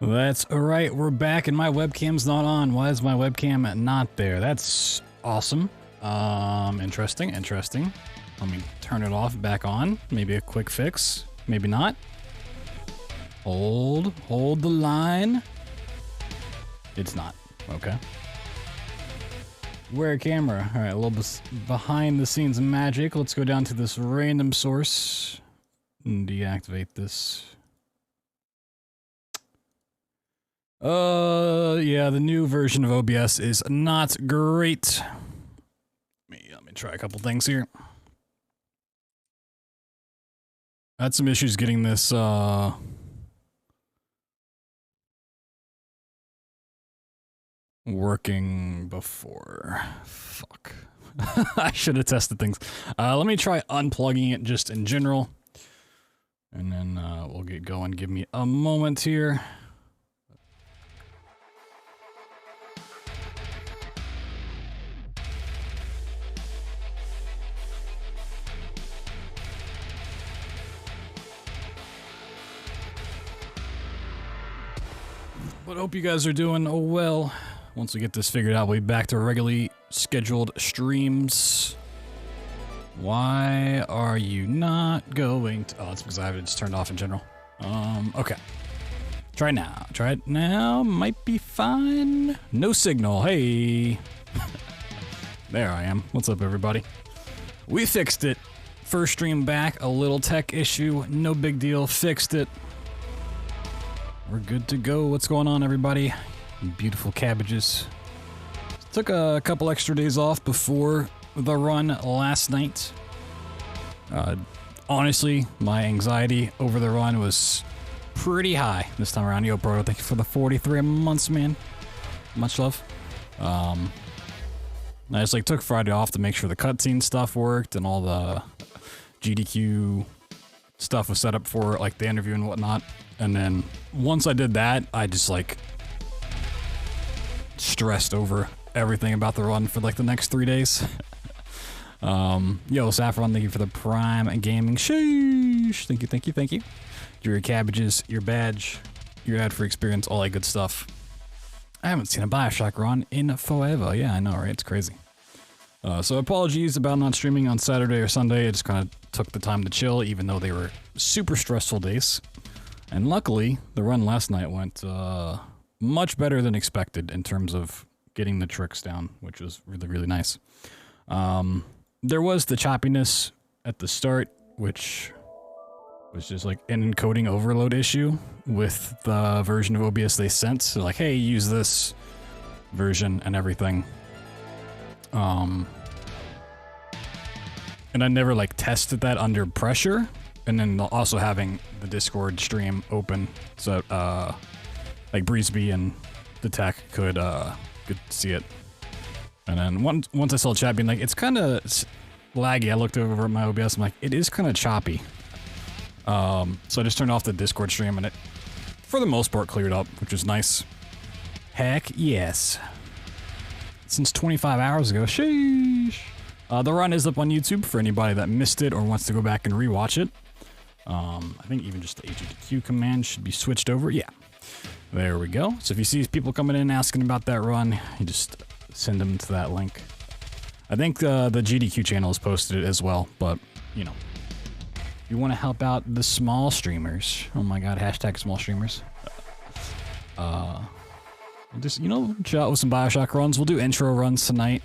That's alright, we're back and my webcam's not on. Why is my webcam not there? That's awesome. Interesting. Let me turn it off, back on. Maybe a quick fix, maybe not. Hold the line. It's not, okay. Where camera? Alright, a little behind the scenes magic. Let's go down to this random source and deactivate this. Yeah, the new version of OBS is not great. Let me try a couple things here. I had some issues getting this, working before. Fuck. I should have tested things. Let me try unplugging it just in general. And then, we'll get going. Give me a moment here. But hope you guys are doing well. Once we get this figured out, we'll be back to regularly scheduled streams. Why are you not going to... Oh, it's because I have it just turned off in general. Okay. Try now. Try it now. Might be fine. No signal. Hey. There I am. What's up, everybody? We fixed it. First stream back. A little tech issue. No big deal. Fixed it. We're good to go. What's going on, everybody? Beautiful cabbages. Took a couple extra days off before the run last night. Honestly, my anxiety over the run was pretty high this time around. Yo, bro, thank you for the 43 months, man. Much love. I just took Friday off to make sure the cutscene stuff worked and all the GDQ stuff was set up for the interview and whatnot. And then once I did that, I just stressed over everything about the run for the next 3 days. Yo, Saffron, thank you for the Prime Gaming. Sheesh. Thank you. Your cabbages, your badge, your ad-free experience, all that good stuff. I haven't seen a BioShock run in forever. Yeah, I know, right? It's crazy. So apologies about not streaming on Saturday or Sunday. I just kind of took the time to chill, even though they were super stressful days. And luckily, the run last night went much better than expected in terms of getting the tricks down, which was really, really nice. There was the choppiness at the start, which was just an encoding overload issue with the version of OBS they sent. So hey, use this version and everything. And I never tested that under pressure. And then also having the Discord stream open so Breezeby and the tech could see it. And then once I saw chat being it's kind of laggy, I looked over at my OBS, I'm it is kind of choppy. So I just turned off the Discord stream and it, for the most part, cleared up, which is nice. Heck yes. Since 25 hours ago, sheesh. The run is up on YouTube for anybody that missed it or wants to go back and rewatch it. I think even just the AGDQ command should be switched over. Yeah, there we go. So if you see people coming in asking about that run, you just send them to that link. I think the GDQ channel has posted it as well, but you know, if you want to help out the small streamers, oh my god, hashtag small streamers. Just, you know, chill out with some BioShock runs. We'll do intro runs tonight.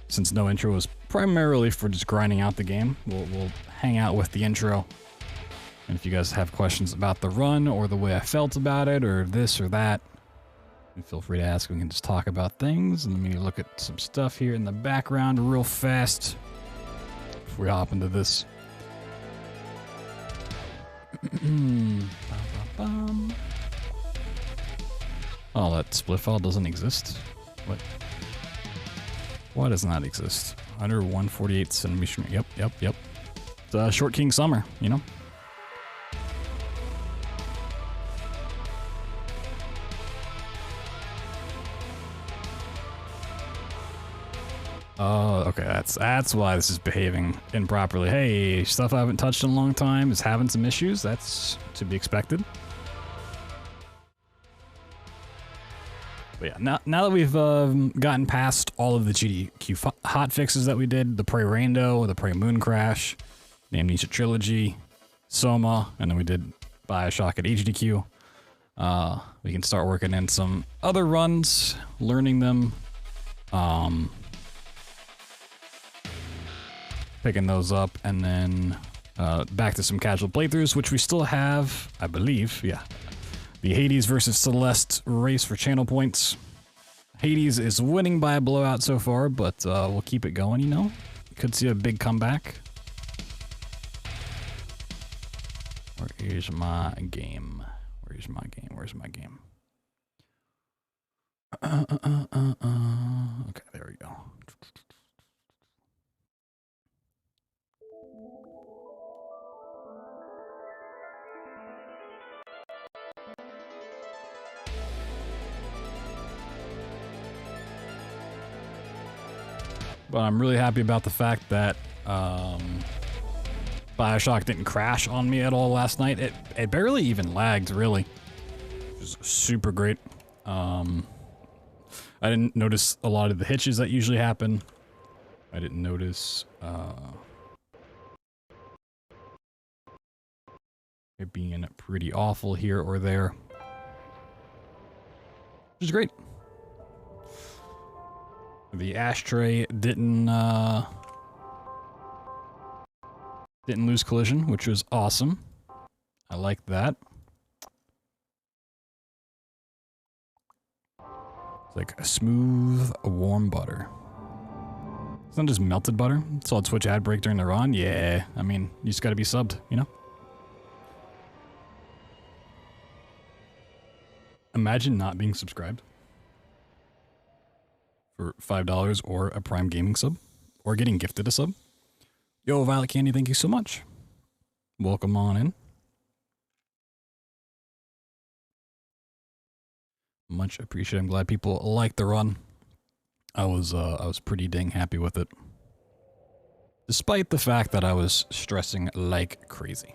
Since no intro was primarily for just grinding out the game, we'll hang out with the intro. And if you guys have questions about the run or the way I felt about it or this or that, feel free to ask. We can just talk about things. And let me look at some stuff here in the background real fast before we hop into this. Oh, that split file doesn't exist? What? Why does not exist? Under 148 centimeter. Yep. It's Short King Summer, you know? Oh, okay, that's why this is behaving improperly. Hey, stuff I haven't touched in a long time is having some issues. That's to be expected. But yeah, now that we've gotten past all of the GDQ hot fixes that we did, the Prey Rainbow, the Prey Moon Crash, the Amnesia Trilogy, Soma, and then we did BioShock at AGDQ, we can start working in some other runs, learning them, picking those up, and then back to some casual playthroughs, which we still have, I believe, yeah. The Hades versus Celeste race for channel points. Hades is winning by a blowout so far, but we'll keep it going, you know? Could see a big comeback. Where is my game? Where's my game? Where's my game? Okay, there we go. But I'm really happy about the fact that BioShock didn't crash on me at all last night. It barely even lagged, really. It was super great. I didn't notice a lot of the hitches that usually happen. I didn't notice it being pretty awful here or there. Which is great. The ashtray didn't lose collision, which was awesome. I like that. It's like a smooth, warm butter. It's not just melted butter. Saw a Twitch ad break during the run. Yeah, I mean, you just gotta be subbed, you know? Imagine not being subscribed for $5 or a Prime Gaming sub, or getting gifted a sub. Yo, Violet Candy, thank you so much. Welcome on in. Much appreciated. I'm glad people like the run. I was pretty dang happy with it, despite the fact that I was stressing like crazy.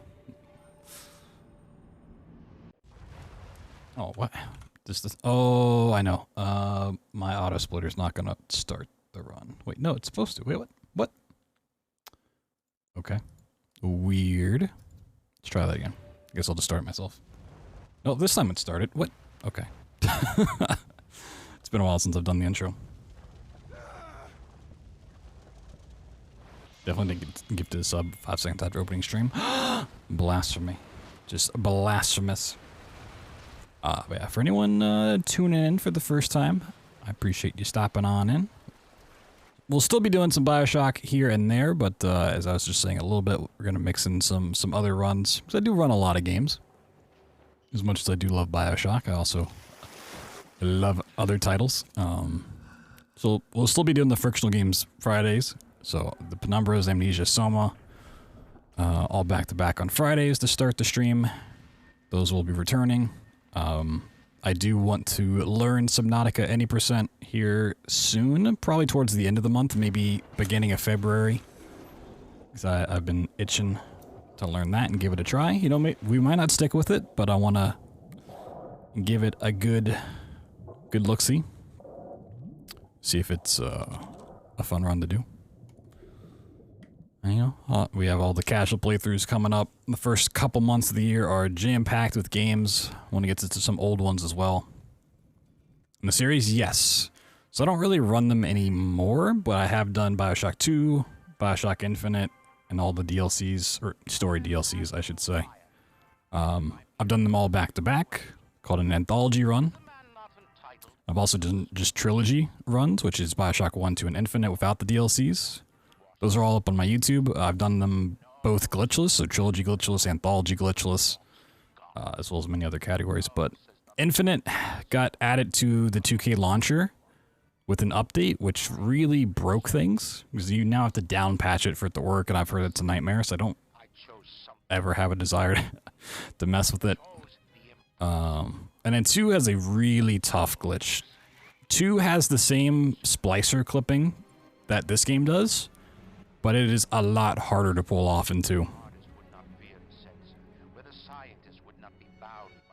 Oh, what? This, oh, I know. My auto splitter's not gonna start the run. Wait, no, it's supposed to. Wait, what? What? Okay. Weird. Let's try that again. I guess I'll just start it myself. No, this time it started. What? Okay. It's been a while since I've done the intro. Definitely didn't get gifted a sub 5 seconds after opening stream. Blasphemy. Just blasphemous. But yeah, for anyone tuning in for the first time, I appreciate you stopping on in. We'll still be doing some BioShock here and there, but as I was just saying a little bit, we're going to mix in some other runs. Because I do run a lot of games. As much as I do love BioShock, I also love other titles. So we'll still be doing the frictional games Fridays. So the Penumbras, Amnesia, Soma, all back-to-back on Fridays to start the stream. Those will be returning. I do want to learn Subnautica any percent here soon, probably towards the end of the month, maybe beginning of February. Because I've been itching to learn that and give it a try. You know, we might not stick with it, but I want to give it a good look-see. See if it's a fun run to do. And, you know, we have all the casual playthroughs coming up. The first couple months of the year are jam-packed with games. I want to get to some old ones as well. In the series, yes. So I don't really run them anymore, but I have done BioShock 2, BioShock Infinite, and all the DLCs, or story DLCs, I should say. I've done them all back-to-back, called an anthology run. I've also done just trilogy runs, which is BioShock 1, 2, and Infinite without the DLCs. Those are all up on my YouTube. I've done them both glitchless, so trilogy glitchless, anthology glitchless, as well as many other categories. But Infinite got added to the 2K launcher with an update, which really broke things, because you now have to down patch it for it to work, and I've heard it's a nightmare, so I don't ever have a desire to mess with it. And then 2 has a really tough glitch. 2 has the same splicer clipping that this game does, but it is a lot harder to pull off in 2.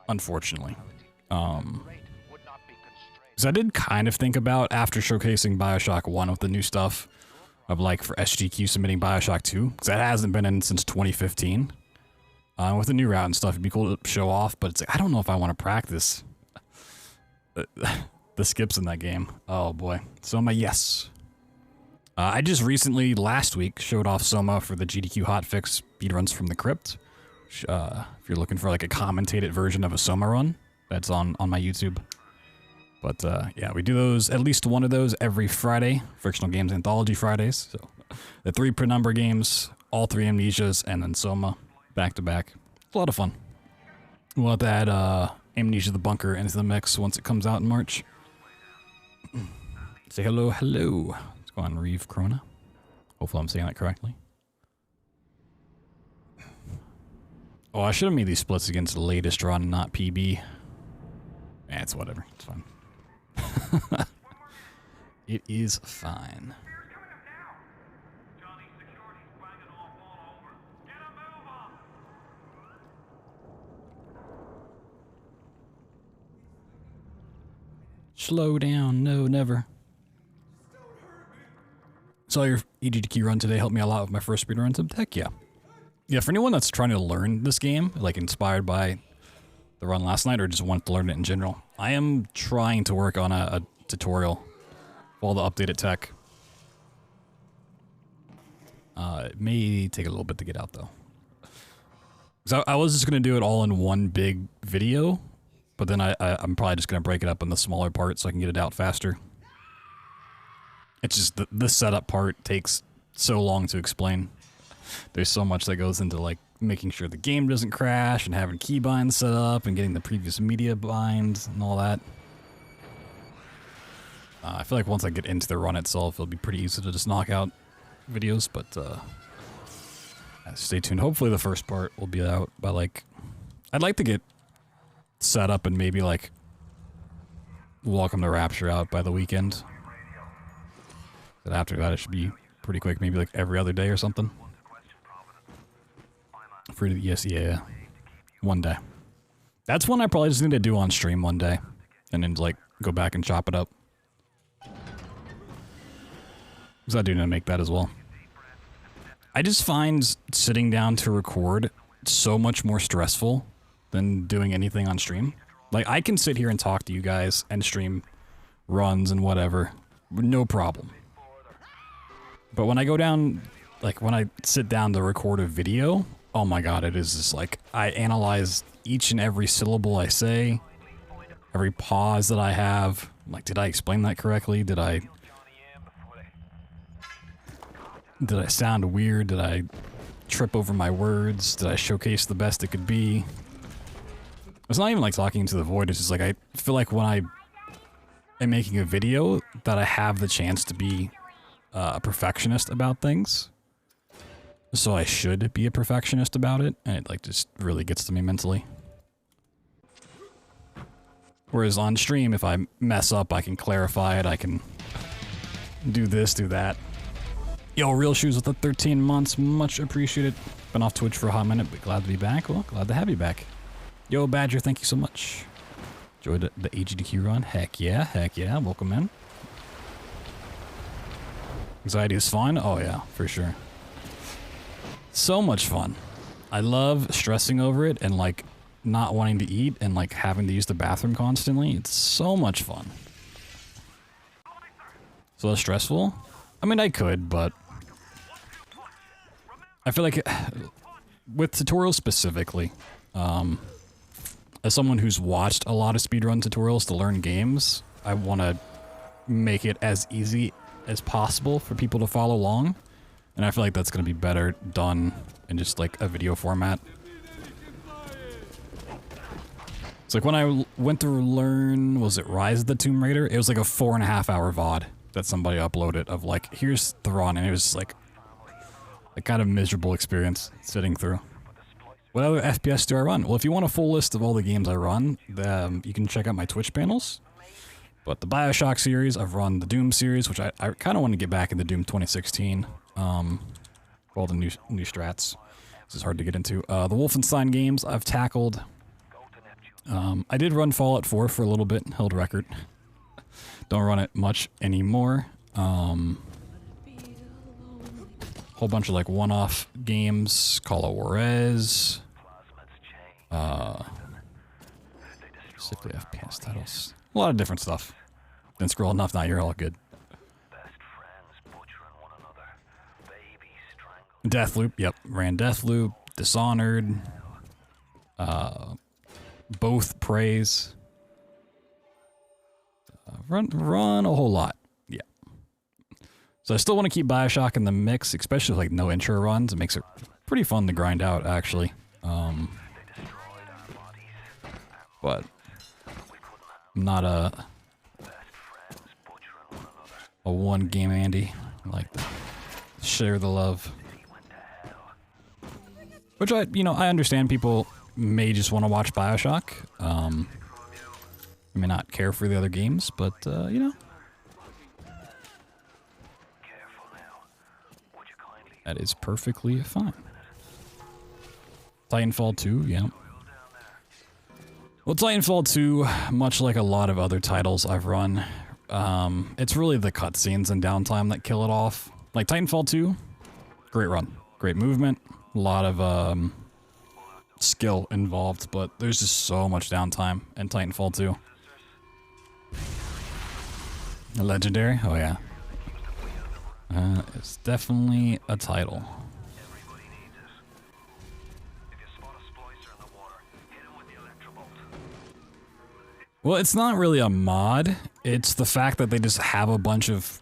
Unfortunately. Because I did kind of think about, after showcasing BioShock 1 with the new stuff, of like for SGDQ submitting BioShock 2, because that hasn't been in since 2015. With the new route and stuff, it'd be cool to show off, but it's like, I don't know if I want to practice the skips in that game. Oh boy. Soma, yes. I just recently, last week, showed off Soma for the GDQ hotfix speedruns from the crypt. If you're looking for like a commentated version of a Soma run, that's on my YouTube. But yeah, we do those, at least one of those every Friday, Frictional Games Anthology Fridays. So the 3 Penumbra games, all 3 Amnesias, and then Soma back to back. It's a lot of fun. We'll have to add Amnesia the Bunker into the mix once it comes out in March. Say hello, hello. Let's go on Reeve Corona. Hopefully I'm saying that correctly. Oh, I should have made these splits against the latest run, not PB. Eh, it's whatever. It's fine. It is fine. Slow down, no, never. Saw your AGDQ run today, helped me a lot with my first speedrun. So heck yeah. Yeah, for anyone that's trying to learn this game, like inspired by the run last night or just want to learn it in general, I am trying to work on a tutorial for all the updated tech. It may take a little bit to get out though. So I was just going to do it all in one big video, but then I'm probably just going to break it up into smaller parts so I can get it out faster. It's just the setup part takes so long to explain. There's so much that goes into like making sure the game doesn't crash and having keybinds set up and getting the previous media binds and all that. I feel like once I get into the run itself, it'll be pretty easy to just knock out videos, but stay tuned. Hopefully the first part will be out by like, I'd like to get set up and maybe like Welcome to Rapture out by the weekend. But after that, it should be pretty quick, maybe like every other day or something. Yes, yeah. One day. That's one I probably just need to do on stream one day. And then like go back and chop it up. Because I do need to make that as well. I just find sitting down to record so much more stressful than doing anything on stream. Like I can sit here and talk to you guys and stream runs and whatever. No problem. But when I go down, like when I sit down to record a video, oh my god, it is just like, I analyze each and every syllable I say, every pause that I have. I'm like, did I explain that correctly? Did I sound weird? Did I trip over my words? Did I showcase the best it could be? It's not even like talking to the void, it's just like, I feel like when I am making a video that I have the chance to be a perfectionist about things. So I should be a perfectionist about it, and it like just really gets to me mentally. Whereas on stream, if I mess up, I can clarify it, I can do this, do that. Yo, Real Shoes with the 13 months, much appreciated. Been off Twitch for a hot minute, but glad to be back. Well, glad to have you back. Yo, Badger, thank you so much. Enjoyed the AGDQ run? Heck yeah, welcome in. Anxiety is fun? Oh yeah, for sure. So much fun. I love stressing over it and like not wanting to eat and like having to use the bathroom constantly. It's so much fun. So that's stressful? I mean, I could, but I feel like with tutorials specifically, as someone who's watched a lot of speedrun tutorials to learn games, I want to make it as easy as possible for people to follow along. And I feel like that's going to be better done in just like a video format. It's like when I went to learn, was it Rise of the Tomb Raider? It was like a 4.5-hour VOD that somebody uploaded of like, here's the run, and it was like a kind of miserable experience sitting through. What other FPS do I run? Well, if you want a full list of all the games I run, you can check out my Twitch panels. But the BioShock series, I've run the Doom series, which I kind of want to get back into Doom 2016. All the new strats. This is hard to get into. The Wolfenstein games I've tackled. I did run Fallout 4 for a little bit, held record. Don't run it much anymore. Whole bunch of like one-off games, Call of Juarez. Sickly FPS titles. A lot of different stuff. Didn't scroll enough, now you're all good. Deathloop, yep. Ran Deathloop, Dishonored. Both Praise. Run a whole lot. Yeah. So I still want to keep BioShock in the mix, especially with like no intro runs. It makes it pretty fun to grind out, actually. But I'm not a one game Andy. I like to share the love. Which I understand people may just want to watch BioShock. I may not care for the other games, but you know. That is perfectly fine. Titanfall 2, yeah. Well, Titanfall 2, much like a lot of other titles I've run, it's really the cutscenes and downtime that kill it off. Like Titanfall 2, great run, great movement, a lot of skill involved, but there's just so much downtime in Titanfall 2. A legendary? Oh yeah. It's definitely a title. Well, it's not really a mod. It's the fact that they just have a bunch of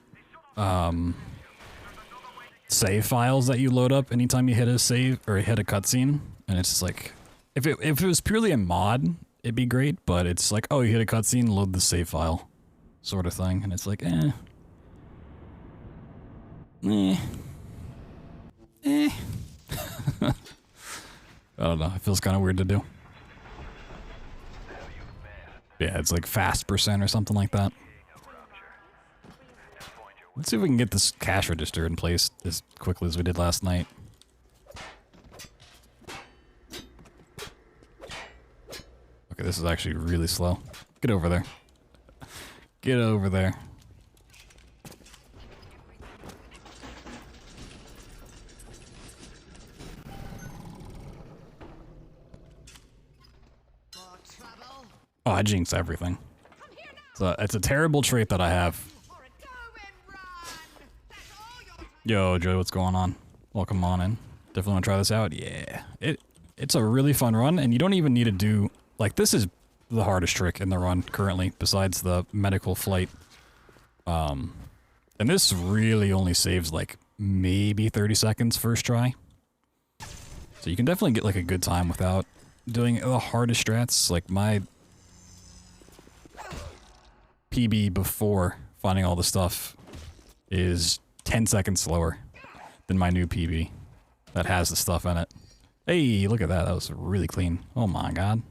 save files that you load up anytime you hit a save or hit a cutscene, and it's just like, if it was purely a mod, it'd be great. But it's like, oh, you hit a cutscene, load the save file, sort of thing, and it's like, I don't know. It feels kind of weird to do. Yeah, it's like fast percent or something like that. Let's see if we can get this cash register in place as quickly as we did last night. Okay, this is actually really slow. Get over there. Get over there. Oh, I jinx everything. So it's a terrible trait that I have. Yo, Joey, what's going on? Welcome on in. Definitely want to try this out. Yeah, it's a really fun run, and you don't even need to do like this is the hardest trick in the run currently, besides the medical flight. And this really only saves like maybe 30 seconds first try. So you can definitely get like a good time without doing the hardest strats. Like my PB before finding all the stuff is 10 seconds slower than my new PB that has the stuff in it. Hey, look at that. That was really clean. Oh my god.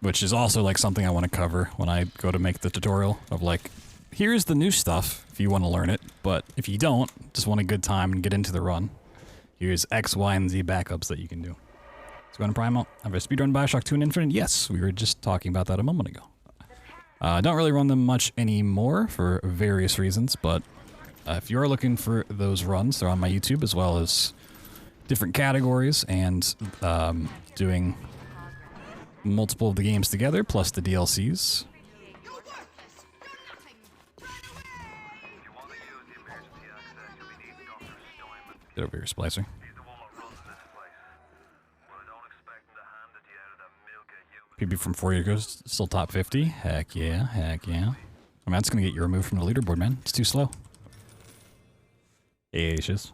Which is also like something I want to cover when I go to make the tutorial of like, here's the new stuff if you want to learn it, but if you don't, just want a good time and get into the run, here's X, Y, and Z backups that you can do. Let's go into Primal. Have I speedrun BioShock 2 and Infinite? Yes, we were just talking about that a moment ago. I don't really run them much anymore for various reasons, but if you are looking for those runs, they're on my YouTube, as well as different categories and doing multiple of the games together, plus the DLCs. Get over here, Splicer. PB from 4 years ago, still top 50. Heck yeah, heck yeah. I mean, that's gonna get you removed from the leaderboard, man. It's too slow. Hey, Ashes.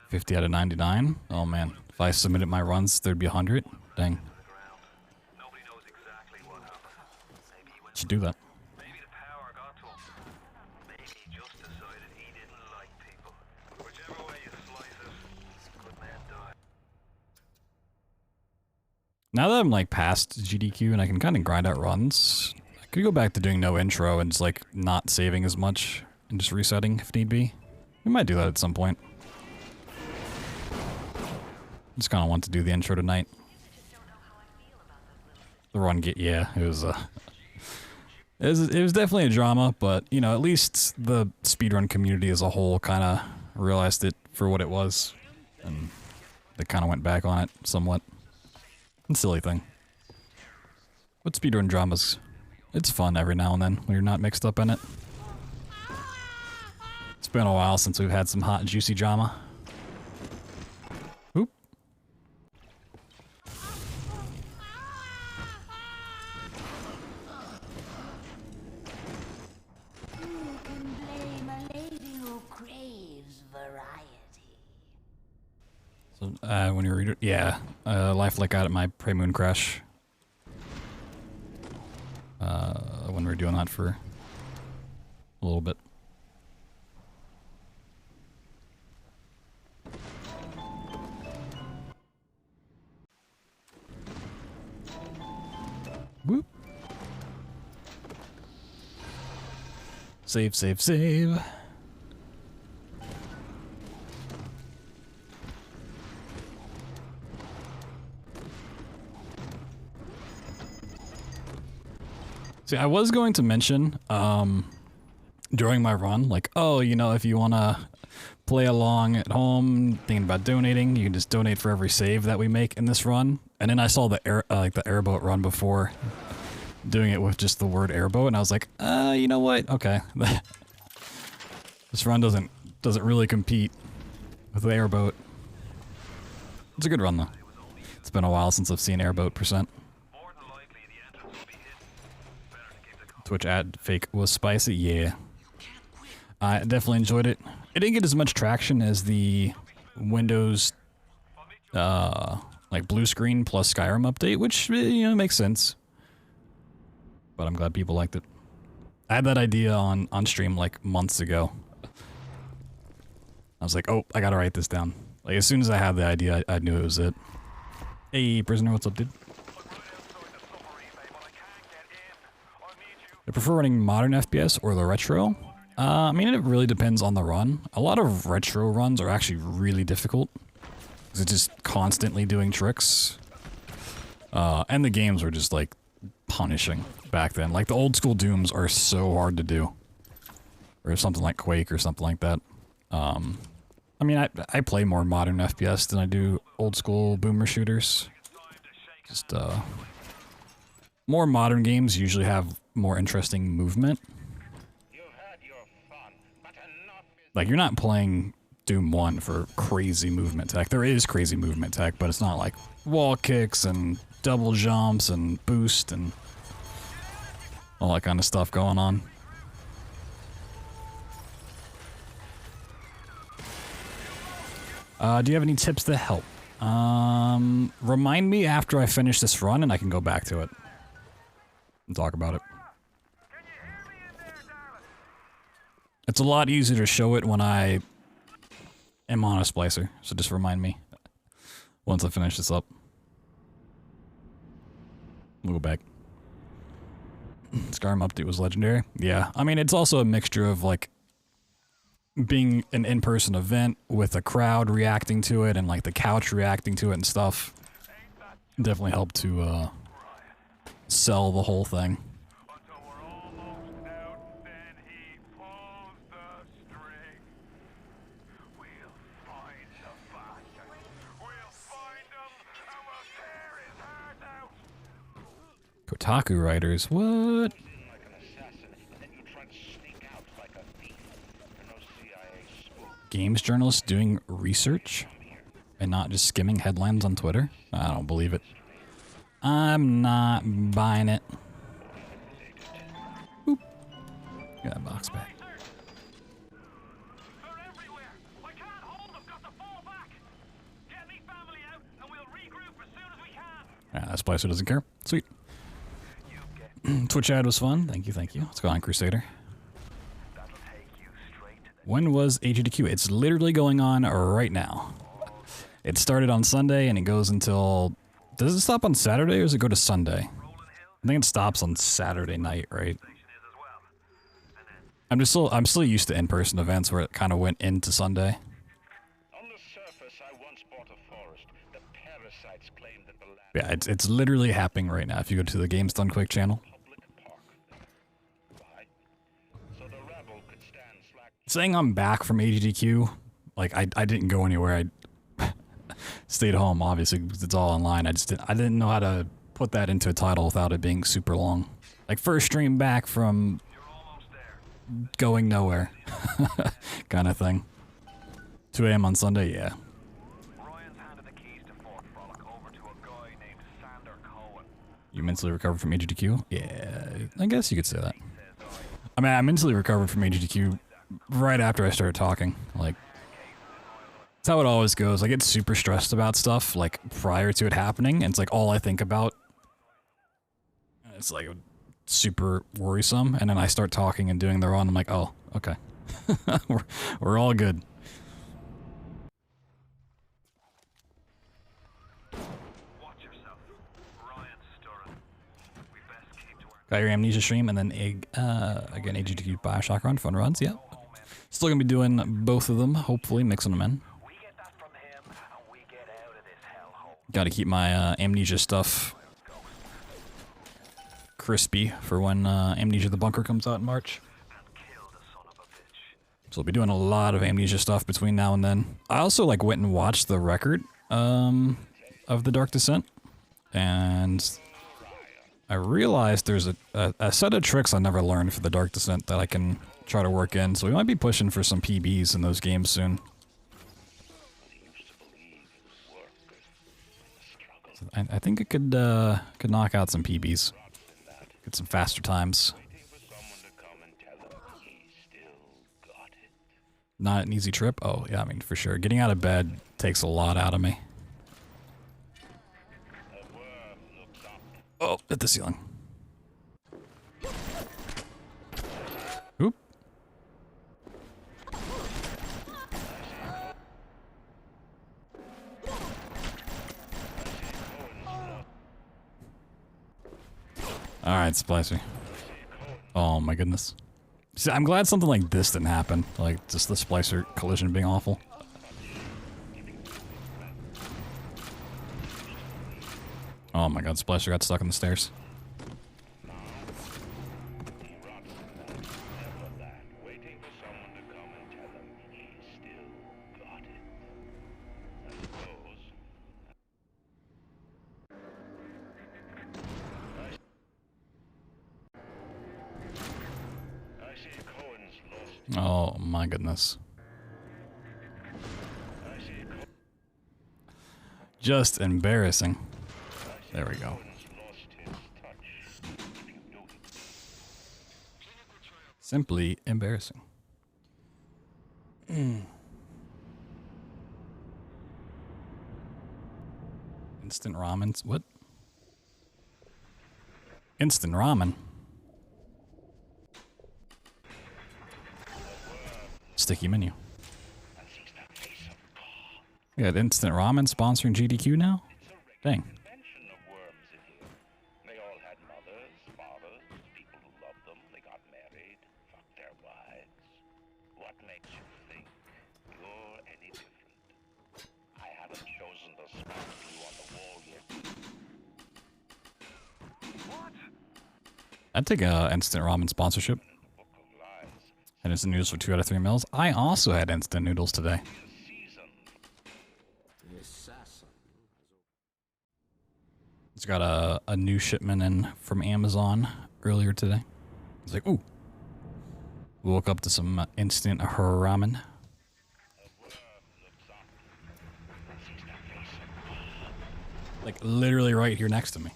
$50 out of 99. Oh man, if I submitted my runs, there'd be 100. Dang. Should do that. Now that I'm like past GDQ and I can kind of grind out runs, I could go back to doing no intro and just like not saving as much and just resetting if need be. We might do that at some point. Just kind of want to do the intro tonight. The run yeah, it was definitely a drama, but you know, at least the speedrun community as a whole kind of realized it for what it was, and they kind of went back on it somewhat. It's a silly thing. But speedrun dramas, it's fun every now and then when you're not mixed up in it. It's been a while since we've had some hot, juicy drama. Oop. So, when you read it, yeah, life like out at my Prey Moon Crash. When we were doing that for a little bit. Whoop. Save, save, save. See, I was going to mention, during my run, like, oh, you know, if you want to play along at home, thinking about donating, you can just donate for every save that we make in this run. And then I saw the airboat run before, doing it with just the word airboat, and I was like, you know what? Okay, this run doesn't really compete with the airboat. It's a good run though. It's been a while since I've seen airboat %. Twitch ad fake was spicy, yeah. I definitely enjoyed it. It didn't get as much traction as the Windows, like blue screen plus Skyrim update, which, you know, makes sense. But I'm glad people liked it. I had that idea on stream like months ago. I was like, oh, I gotta write this down. Like, as soon as I had the idea, I knew it was it. Hey, prisoner, what's up, dude? I prefer running modern FPS or the retro. I mean, it really depends on the run. A lot of retro runs are actually really difficult, because it's just constantly doing tricks. And the games were just like punishing back then. Like the old school Dooms are so hard to do. Or something like Quake or something like that. I mean, I play more modern FPS than I do old school boomer shooters. Just, more modern games usually have more interesting movement. Like, you're not playing Doom 1 for crazy movement tech. There is crazy movement tech, but it's not like wall kicks and double jumps and boost and all that kind of stuff going on. Do you have any tips to help? Remind me after I finish this run and I can go back to it and talk about it. It's a lot easier to show it when I am on a splicer, so just remind me once I finish this up. We'll go back. Skyrim update was legendary. Yeah, I mean, it's also a mixture of like being an in-person event with a crowd reacting to it and like the couch reacting to it and stuff. Definitely helped to sell the whole thing. Kotaku writers, what? Games journalists doing research and not just skimming headlines on Twitter? I don't believe it. I'm not buying it. Boop. Get that box back. That Splicer doesn't care. Sweet. Twitch ad was fun. Thank you, thank you. Let's go on, Crusader. When was AGDQ? It's literally going on right now. It started on Sunday and it goes until Does it stop on Saturday or does it go to Sunday? I think it stops on Saturday night, right? I'm still used to in-person events where it kind of went into Sunday. On the surface, I once bought a forest. The parasites claimed that the land Yeah, it's literally happening right now if you go to the Games Done Quick channel. public park. Why? So the rebel could stand slack. Saying I'm back from AGDQ, like I didn't go anywhere. I stayed home, obviously, because it's all online. I didn't know how to put that into a title without it being super long. Like first stream back from going nowhere, kind of thing. 2 a.m. on Sunday, yeah. You mentally recovered from AGDQ? Yeah, I guess you could say that. I mean, I mentally recovered from AGDQ right after I started talking. Like, that's how it always goes. I get super stressed about stuff, like, prior to it happening, and it's like all I think about. It's like super worrisome, and then I start talking and doing the run. I'm like, oh, okay. we're all good. Got your Amnesia stream, and then again, AGDQ BioShock run, fun runs, yeah. Still gonna be doing both of them, hopefully, mixing them in. Gotta keep my Amnesia stuff crispy for when Amnesia the Bunker comes out in March. So I'll be doing a lot of Amnesia stuff between now and then. I also like went and watched the record of The Dark Descent, and I realized there's a set of tricks I never learned for The Dark Descent that I can try to work in, so we might be pushing for some PBs in those games soon. So I think it could knock out some PBs. Get some faster times. Not an easy trip? Oh, yeah, I mean, for sure. Getting out of bed takes a lot out of me. Oh, hit the ceiling. Oop. Alright, Splicer. Oh my goodness. See, I'm glad something like this didn't happen. Like, just the Splicer collision being awful. Oh my god, Splicer got stuck on the stairs. Oh my goodness. Just embarrassing. There we go. Simply embarrassing. Instant ramen? What? Instant ramen? Sticky menu. We got instant ramen sponsoring GDQ now? Dang. They all had mothers, fathers, people who loved them. They got married, fucked their wives. What makes you think you're any different? I haven't chosen the spot glue on the wall yet. What? I'd take a instant ramen sponsorship. And instant noodles for 2 out of 3 meals. I also had instant noodles today. It's got a new shipment in from Amazon earlier today. It's like, ooh. We woke up to some instant ramen. Like literally right here next to me.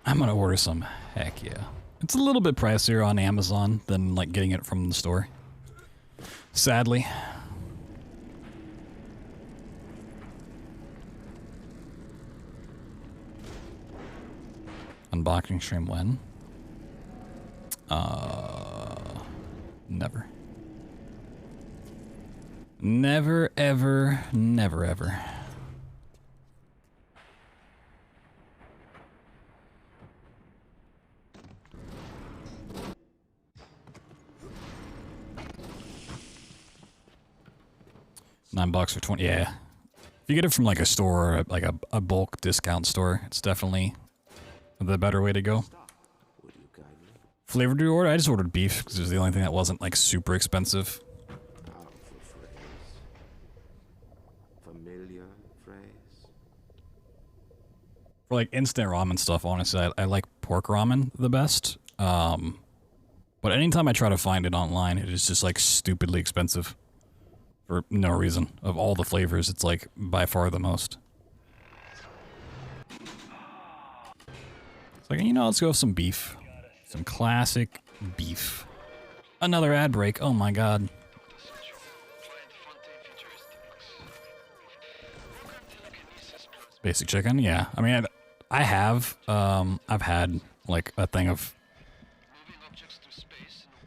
I'm gonna order some. Heck yeah. It's a little bit pricier on Amazon than like getting it from the store. Sadly. unboxing stream when? Never. Never, ever, never, ever. $9 for 20. Yeah. If you get it from like a store, like a bulk discount store, it's definitely the better way to go. Flavor do you order? I just ordered beef because it was the only thing that wasn't like super expensive. Familiar phrase. For like instant ramen stuff, honestly, I like pork ramen the best. But anytime I try to find it online, it is just like stupidly expensive. For no reason. Of all the flavors, it's like by far the most. It's like, you know, let's go with some beef. Some classic beef. Another ad break. Oh my god. Basic chicken, yeah. I mean, I've had like a thing of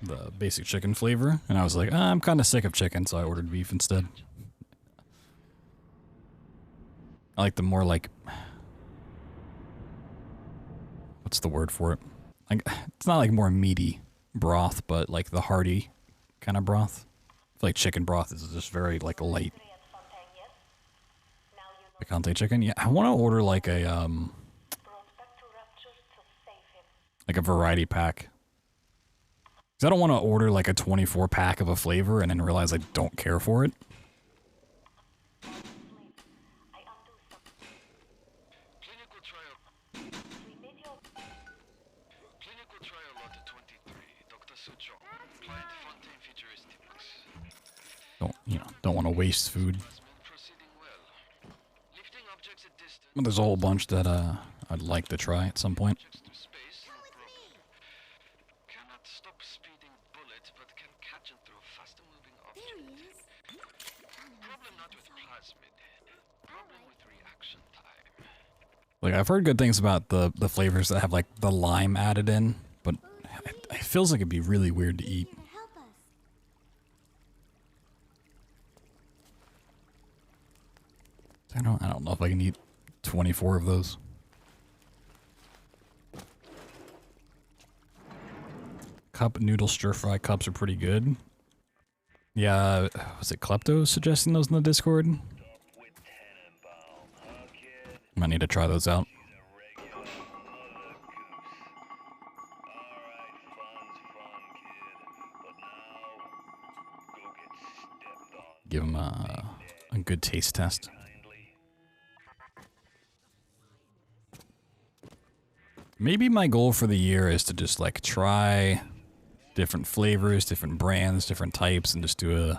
the basic chicken flavor, and I was like, I'm kind of sick of chicken, so I ordered beef instead. I like the more like, what's the word for it? Like, it's not like more meaty broth, but like the hearty kind of broth. I feel like chicken broth is just very like light. Picante chicken? Yeah, I want to order like a variety pack. Because I don't want to order like a 24 pack of a flavor and then realize I don't care for it. Don't want to waste food. But there's a whole bunch that I'd like to try at some point. Like, I've heard good things about the flavors that have like the lime added in, but it feels like it'd be really weird to eat. I don't know if I can eat 24 of those. Cup noodle stir fry cups are pretty good. Yeah, was it Klepto suggesting those in the Discord? Might need to try those out. Give them a good taste test. Maybe my goal for the year is to just like try different flavors, different brands, different types, and just do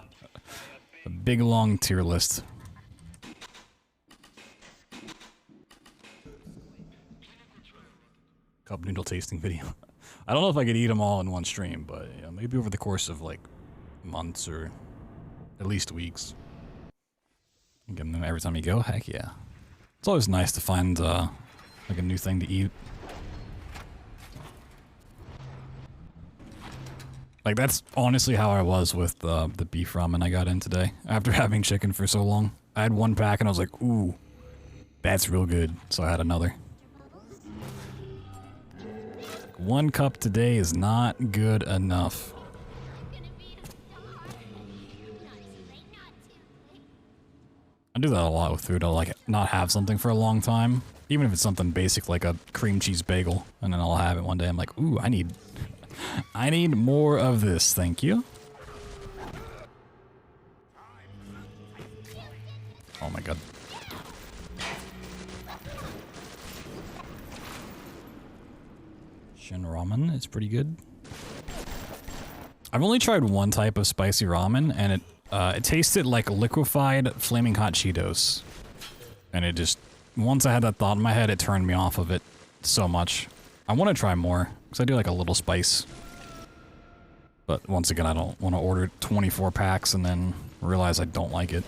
a big long tier list. Cup noodle tasting video. I don't know if I could eat them all in one stream, but you know, maybe over the course of like months or at least weeks. Get them every time you go. Heck yeah! It's always nice to find like a new thing to eat. Like, that's honestly how I was with the beef ramen I got in today. After having chicken for so long. I had one pack and I was like, ooh, that's real good. So I had another. One cup today is not good enough. I do that a lot with food. I'll like not have something for a long time. Even if it's something basic like a cream cheese bagel. And then I'll have it one day. I'm like, ooh, I need more of this, thank you. Oh my god. Shin ramen is pretty good. I've only tried one type of spicy ramen, and it tasted like liquefied flaming hot Cheetos. And it just, once I had that thought in my head, it turned me off of it so much. I want to try more, because I do like a little spice. But once again, I don't want to order 24 packs and then realize I don't like it.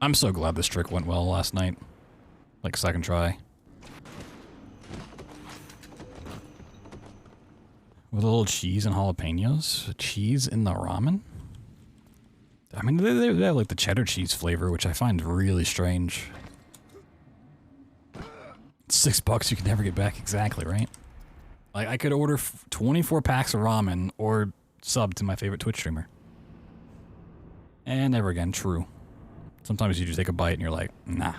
I'm so glad this trick went well last night. Like, second try. With a little cheese and jalapenos? Cheese in the ramen? I mean, they have like the cheddar cheese flavor, which I find really strange. $6 you can never get back, exactly, right? Like, I could order 24 packs of ramen or sub to my favorite Twitch streamer. And never again, true. Sometimes you just take a bite and you're like, nah.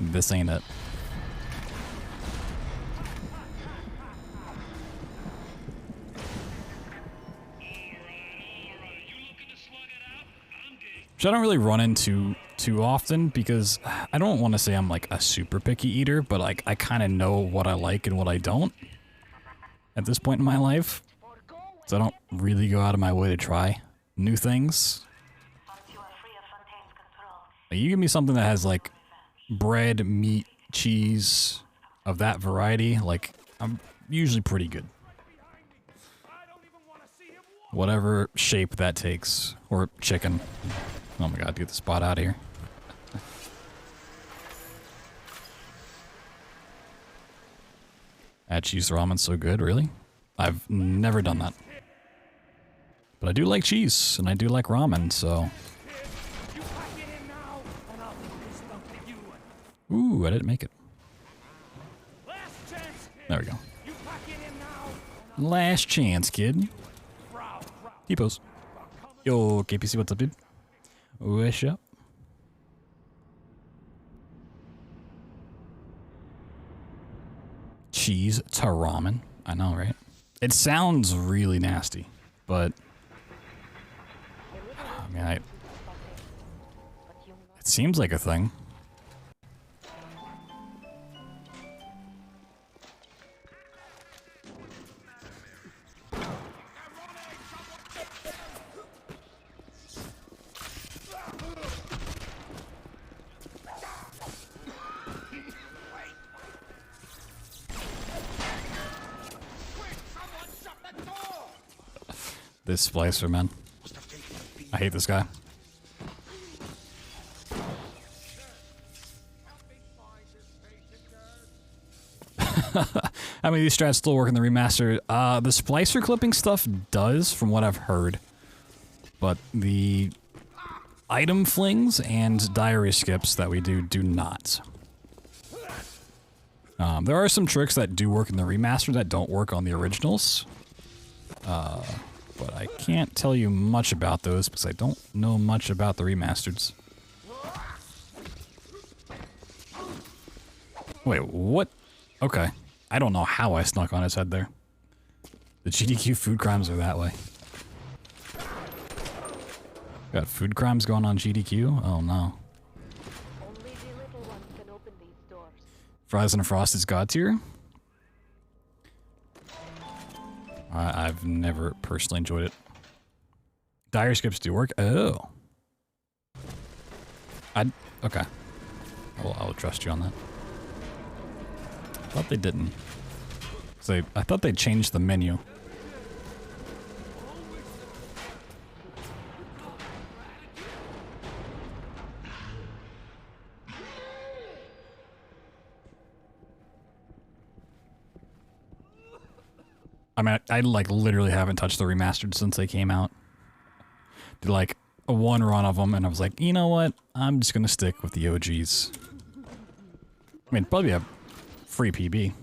This ain't it. Which I don't really run into too often because I don't want to say I'm like a super picky eater, but like I kind of know what I like and what I don't at this point in my life. So I don't really go out of my way to try new things. Like, you give me something that has like bread, meat, cheese of that variety, like I'm usually pretty good. Whatever shape that takes, or chicken. Oh my god, get the spot out of here. Add cheese to ramen's so good, really? I've never done that. But I do like cheese, and I do like ramen, so... Ooh, I didn't make it. There we go. Last chance, kid. T-pose. Yo, KPC, what's up, dude? Wish up. Cheese to ramen. I know, right? It sounds really nasty, but... I mean, it seems like a thing. This splicer, man. I hate this guy. I mean, these strats still work in the remaster. The splicer clipping stuff does, from what I've heard. But the item flings and diary skips that we do not. There are some tricks that do work in the remaster that don't work on the originals. But I can't tell you much about those because I don't know much about the remasters. Wait, what? Okay. I don't know how I snuck on his head there. The GDQ food crimes are that way. Got food crimes going on GDQ? Oh no. Only the little ones can open these doors. Fries and a Frosted's God tier? I've never personally enjoyed it. Diary skips do work? Oh. Okay. I'll trust you on that. I thought they didn't. So I thought they changed the menu. I mean, I like literally haven't touched the remastered since they came out. Did like a one run of them, and I was like, you know what? I'm just gonna stick with the OGs. I mean, probably a free PB.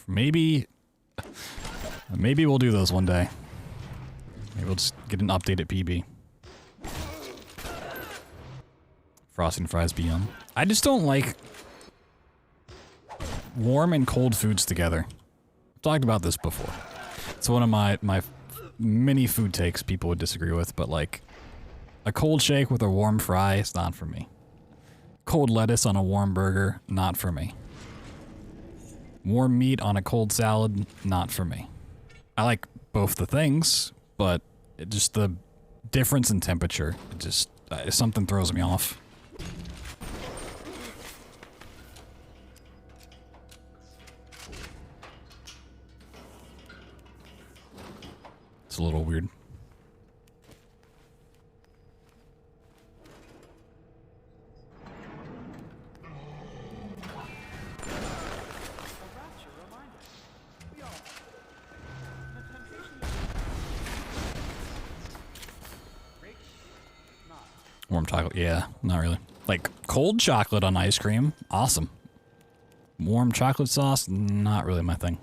Maybe we'll do those one day. Maybe we'll just get an updated PB. Frosting fries be yum. I just don't like warm and cold foods together. Talked about this before. It's one of my many food takes people would disagree with, but like a cold shake with a warm fry is not for me. Cold lettuce on a warm burger, not for me. Warm meat on a cold salad, not for me. I like both the things, but it just the difference in temperature, it just something throws me off. It's a little weird. Warm chocolate, yeah, not really. Like cold chocolate on ice cream, awesome. Warm chocolate sauce, not really my thing.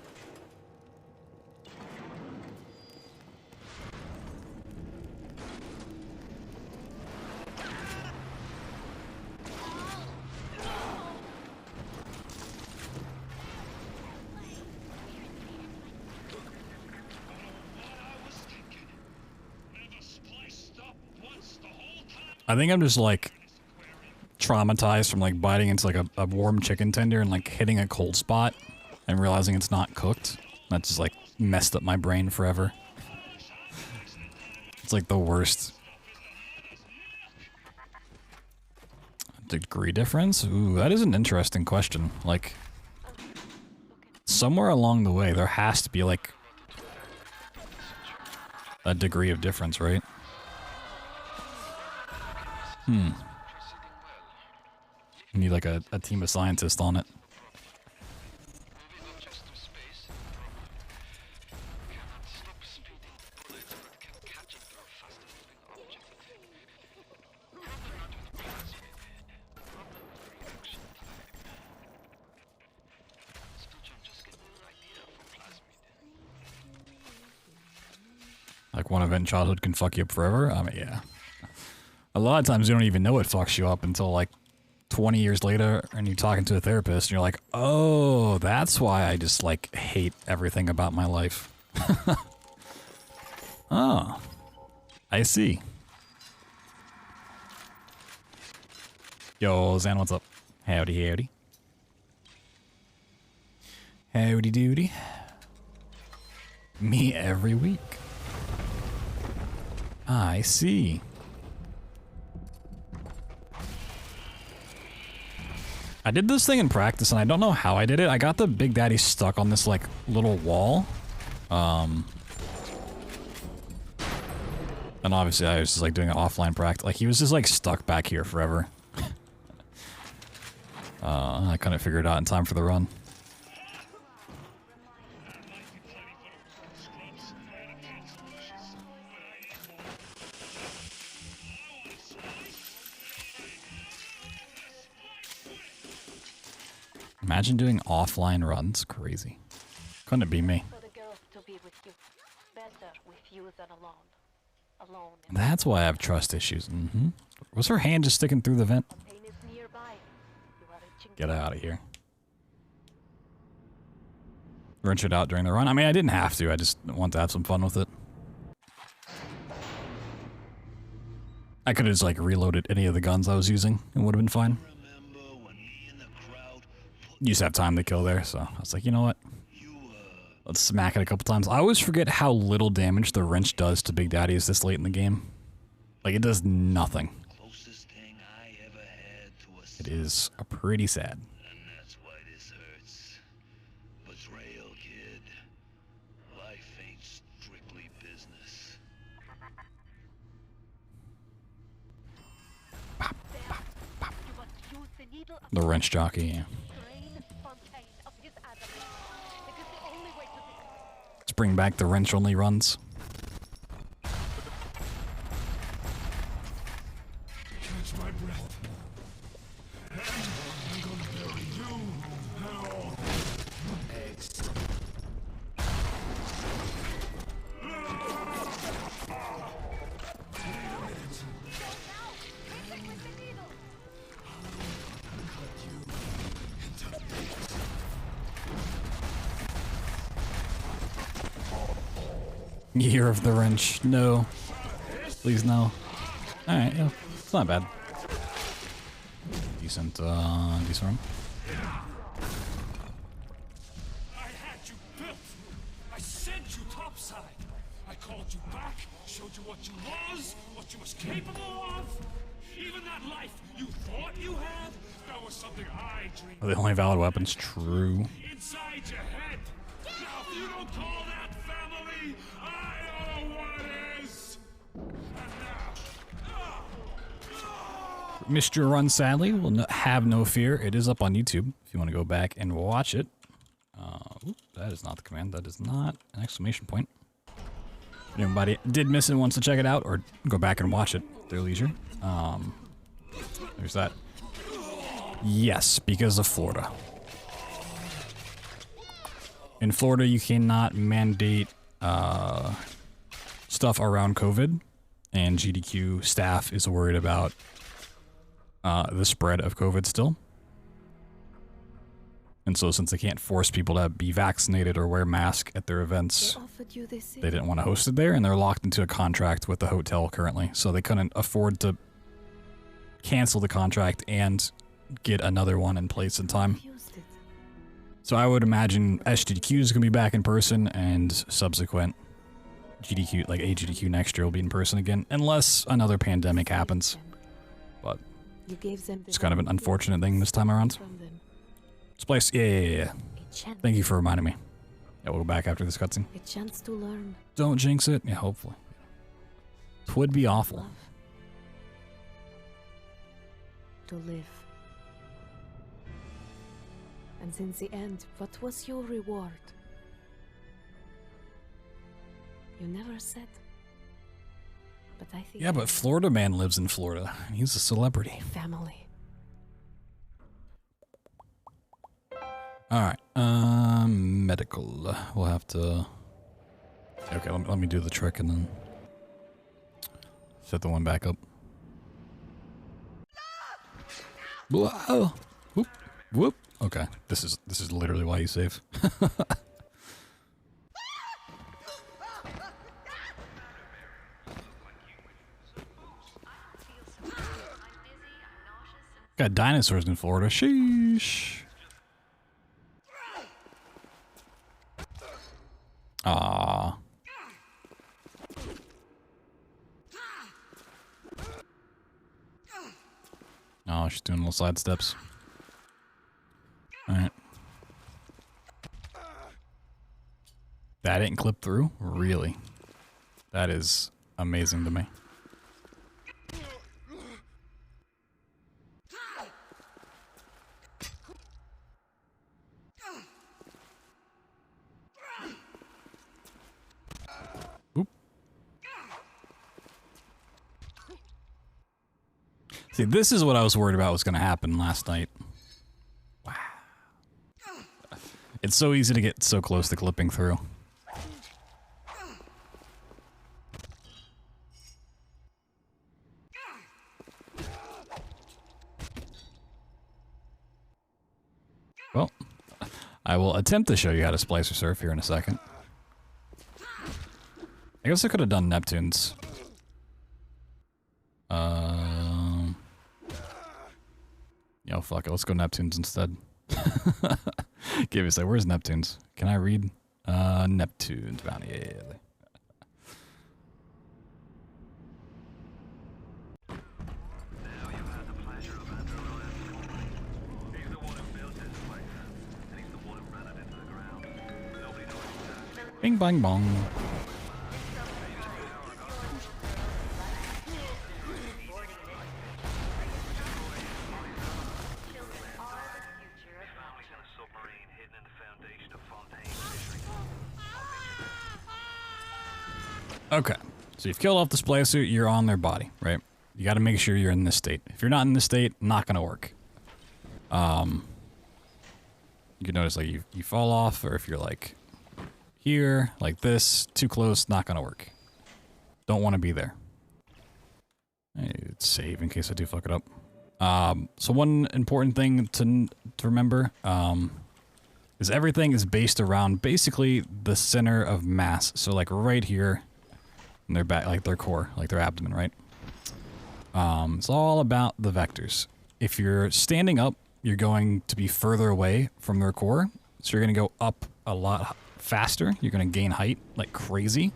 I think I'm just like traumatized from like biting into like a warm chicken tender and like hitting a cold spot and realizing it's not cooked. That just like messed up my brain forever. It's like the worst. Degree difference? Ooh, that is an interesting question. Like, somewhere along the way there has to be like a degree of difference, right? You need like a team of scientists on it. Like one event in childhood can fuck you up forever? I mean, yeah. A lot of times you don't even know it fucks you up until like 20 years later and you're talking to a therapist and you're like, oh, that's why I just like hate everything about my life. Oh, I see. Yo, Zan, what's up? Howdy, howdy. Howdy doody. Me every week. I see. I did this thing in practice, and I don't know how I did it. I got the Big Daddy stuck on this, like, little wall. And obviously I was just, like, doing an offline practice. Like, he was just, like, stuck back here forever. I couldn't figure it out in time for the run. Imagine doing offline runs. Crazy. Couldn't it be me? For the girls to be with you. Better with you than alone. Alone. That's why I have trust issues. Was her hand just sticking through the vent? Pain is nearby. You are reaching. Get out of here. Wrench it out during the run. I mean, I didn't have to. I just want to have some fun with it. I could have just like reloaded any of the guns I was using. It would have been fine. You just have time to kill there, so I was like, you know what? Let's smack it a couple times. I always forget how little damage the wrench does to Big Daddies this late in the game. Like, it does nothing. It is pretty sad. And that's why this hurts. Betrayal, kid. Life ain't strictly business. The wrench jockey, yeah. Let's bring back the wrench-only runs. Catch my breath. I'm gonna bury you. Eggs. Year of the wrench. No. Please no. Alright, yeah. It's not bad. Decent run. I had you built. I sent you topside. I called you back, showed you what you was capable of. Even that life you thought you had, that was something I dreamed. The only valid weapons, true. Inside your head. Now if you don't call that family, I don't know what is. And now. Missed your run, sadly. Will have no fear. It is up on YouTube if you want to go back and watch it. That is not the command. That is not an exclamation point. If anybody did miss it and wants to check it out, or go back and watch it at their leisure. There's that. Yes, because of Florida. In Florida, you cannot mandate stuff around COVID, and GDQ staff is worried about the spread of COVID still. And so since they can't force people to be vaccinated or wear masks at their events, they didn't want to host it there, and they're locked into a contract with the hotel currently. So they couldn't afford to cancel the contract and get another one in place in time. So I would imagine SGDQ is going to be back in person, and subsequent GDQ, like AGDQ next year, will be in person again, unless another pandemic happens. But it's kind of an unfortunate thing this time around. This place, yeah. Thank you for reminding me. Yeah, we'll go back after this cutscene. A chance to learn. Don't jinx it. Yeah, hopefully. Twould be awful. To live. And since the end, what was your reward? You never said. But I think... Yeah, but Florida Man lives in Florida, and he's a celebrity. Family. Alright, medical. We'll have to... Okay, let me do the trick and then... set the one back up. Whoa! Whoop, whoop. Okay, this is literally why you save. Got dinosaurs in Florida. Sheesh. Ah. Oh, she's doing little side steps. Alright. That didn't clip through? Really? That is amazing to me. Oop. See, this is what I was worried about was going to happen last night. Wow. It's so easy to get so close to clipping through. Well, I will attempt to show you how to splice or surf here in a second. I guess I could have done Neptune's. Yo, fuck it. Let's go Neptune's instead. Give me a sec. Where's Neptune's? Can I read? Neptune's bounty. Yeah. Bing bang bong. Okay, so you've killed off the splicer, you're on their body, right? You gotta make sure you're in this state. If you're not in this state, not gonna work. You can notice like you fall off, or if you're like here, like this, too close, not gonna work. Don't want to be there. Save in case I do fuck it up. So one important thing to remember is everything is based around basically the center of mass. So like right here, in their back, like their core, like their abdomen, right? It's all about the vectors. If you're standing up, you're going to be further away from their core, so you're going to go up a lot faster. You're going to gain height like crazy.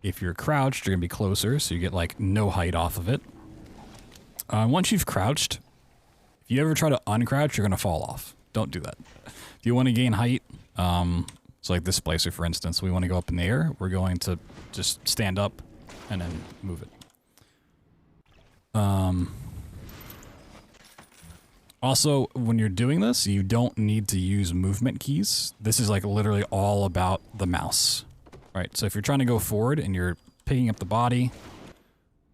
If you're crouched, you're going to be closer, so you get like no height off of it. Once you've crouched, if you ever try to uncrouch, you're going to fall off. Don't do that. If you want to gain height, so like this splicer, for instance, we want to go up in the air. We're going to just stand up and then move it. Also, when you're doing this, you don't need to use movement keys. This is like literally all about the mouse. Right, so if you're trying to go forward and you're picking up the body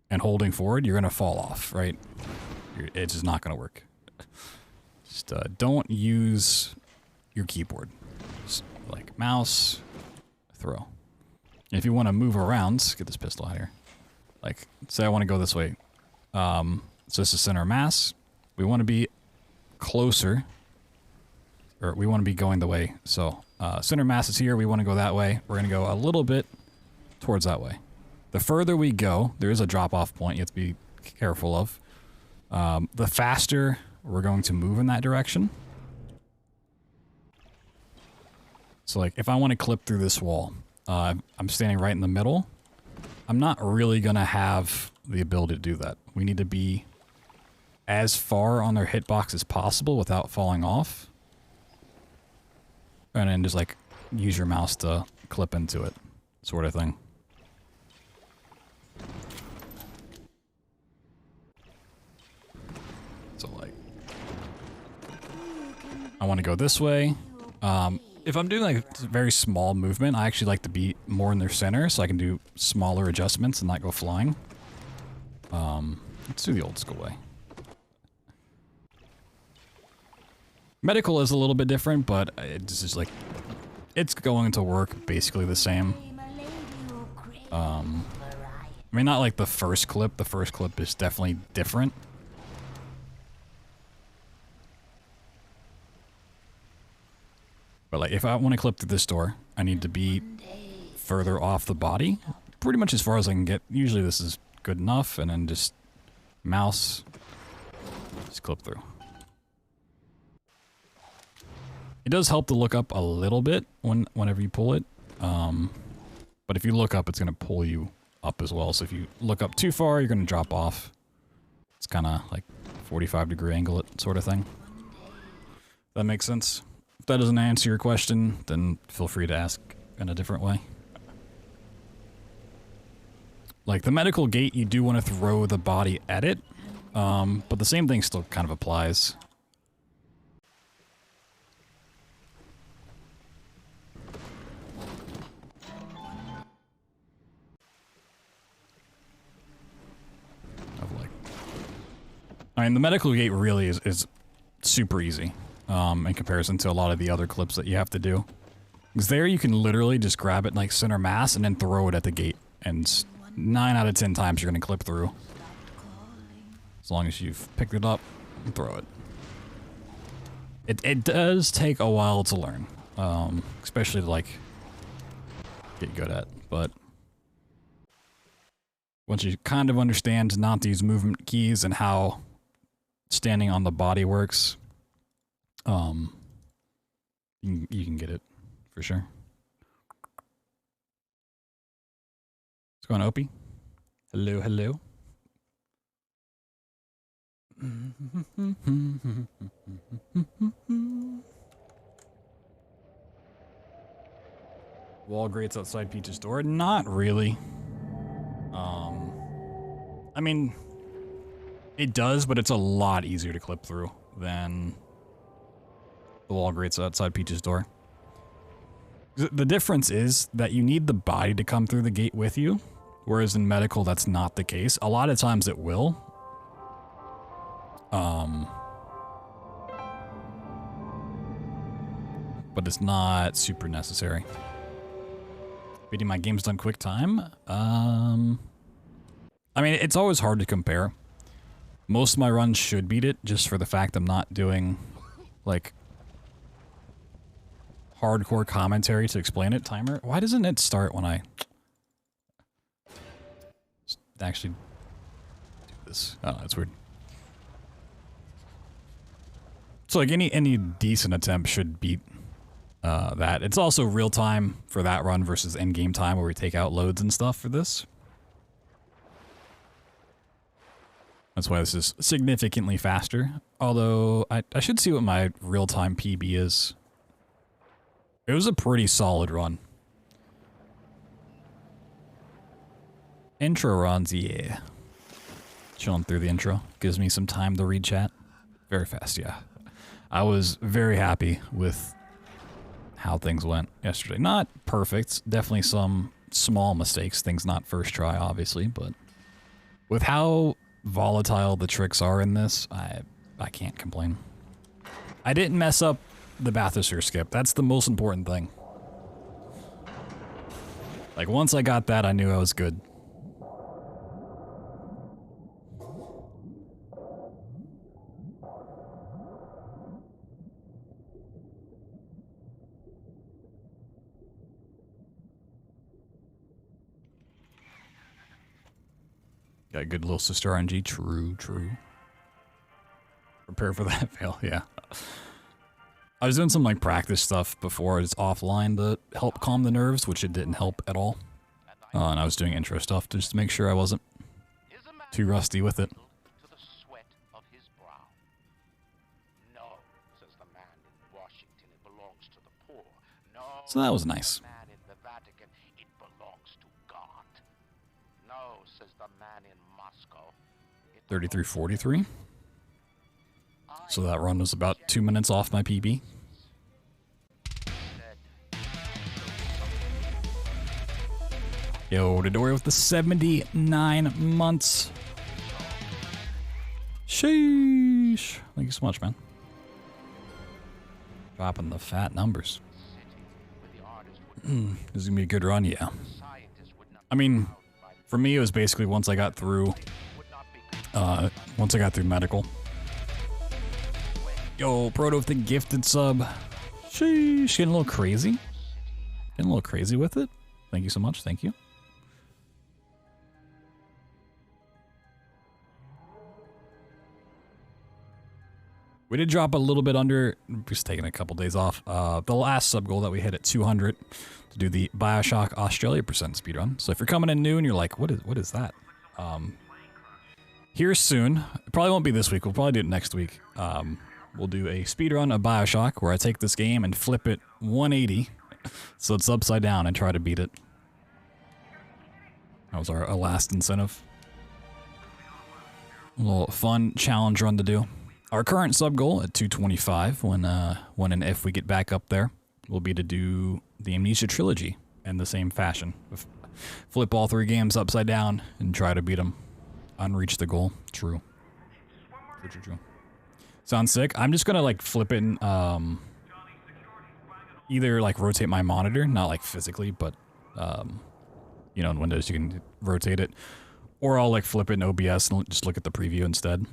and holding forward, you're gonna fall off, right? It's just not gonna work. Just don't use your keyboard. Just like mouse, throw. And if you want to move around, let's get this pistol out here. Like, say I want to go this way. So this is center mass. We want to be closer, or we want to be going the way. So center mass is here. We want to go that way. We're gonna go a little bit towards that way. The further we go, there is a drop-off point you have to be careful of. The faster we're going to move in that direction. So like, if I want to clip through this wall, I'm standing right in the middle. I'm not really going to have the ability to do that. We need to be as far on their hitbox as possible without falling off. And then just like, use your mouse to clip into it, sort of thing. So like, I want to go this way. If I'm doing like a very small movement, I actually like to be more in their center so I can do smaller adjustments and not go flying. Let's do the old school way. Medical is a little bit different, but it's just like, it's going to work basically the same. I mean, not like the first clip. The first clip is definitely different. But like, if I want to clip through this door, I need to be further off the body. Pretty much as far as I can get. Usually this is good enough, and then just mouse, just clip through. It does help to look up a little bit whenever you pull it. But if you look up, it's going to pull you up as well. So if you look up too far, you're going to drop off. It's kind of like 45-degree angle it sort of thing. That makes sense? If that doesn't answer your question, then feel free to ask in a different way. Like the medical gate, you do want to throw the body at it, but the same thing still kind of applies. I mean, the medical gate really is super easy in comparison to a lot of the other clips that you have to do. Because there you can literally just grab it like center mass and then throw it at the gate. And 9 out of 10 times you're going to clip through. As long as you've picked it up and throw it. It does take a while to learn. Especially to like get good at. But once you kind of understand not to use movement keys and how standing on the body works, you can get it for sure. What's going on, Opie? Hello, hello. Wall grates outside Peach's door? Not really. I mean, it does, but it's a lot easier to clip through than the wall grates outside Peach's door. The difference is that you need the body to come through the gate with you, whereas in medical, that's not the case. A lot of times it will. But it's not super necessary. Beating my games done quick time? I mean, it's always hard to compare. Most of my runs should beat it, just for the fact I'm not doing, like, hardcore commentary to explain it. Timer? Why doesn't it start when I actually do this? Oh, that's weird. So, like, any decent attempt should beat that. It's also real time for that run versus end-game time where we take out loads and stuff for this. That's why this is significantly faster. Although, I should see what my real-time PB is. It was a pretty solid run. Intro runs, yeah. Chilling through the intro. Gives me some time to read chat. Very fast, yeah. I was very happy with how things went yesterday. Not perfect, definitely some small mistakes, things not first try, obviously, but with how volatile the tricks are in this, I can't complain. I didn't mess up the bathysphere skip. That's the most important thing. Like, once I got that, I knew I was good. Got a good little sister RNG. True, true. Prepare for that fail, yeah. I was doing some like practice stuff before it's offline to help calm the nerves, which it didn't help at all. And I was doing intro stuff just to make sure I wasn't too rusty with it. To the sweat of his brow. No, says the man in Washington, it belongs to the poor. No, So that was nice. the man in the Vatican, it belongs to God. No, says the man in Moscow. 33:43. So that run was about 2 minutes off my PB. Yo, Dodoria with the 79 months. Sheesh. Thank you so much, man. Dropping the fat numbers. This is gonna be a good run, yeah. I mean, for me, it was basically once I got through medical. Yo, Proto with the gifted sub. Sheesh, getting a little crazy. Getting a little crazy with it. Thank you so much, thank you. We did drop a little bit under, just taking a couple days off. The last sub goal that we hit at 200 to do the BioShock Australia % speedrun. So if you're coming in new and you're like, what is that? Here soon. It probably won't be this week. We'll probably do it next week. We'll do a speedrun of BioShock where I take this game and flip it 180 so it's upside down and try to beat it. That was our last incentive. A little fun challenge run to do. Our current sub goal at 225 when and if we get back up there will be to do the Amnesia trilogy in the same fashion. Flip all 3 games upside down and try to beat them. Unreach the goal. True. True. Sounds sick. I'm just gonna like flip it and either like rotate my monitor, not like physically, but you know, in Windows you can rotate it, or I'll like flip it in OBS and just look at the preview instead.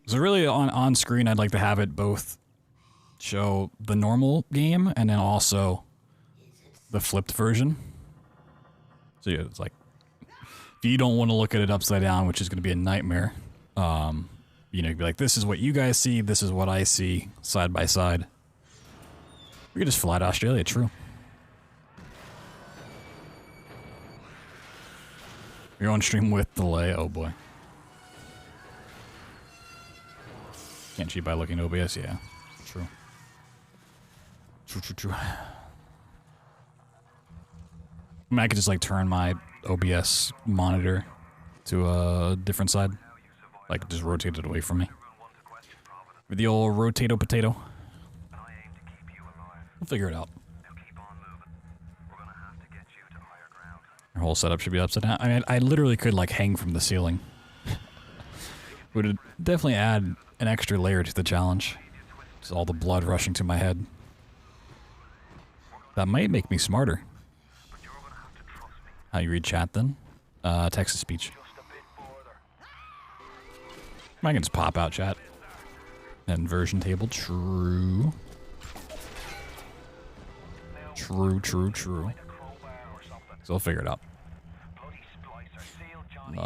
So really on screen, I'd like to have it both show the normal game and then also the flipped version. So yeah, it's like, if you don't want to look at it upside down, which is going to be a nightmare, you know, you'd be like, this is what you guys see, this is what I see, side by side. We could just fly to Australia, true. You're on stream with delay, oh boy. Can't cheat by looking at OBS, yeah. True. True. I mean, I could just like turn my OBS monitor to a different side. Like just rotate it away from me. With the old rotato potato. We'll figure it out. Our whole setup should be upside down. I mean, I literally could like hang from the ceiling. Would definitely add an extra layer to the challenge. Just all the blood rushing to my head. That might make me smarter. How you read chat then? Text to speech. I can just pop out chat. And version table, true. True. So I'll figure it out.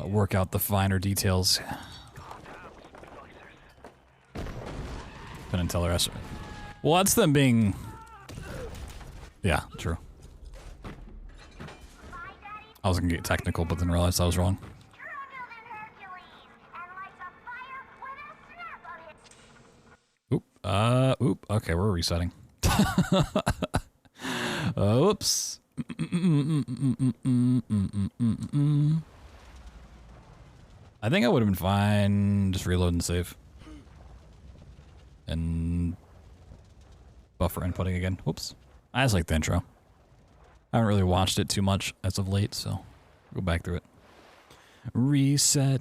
Work out the finer details. Penn and Teller S. Well, that's them being... Yeah, true. I was gonna get technical, but then realized I was wrong. Oop. Okay, we're resetting. Oops. I think I would have been fine just reload and save. And buffer inputting again. Whoops. I just like the intro. I haven't really watched it too much as of late, so go back through it. Reset.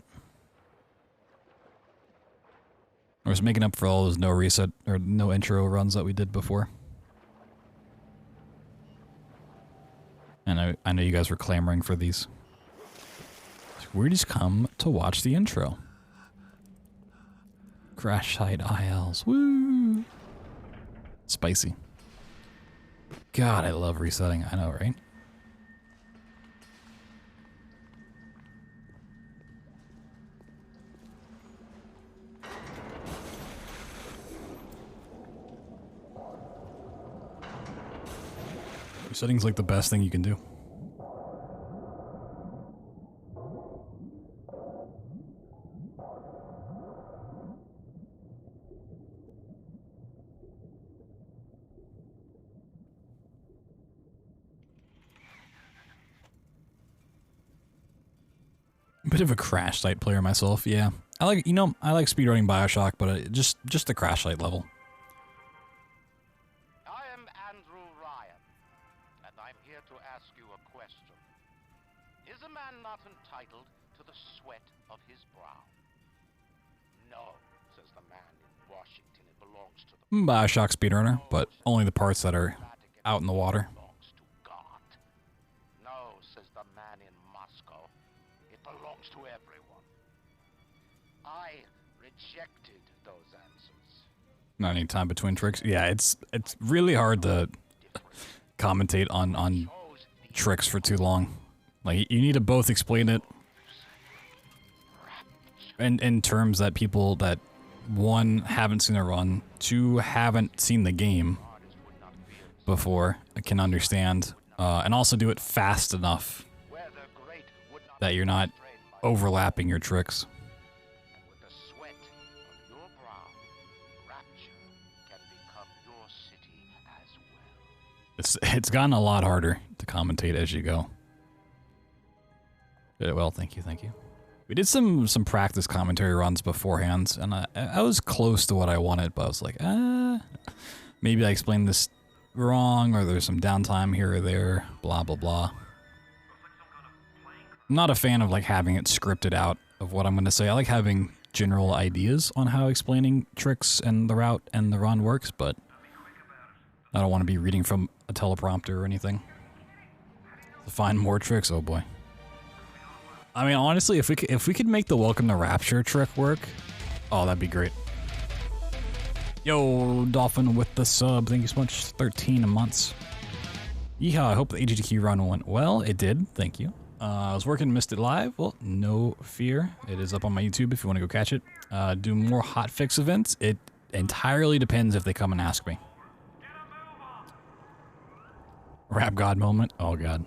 I was making up for all those no reset or no intro runs that we did before. And I know you guys were clamoring for these. We just come to watch the intro. Crash site ILs. Woo! Spicy. God, I love resetting. I know, right? Resetting's like the best thing you can do. Bit of a crash site player myself, yeah. I like, you know, I like speedrunning BioShock, but just the crash site level. I am Andrew Ryan, and I'm here to ask you a question. Is a man not entitled to the sweat of his brow? No, says the man in Washington. It belongs to the BioShock speedrunner, but only the parts that are out in the water. belongs to God. No, says the man in Moscow. It belongs to everyone. I rejected those answers. Not any time between tricks. Yeah, it's really hard to commentate on tricks for too long. Like, you need to both explain it in terms that people that, one, haven't seen a run, two, haven't seen the game before, can understand, and also do it fast enough that you're not overlapping your tricks. And with the sweat of your brow, rapture can become your city as well. It's gotten a lot harder to commentate as you go. Well, thank you. We did some practice commentary runs beforehand, and I was close to what I wanted, but I was like, maybe I explained this wrong, or there's some downtime here or there, blah, blah, blah. I'm not a fan of like having it scripted out of what I'm going to say. I like having general ideas on how explaining tricks and the route and the run works, but I don't want to be reading from a teleprompter or anything. To find more tricks, oh boy. I mean, honestly, if we could make the Welcome to Rapture trick work, oh, that'd be great. Yo, Dolphin with the sub, thank you so much. 13 months. Yeehaw, I hope the AGDQ run went well. It did, thank you. I was working, missed it live. Well, no fear. It is up on my YouTube if you want to go catch it. Do more hotfix events. It entirely depends if they come and ask me. Rap God moment. Oh, God.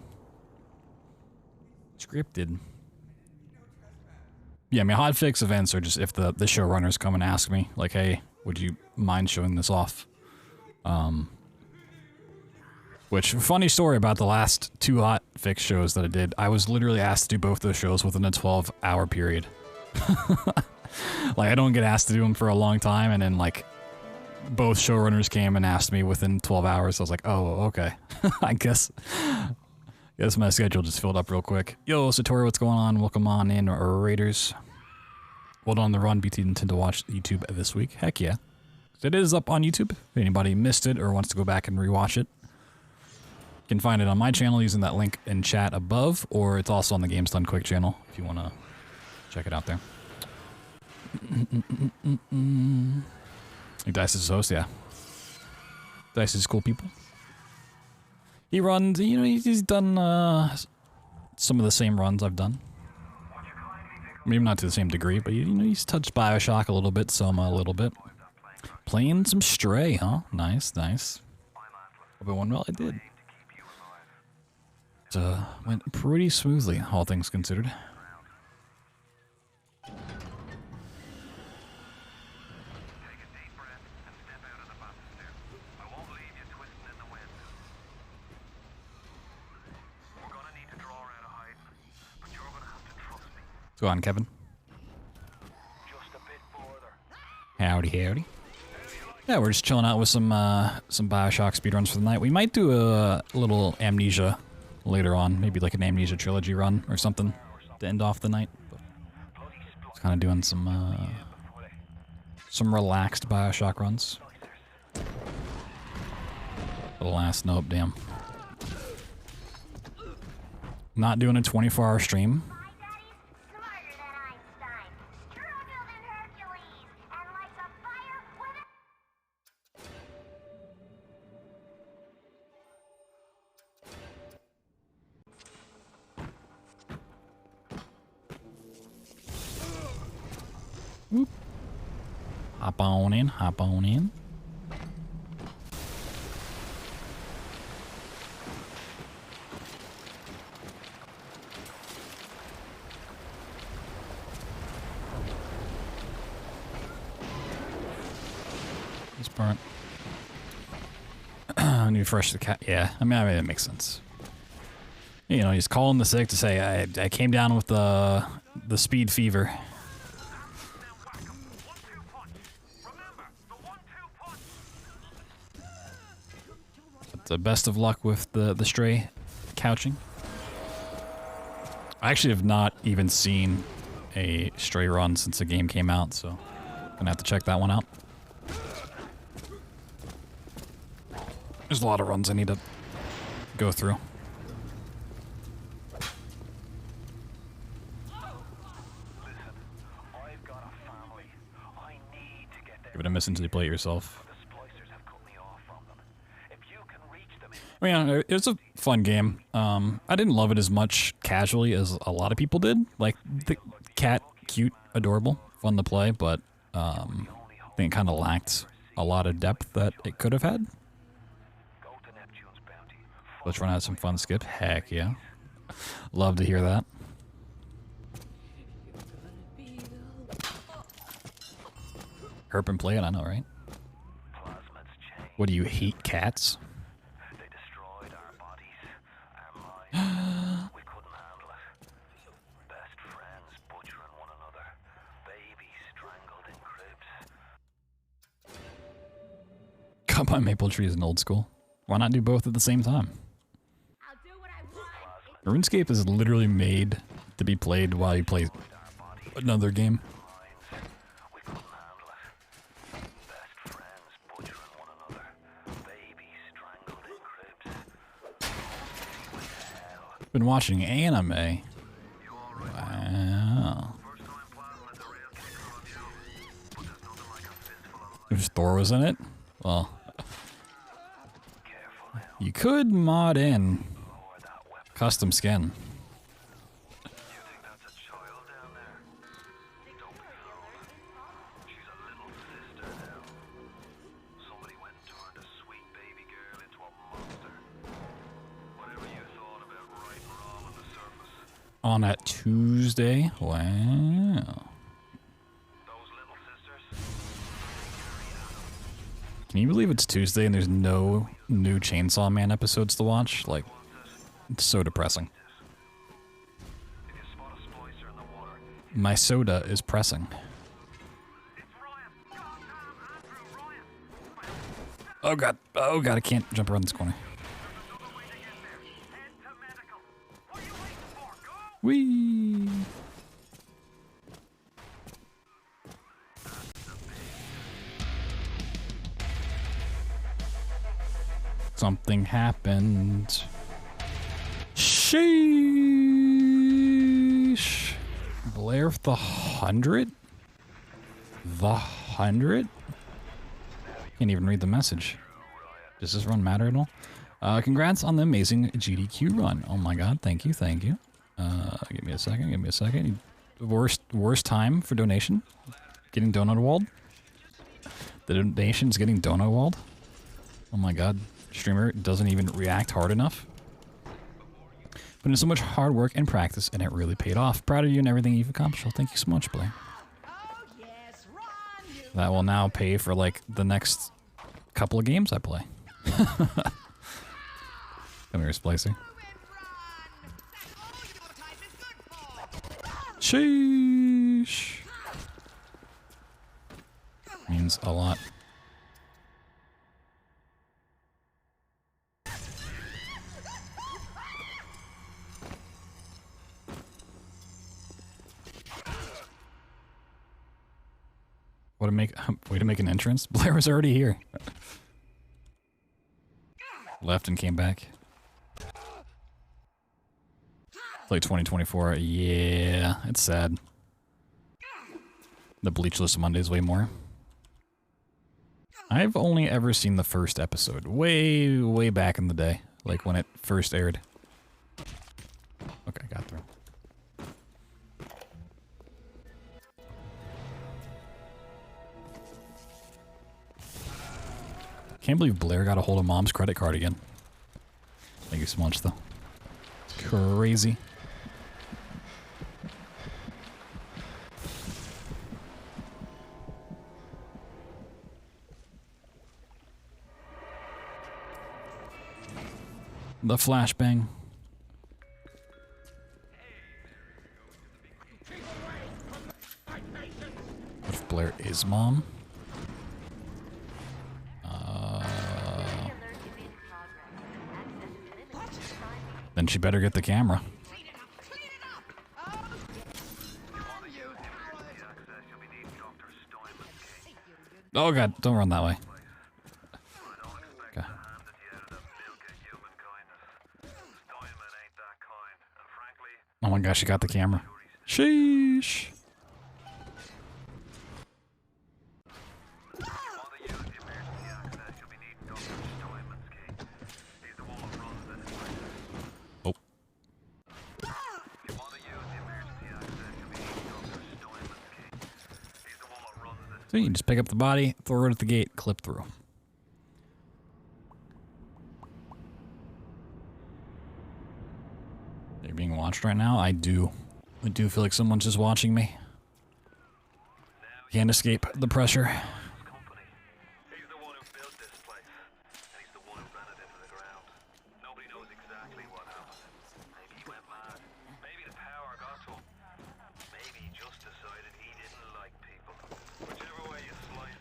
Scripted. Yeah, I mean, hotfix events are just if the showrunners come and ask me, like, hey, would you mind showing this off? Which, funny story about the last 2 hotfix shows that I did. I was literally asked to do both those shows within a 12-hour period. Like, I don't get asked to do them for a long time, and then, like, both showrunners came and asked me within 12 hours. I was like, oh, okay. I guess my schedule just filled up real quick. Yo, Satori, what's going on? Welcome on in, Raiders. Well done on the run. BT intend to watch YouTube this week. Heck yeah. It is up on YouTube. If anybody missed it or wants to go back and rewatch it, you can find it on my channel using that link in chat above, or it's also on the Games Done Quick channel if you want to check it out there. Dice is his host, yeah. Dice is cool people. He runs, you know, he's done some of the same runs I've done. Maybe not to the same degree, but you know, he's touched BioShock a little bit, Soma a little bit. Playing some Stray, huh? Nice, nice. Hope it went well. It did. It went pretty smoothly, all things considered. Go on, Kevin. Howdy, howdy. Yeah, we're just chilling out with some BioShock speedruns for the night. We might do a little Amnesia later on, maybe like an Amnesia trilogy run or something to end off the night. But just kind of doing some relaxed BioShock runs. The last nope, damn. Not doing a 24-hour stream. Whoop. Hop on in, hop on in. He's burnt. I need to fresh the cat. Yeah, I mean it makes sense. You know, he's calling the sick to say, I came down with the speed fever. But best of luck with the stray couching. I actually have not even seen a stray run since the game came out, so gonna have to check that one out. There's a lot of runs I need to go through. Give it a miss until you play it yourself. I mean, it was a fun game. I didn't love it as much casually as a lot of people did. Like, the cat, cute, adorable, fun to play, but I think it kind of lacked a lot of depth that it could have had. Let's run out some fun skip. Heck yeah. Love to hear that. Herp and play it, I know, right? What do you hate, cats? We couldn't handle it. Best friends butchering one another. Babies strangled in cribs. Come on, Maple Tree is an old school. Why not do both at the same time? I'll do what I want. RuneScape is literally made to be played while you play another game. We couldn't handle it. Best friends butchering one another. Babies strangled in cribs. Been watching anime. Wow. If Thor was in it, well, you could mod in custom skin. On that Tuesday? Wow. Can you believe it's Tuesday and there's no new Chainsaw Man episodes to watch? Like, it's so depressing. My soda is pressing. Oh god, I can't jump around this corner. Whee! Something happened. Sheesh. Blair of the 100? The 100? Can't even read the message. Does this run matter at all? Congrats on the amazing GDQ run. Oh my god, thank you, thank you. Give me a second. Worst time for donation? Getting donut walled? The donation's getting donut walled? Oh my god. Streamer doesn't even react hard enough. But in so much hard work and practice, and it really paid off. Proud of you and everything you've accomplished. Well, thank you so much, Blair. That will now pay for, like, the next couple of games I play. Come here, Splicer. Sheesh. Means a lot. Way to make an entrance? Blair was already here. Left and came back. It's like 2024. Yeah, it's sad. The Bleachless Mondays way more. I've only ever seen the first episode. Way back in the day. Like when it first aired. Okay, got through. Can't believe Blair got a hold of Mom's credit card again. Thank you so much, though. It's crazy. The flashbang. What if Blair is Mom? Then she better get the camera. Oh god, don't run that way. Okay. Oh my gosh, she got the camera. Sheesh. So you just pick up the body, throw it at the gate, clip through. You're being watched right now? I do. I do feel like someone's just watching me. Can't escape the pressure.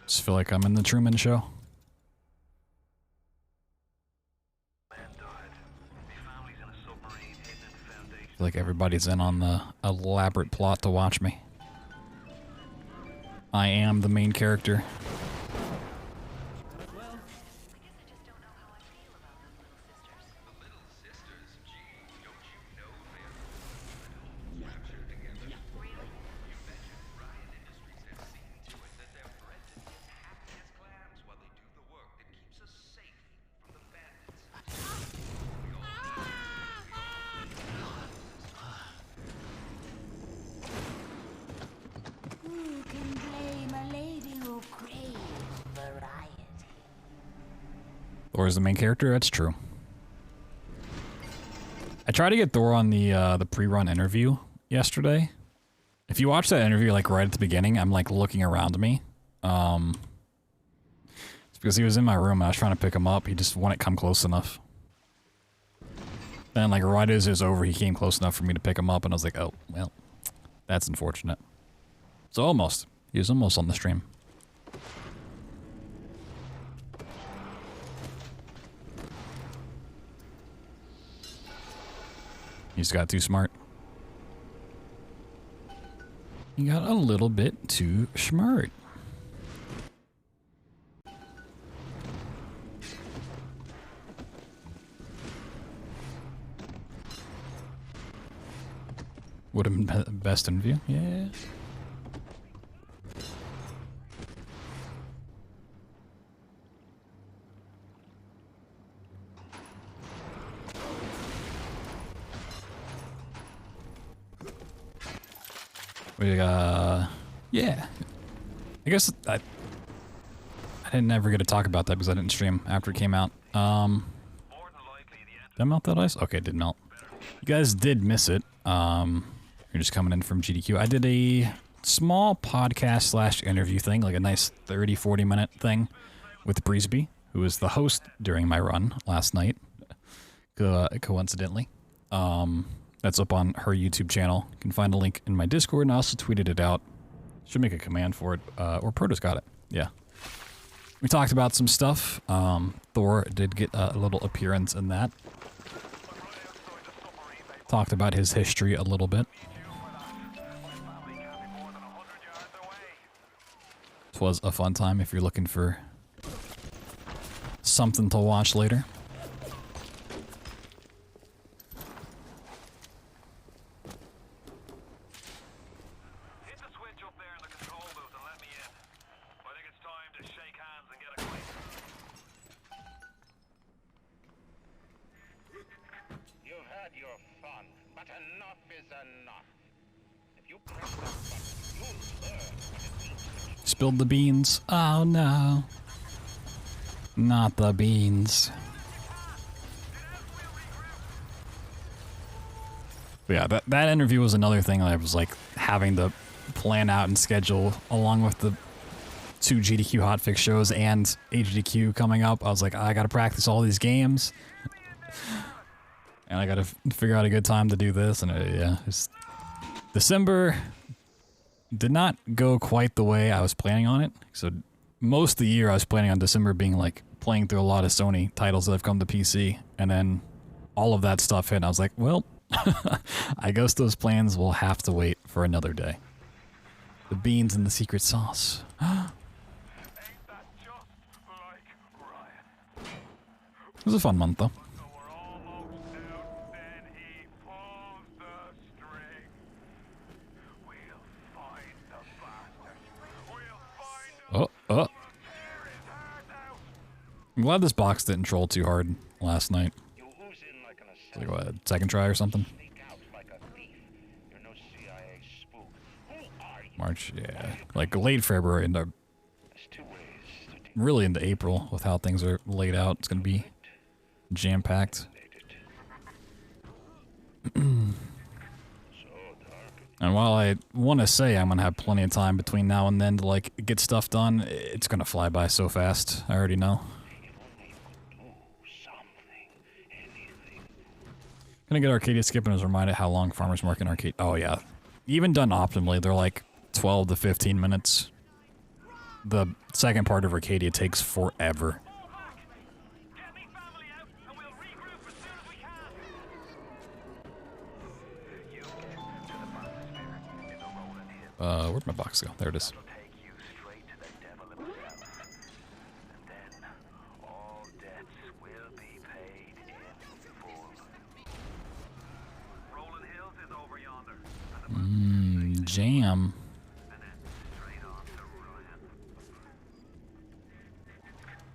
Just feel like I'm in the Truman Show. Feel like everybody's in on the elaborate plot to watch me. I am the main character. Thor is the main character? That's true. I tried to get Thor on the pre-run interview yesterday. If you watch that interview like right at the beginning, I'm like looking around me. It's because he was in my room and I was trying to pick him up. He just wouldn't come close enough. Then like right as it was over, he came close enough for me to pick him up and I was like, oh, well, that's unfortunate. So almost. He was almost on the stream. He just got too smart. He got a little bit too smart. Would have been best interview? Yeah. Yeah. I guess I didn't ever get to talk about that because I didn't stream after it came out. Did I melt that ice? Okay, it did melt. You guys did miss it. You're just coming in from GDQ. I did a small podcast / interview thing, like a nice 30-40 minute thing with Breesby, who was the host during my run last night, coincidentally. That's up on her YouTube channel. You can find a link in my Discord, and I also tweeted it out. Should make a command for it, or Proto's got it. Yeah. We talked about some stuff. Thor did get a little appearance in that. Talked about his history a little bit. This was a fun time if you're looking for something to watch later. Spilled the beans. Oh no. Not the beans. But yeah, that interview was another thing I was like having to plan out and schedule along with the 2 GDQ hotfix shows and AGDQ coming up. I was like, I gotta practice all these games. And I gotta figure out a good time to do this. And yeah, December did not go quite the way I was planning on it. So most of the year I was planning on December being like playing through a lot of Sony titles that have come to PC, and then all of that stuff hit and I was like, well, I guess those plans will have to wait for another day. The beans and the secret sauce. It was a fun month though. Oh. I'm glad this box didn't troll too hard last night. Like what, second try or something? March, yeah. Like late February into really into April with how things are laid out. It's gonna be jam-packed. And while I want to say I'm going to have plenty of time between now and then to, like, get stuff done, it's going to fly by so fast. I already know. Gonna get Arcadia skip and was reminded how long Farmer's Market and Arcade... Oh, yeah. Even done optimally, they're like 12 to 15 minutes. The second part of Arcadia takes forever. Where'd my box go? There it is. Jam.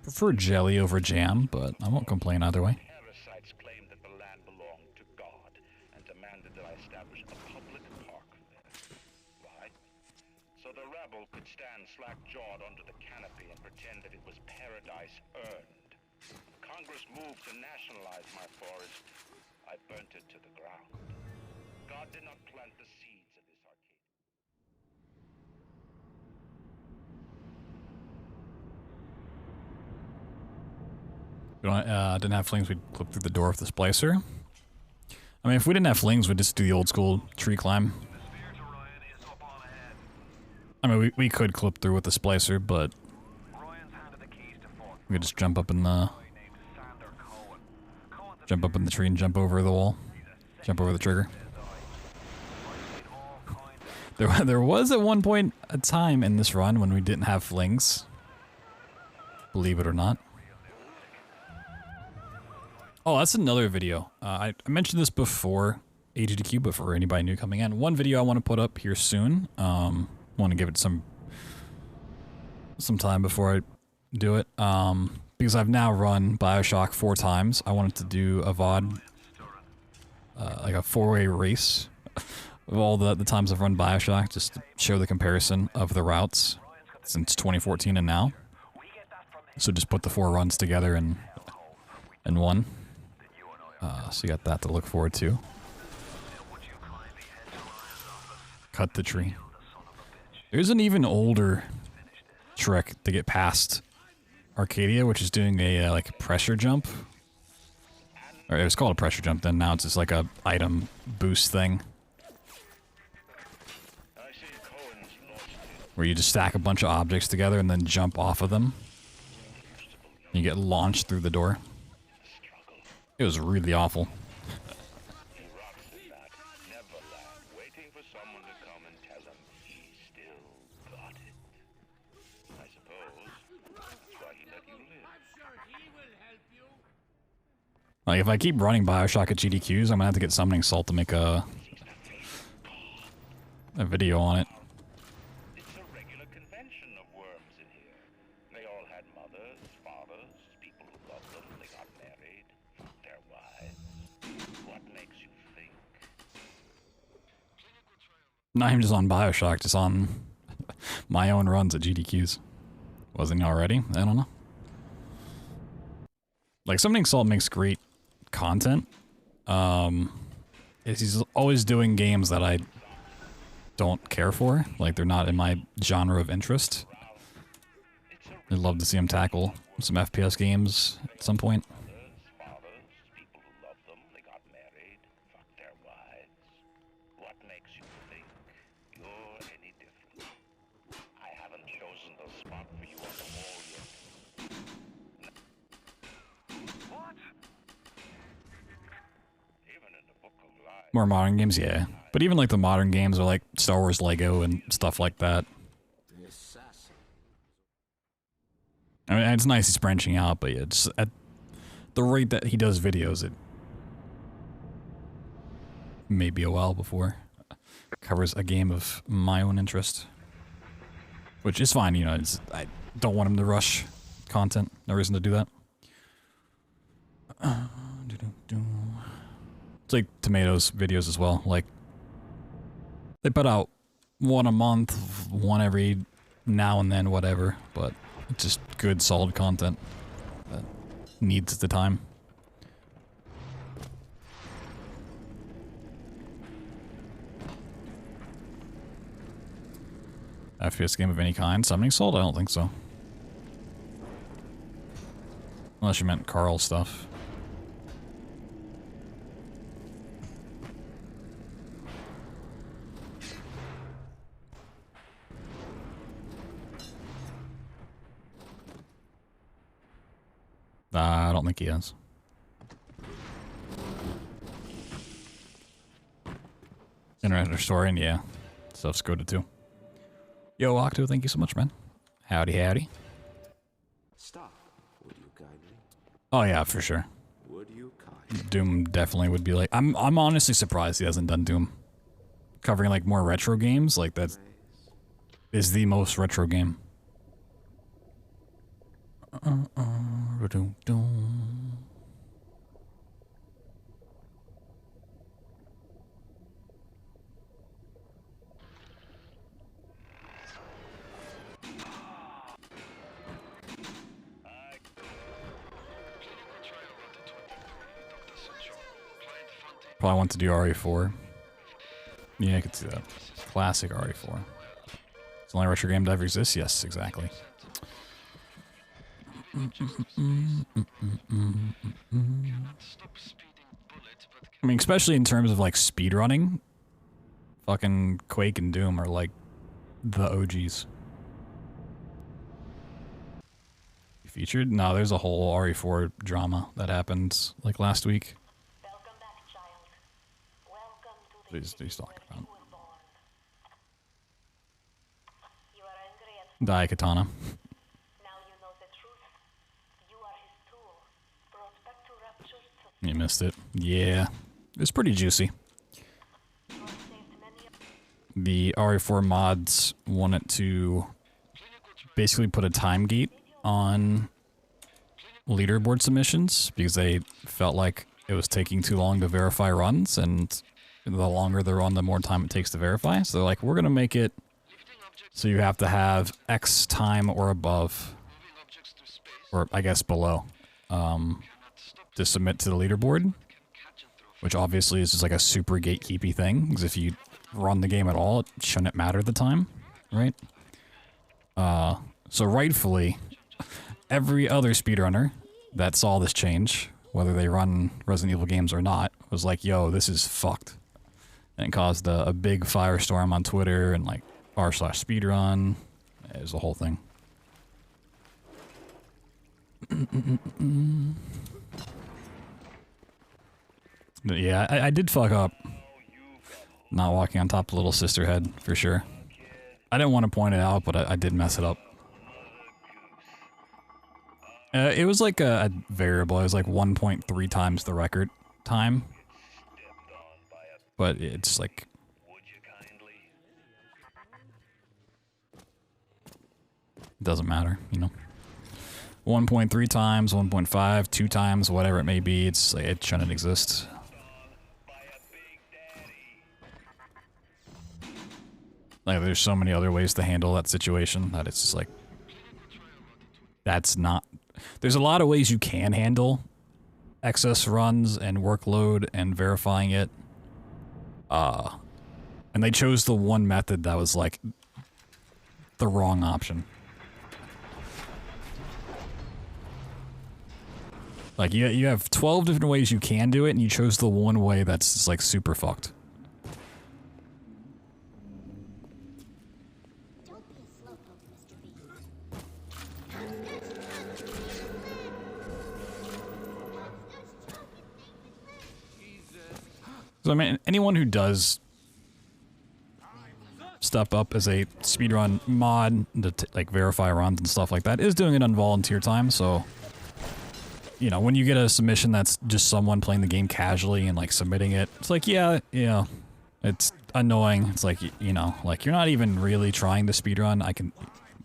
Prefer jelly over jam, but I won't complain either way. Parasites claimed that the land belonged to God and demanded that I establish a public park there. Why? So the rebel could stand slack-jawed under the canopy and pretend that it was paradise earned. Congress moved to nationalize my forest. I burnt it to the ground. God did not plant the seeds of this arcade. We didn't have flings, we'd clip through the door with the splicer. I mean, if we didn't have flings, we'd just do the old school tree climb. I mean, we could clip through with the splicer, but we could just jump up in the tree and jump over the wall, jump over the trigger. There was at one point a time in this run when we didn't have flings, believe it or not. Oh, that's another video. I mentioned this before AGDQ, but for anybody new coming in, one video I want to put up here soon. Want to give it some time before I do it. Because I've now run BioShock 4 times. I wanted to do a VOD, like a 4-way race of all the times I've run BioShock, just to show the comparison of the routes since 2014 and now. So just put the 4 runs together in one. So you got that to look forward to. Cut the tree. There's an even older trick to get past Arcadia, which is doing a like pressure jump. Or it was called a pressure jump, then now it's just like a item boost thing. Where you just stack a bunch of objects together and then jump off of them. You get launched through the door. It was really awful. Like, if I keep running BioShock at GDQs, I'm gonna have to get Summoning Salt to make a video on it. It's a regular convention of worms in here. They all had mothers, fathers, people who loved them, they got married, fucked their wives. What makes you think? Not even just on BioShock, just on my own runs at GDQs. Wasn't he already? I don't know. Like, Summoning Salt makes great content. He's always doing games that I don't care for. Like, they're not in my genre of interest. I'd love to see him tackle some FPS games at some point. More modern games, yeah. But even like the modern games are like Star Wars Lego and stuff like that. I mean, it's nice he's branching out, but yeah, it's at the rate that he does videos, it may be a while before it covers a game of my own interest. Which is fine, you know, I don't want him to rush content. No reason to do that. It's like Tomatoes videos as well. Like, they put out one a month, one every now and then, whatever. But it's just good, solid content that needs the time. FPS game of any kind? Summoning Salt? I don't think so. Unless you meant Carl stuff. I don't think he has. Internet historian, yeah. Stuff's coded too. Yo, Octo, thank you so much, man. Howdy, howdy. Stop. Would you kindly? Oh yeah, for sure. Would you kindly? Doom definitely would be like. I'm honestly surprised he hasn't done Doom. Covering like more retro games, like that is the most retro game. Probably want to do RE4. Yeah, I could see that. Classic RE4. It's the only retro game to ever exist? Yes, exactly. I mean, especially in terms of like speedrunning, fucking Quake and Doom are like the OGs. You featured? No, there's a whole RE4 drama that happened like last week. Welcome back, child. Welcome to the He's talking about you were born. You are angry at Daikatana. now you know the truth. You are his tool. Brought back to rapture to You missed it. Yeah, it's pretty juicy. saved many of The RE4 mods wanted to basically put a time gate on leaderboard submissions because they felt like it was taking too long to verify runs, and the longer the run, the more time it takes to verify. So they're like, we're gonna make it so you have to have X time or above, or I guess below, to submit to the leaderboard, which obviously is just like a super gatekeepy thing, because if you run the game at all, it shouldn't matter the time, right? So rightfully, every other speedrunner that saw this change whether they run Resident Evil games or not, was like, yo, this is fucked. And it caused a big firestorm on Twitter and like r/speedrun. It was the whole thing. Yeah, I did fuck up. Not walking on top of Little Sister Head, for sure. I didn't want to point it out, but I did mess it up. It was like a variable. It was like 1.3 times the record time. But it's like... It doesn't matter, you know. 1.3 times, 1.5, 2 times, whatever it may be, it's like, it shouldn't exist. Like, there's so many other ways to handle that situation that it's just like... That's not... There's a lot of ways you can handle excess runs and workload and verifying it. And they chose the one method that was like the wrong option. Like you have 12 different ways you can do it, and you chose the one way that's just like super fucked. So I mean, anyone who does step up as a speedrun mod to like verify runs and stuff like that is doing it on volunteer time, so you know, when you get a submission that's just someone playing the game casually and like submitting it, it's like, yeah, it's annoying. It's like, you know, like you're not even really trying to speedrun.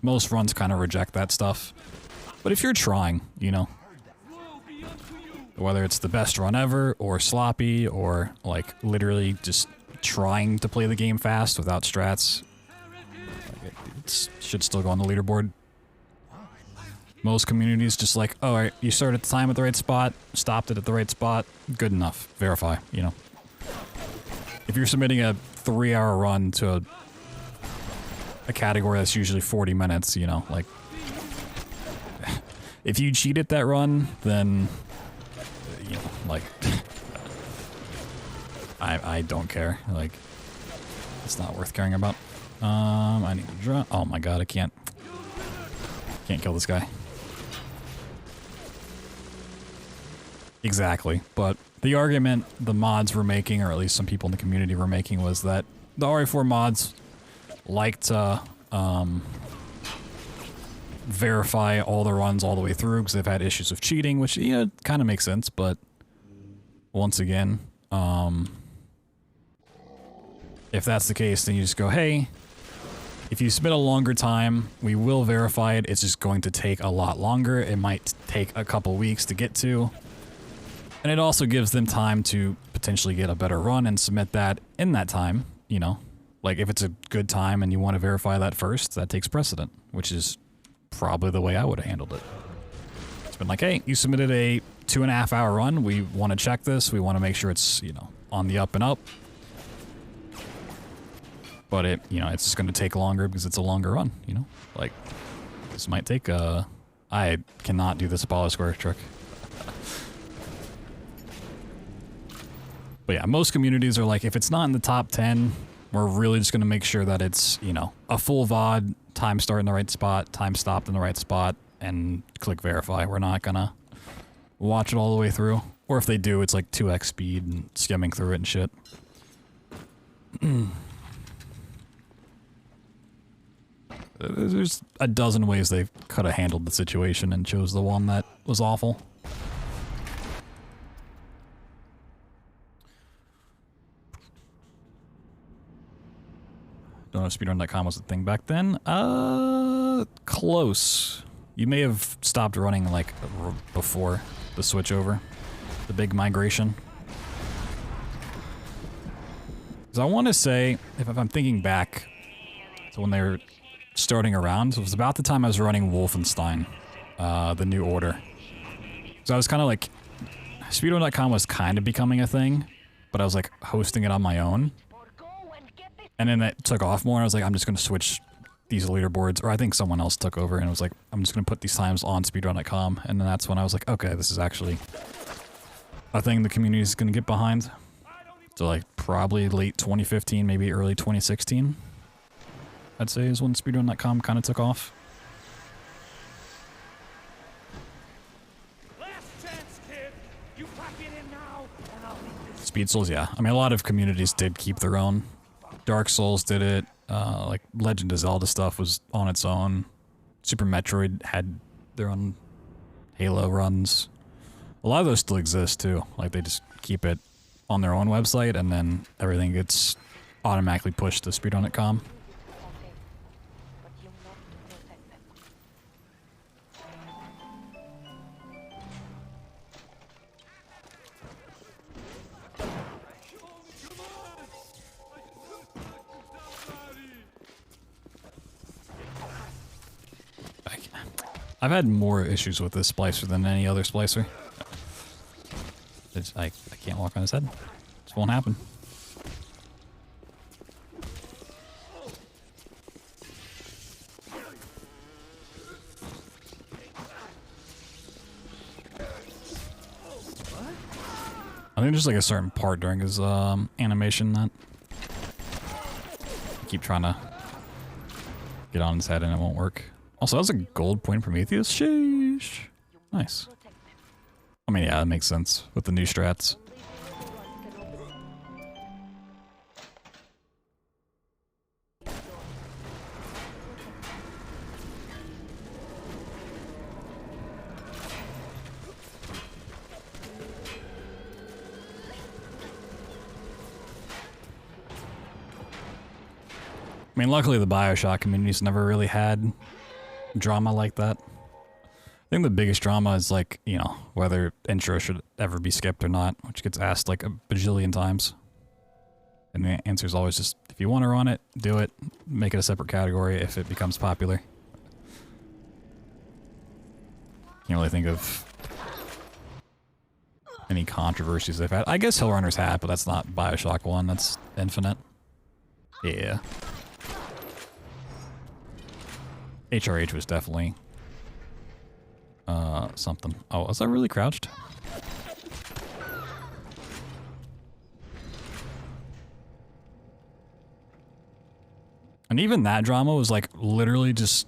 Most runs kind of reject that stuff. But if you're trying, you know, whether it's the best run ever or sloppy or like literally just trying to play the game fast without strats, it should still go on the leaderboard. Most communities just like, oh, all right, you started the time at the right spot, stopped it at the right spot, good enough. Verify, you know. If you're submitting a 3-hour run to a category that's usually 40 minutes, you know, like, if you cheated that run, then, you know, like, I don't care. Like, it's not worth caring about. I need to draw. Oh my god, I can't kill this guy. Exactly, but the argument the mods were making, or at least some people in the community were making, was that the RE4 mods like to verify all the runs all the way through because they've had issues with cheating, which, you know, kind of makes sense, but once again, if that's the case, then you just go, hey, if you submit a longer time, we will verify it. It's just going to take a lot longer. It might take a couple weeks to get to. And it also gives them time to potentially get a better run and submit that in that time, you know. Like, if it's a good time and you want to verify that first, that takes precedent, which is probably the way I would have handled it. It's been like, hey, you submitted a 2.5-hour run. We want to check this. We want to make sure it's, you know, on the up and up. But it, you know, it's just going to take longer because it's a longer run, you know? Like, this might take I cannot do this Apollo Square trick. But yeah, most communities are like, if it's not in the top 10, we're really just going to make sure that it's, you know, a full VOD, time start in the right spot, time stopped in the right spot, and click verify. We're not going to watch it all the way through. Or if they do, it's like 2x speed and skimming through it and shit. There's a dozen ways they could have handled the situation and chose the one that was awful. Don't know if speedrun.com was a thing back then. Close. You may have stopped running like before the switch over, the big migration. Because I want to say, if I'm thinking back to when they were starting around, it was about the time I was running Wolfenstein, the New Order. So I was kind of like, speedrun.com was kind of becoming a thing, but I was like hosting it on my own. And then it took off more, and I was like, I'm just going to switch these leaderboards, or I think someone else took over, and it was like, I'm just going to put these times on speedrun.com, and then that's when I was like, okay, this is actually a thing the community is going to get behind. So like probably late 2015, maybe early 2016, I'd say is when Speedrun.com kind of took off. Speed Souls, yeah. I mean, a lot of communities did keep their own. Dark Souls did it. Like Legend of Zelda stuff was on its own. Super Metroid had their own Halo runs. A lot of those still exist too. Like they just keep it on their own website and then everything gets automatically pushed to speedrun.com. I've had more issues with this splicer than any other splicer. I can't walk on his head. This won't happen. I think there's like a certain part during his animation that I keep trying to get on his head and it won't work. Also, that was a gold point Prometheus. Sheesh. Nice. I mean, yeah, that makes sense with the new strats. I mean, luckily the BioShock community's never really had drama like that. I think the biggest drama is like, you know, whether intro should ever be skipped or not, which gets asked like a bajillion times. And the answer is always just, if you want to run it, do it. Make it a separate category if it becomes popular. Can't really think of any controversies they've had. I guess Hellrunners had, but that's not BioShock 1, that's Infinite. Yeah. HRH was definitely something. Oh, was I really crouched? And even that drama was like literally just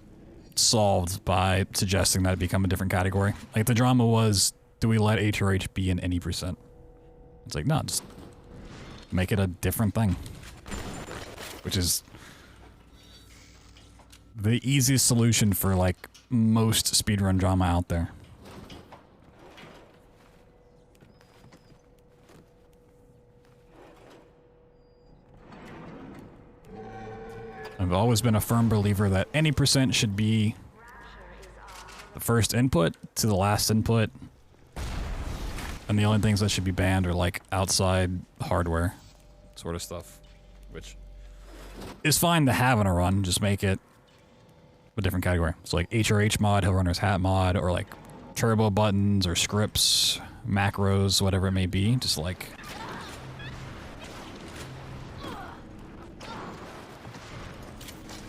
solved by suggesting that it become a different category. Like the drama was, do we let HRH be in any percent? It's like, no, just make it a different thing. Which is the easiest solution for like most speedrun drama out there. I've always been a firm believer that any percent should be the first input to the last input. And the only things that should be banned are like outside hardware sort of stuff. Which is fine to have in a run, just make it a different category. So like HRH mod, Hellrunner's Hat mod, or like turbo buttons or scripts, macros, whatever it may be. Just like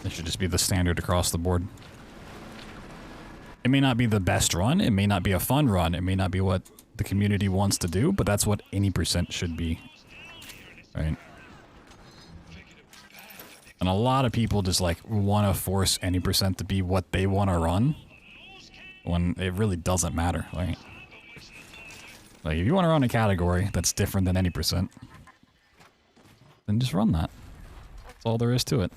it should just be the standard across the board. It may not be the best run, it may not be a fun run, it may not be what the community wants to do, but that's what any percent should be. Right? And a lot of people just like want to force any percent to be what they want to run when it really doesn't matter. Like if you want to run a category that's different than any percent, then just run that. That's all there is to it.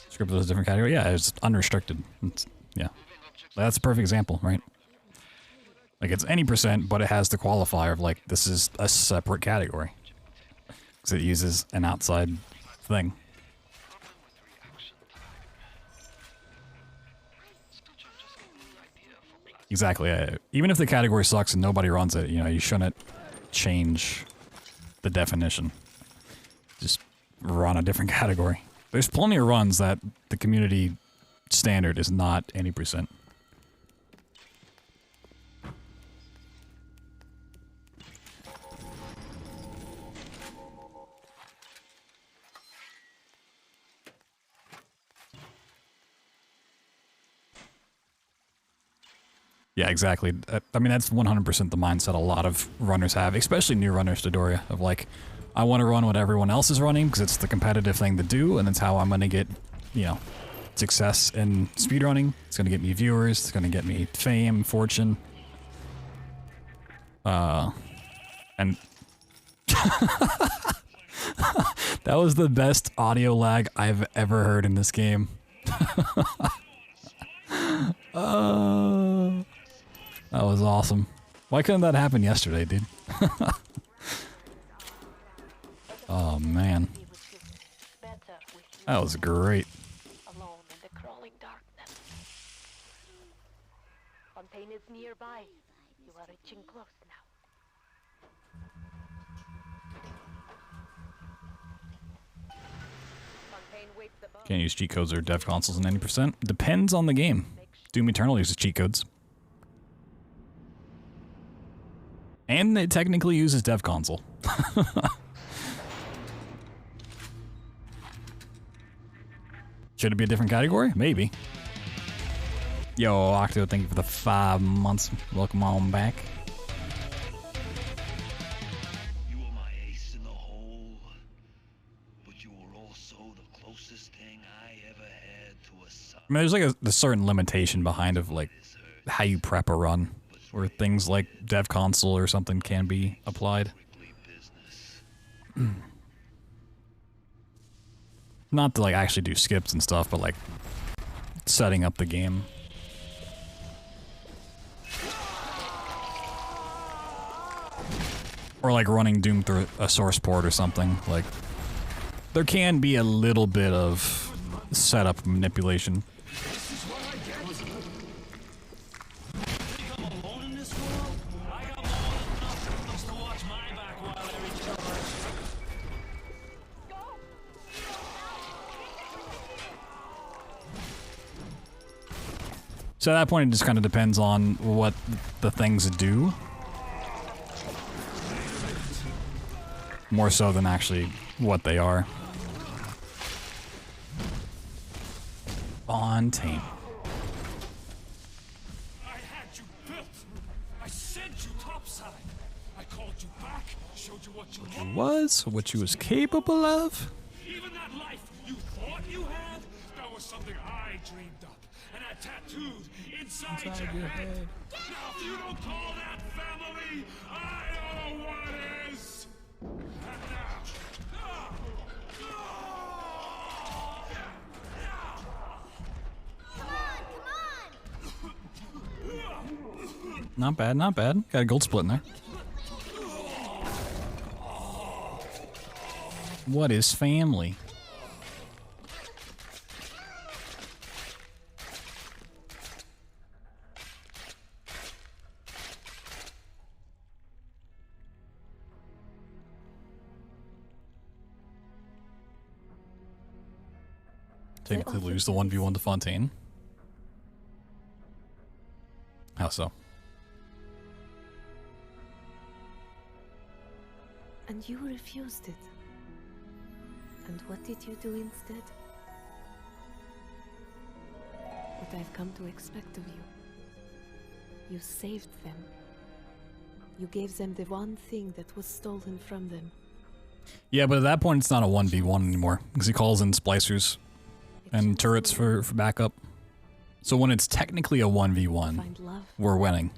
Script was a different category. Yeah, it's unrestricted. Yeah. That's a perfect example, right? Like it's any percent, but it has the qualifier of like, this is a separate category. Because it uses an outside thing. Exactly. Even if the category sucks and nobody runs it, you know, you shouldn't change the definition. Just run a different category. There's plenty of runs that the community standard is not any percent. Yeah, exactly. I mean, that's 100% the mindset a lot of runners have, especially new runners to Doria, of like, I want to run what everyone else is running because it's the competitive thing to do, and that's how I'm going to get, you know, success in speedrunning. It's going to get me viewers, it's going to get me fame, fortune. And that was the best audio lag I've ever heard in this game. That was awesome. Why couldn't that happen yesterday, dude? Oh man. That was great. Alone in the crawling darkness. Fontaine is nearby. You are reaching close now. Fontaine waits above. Can't use cheat codes or dev consoles in 90%. Depends on the game. Doom Eternal uses cheat codes. And it technically uses dev console. Should it be a different category? Maybe. Yo, Octo, thank you for the 5 months. Welcome on back. You were my ace in the hole, but you were also the closest thing I ever had to a son. I mean, there's like a certain limitation behind of like how you prep a run, where things like dev console or something can be applied. Not to like actually do skips and stuff, but like setting up the game. Or like running Doom through a source port or something. Like there can be a little bit of setup manipulation. So at that point, it just kind of depends on what the things do. More so than actually what they are. Fontaine. I had you built. I sent you topside. I called you back, showed you what you Was what you was capable of. Even that life you thought you had, that was something I dreamed up and had tattooed inside your head. Now, if you don't call that family, I don't know what is. And Not bad, not bad. Got a gold split in there. What is family? Technically lose the 1v1 to Fontaine. How so? And you refused it. And what did you do instead? What I've come to expect of you. You saved them. You gave them the one thing that was stolen from them. Yeah, but at that point it's not a 1v1 anymore, because he calls in splicers and turrets for backup. So when it's technically a 1v1, we're winning.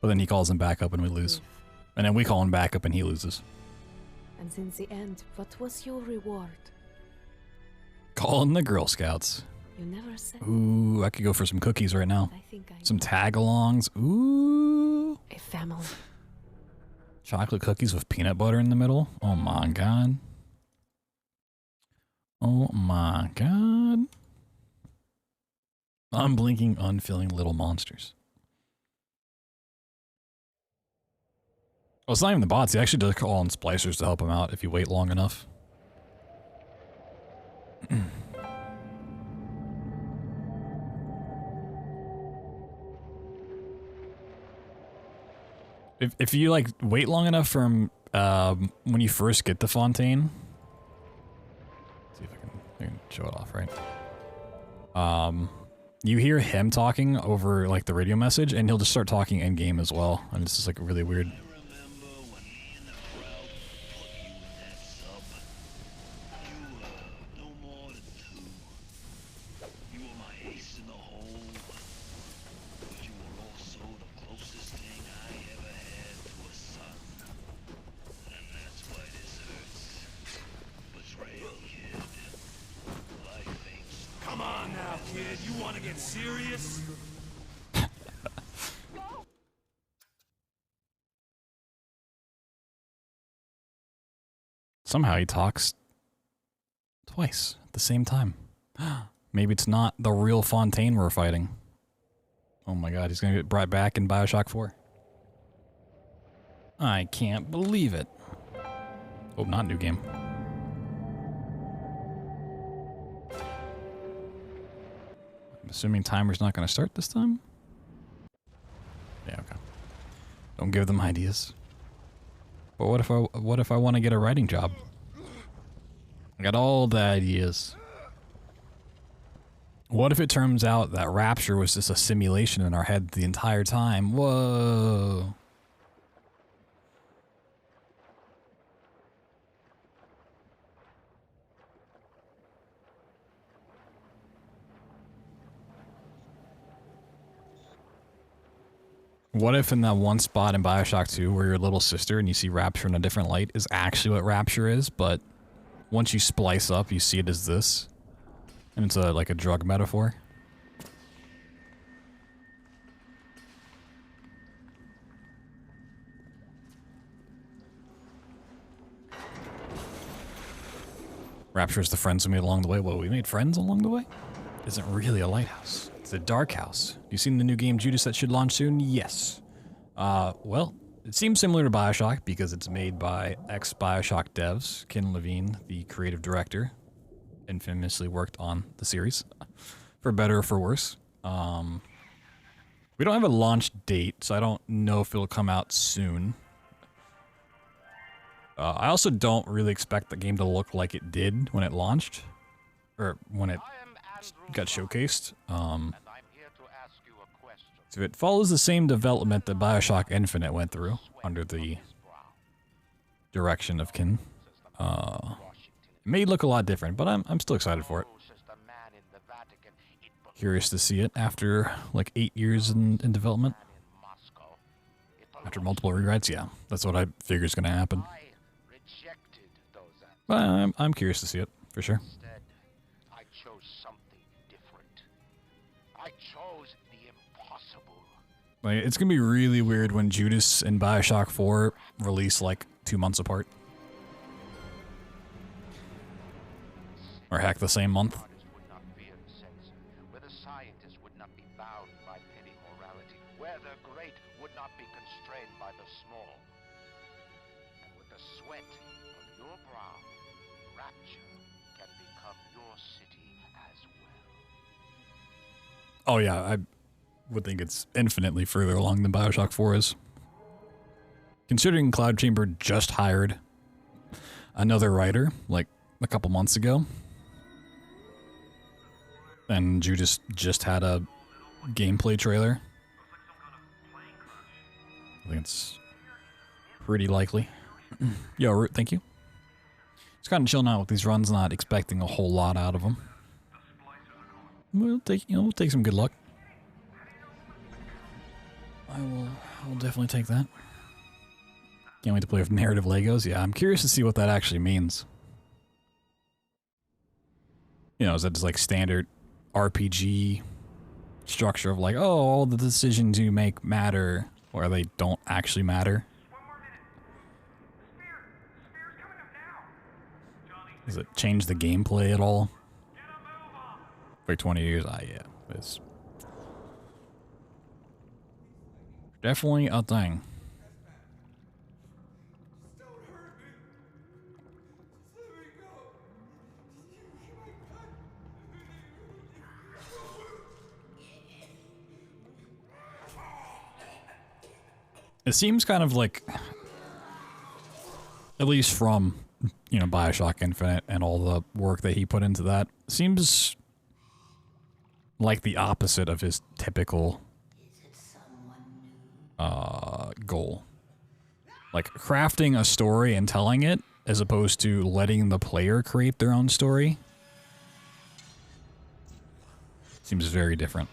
But then he calls in backup and we lose. And then we call him backup and he loses. And in the end, what was your reward? Calling the Girl Scouts. You never said. Ooh, I could go for some cookies right now. Some tag-alongs. Ooh. A family. Chocolate cookies with peanut butter in the middle. Oh my god. Oh my god. Unblinking, unfilling little monsters. Oh, it's not even the bots. He actually does call on splicers to help him out if you wait long enough. If you like wait long enough from when you first get the Fontaine. Let's see if I can show it off right. you hear him talking over like the radio message, and he'll just start talking in game as well, and it's just like really weird. Come on now, kid. You want to get serious? Somehow he talks twice at the same time. Maybe it's not the real Fontaine we're fighting. Oh my god, he's gonna get brought back in BioShock 4. I can't believe it. Oh, not new game. I'm assuming timer's not gonna start this time? Yeah, okay. Don't give them ideas. But what if I want to get a writing job? I got all the ideas. What if it turns out that Rapture was just a simulation in our head the entire time? Whoa. What if in that one spot in BioShock 2 where your little sister and you see Rapture in a different light is actually what Rapture is, but once you splice up, you see it as this? And it's like a drug metaphor? Rapture is the friends we made along the way. Well, we made friends along the way? Isn't really a lighthouse. It's a dark house. You seen the new game Judas that should launch soon? Yes. Well, it seems similar to BioShock because it's made by ex-BioShock devs. Ken Levine, the creative director, infamously worked on the series, for better or for worse. We don't have a launch date, so I don't know if it'll come out soon. I also don't really expect the game to look like it did when it launched, or when it got showcased. So it follows the same development that BioShock Infinite went through under the direction of Ken. It may look a lot different, but I'm still excited for it. Curious to see it after like 8 years in development. After multiple rewrites, yeah, that's what I figure is going to happen. But I'm curious to see it, for sure. I chose something different. I chose the impossible. Like, it's going to be really weird when Judas and BioShock 4 release like 2 months apart. Or heck, the same month. Would not fear the censor, where the scientist would not be bound by petty morality, where the great would not be constrained by the small. And with the sweat of your brow, Rapture can become your city as well. Oh yeah, I would think it's infinitely further along than BioShock 4 is. Considering Cloud Chamber just hired another writer, like a couple months ago. And Judas just had a gameplay trailer. I think it's pretty likely. Yo, Root, thank you. Just kind of chilling out with these runs, not expecting a whole lot out of them. We'll take some good luck. I'll definitely take that. Can't wait to play with narrative Legos. Yeah, I'm curious to see what that actually means. You know, is that just like standard RPG structure of like, oh, all the decisions you make matter, or they don't actually matter? Does it change the gameplay at all? For 20 years? Yeah. It's definitely a thing. It seems kind of like, at least from, you know, BioShock Infinite and all the work that he put into that, seems like the opposite of his typical goal. Like crafting a story and telling it, as opposed to letting the player create their own story. Seems very different.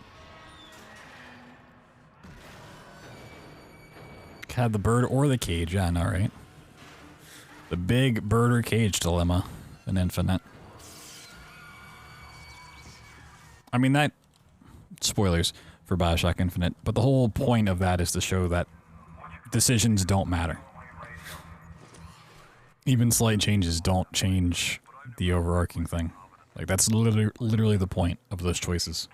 Had the bird or the cage, yeah, I know, right? The big bird or cage dilemma in Infinite. I mean, that... spoilers for BioShock Infinite, but the whole point of that is to show that decisions don't matter. Even slight changes don't change the overarching thing. Like, that's literally the point of those choices.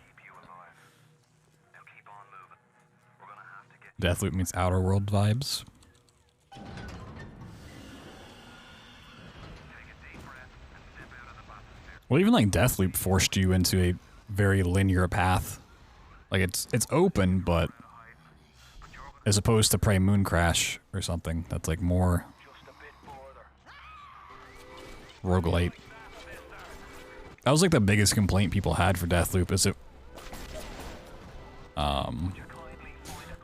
Deathloop meets Outer World vibes. Well, even like Deathloop forced you into a very linear path. Like it's open, but as opposed to Prey Moon Crash or something that's like more roguelite. That was like the biggest complaint people had for Deathloop, is it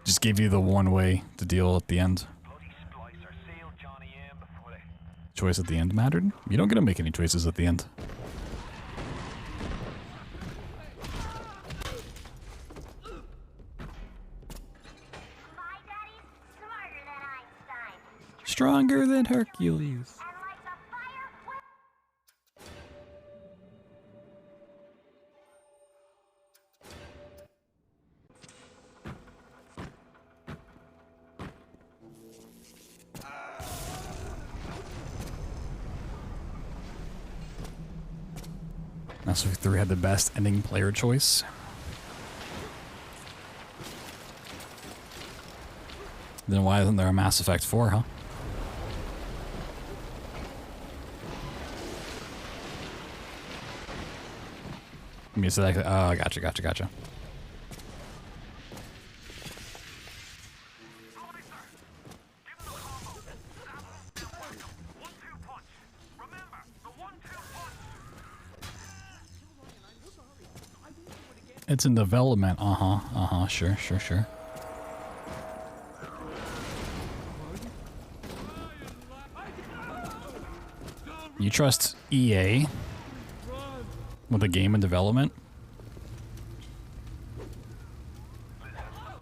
just gave you the one way to deal at the end. Choice at the end mattered? You don't get to make any choices at the end. Stronger than Hercules. Mass Effect 3 had the best ending player choice. Then why isn't there a Mass Effect 4, huh? Give me a sec. Oh, gotcha. It's in development. Sure. You trust EA with a game in development?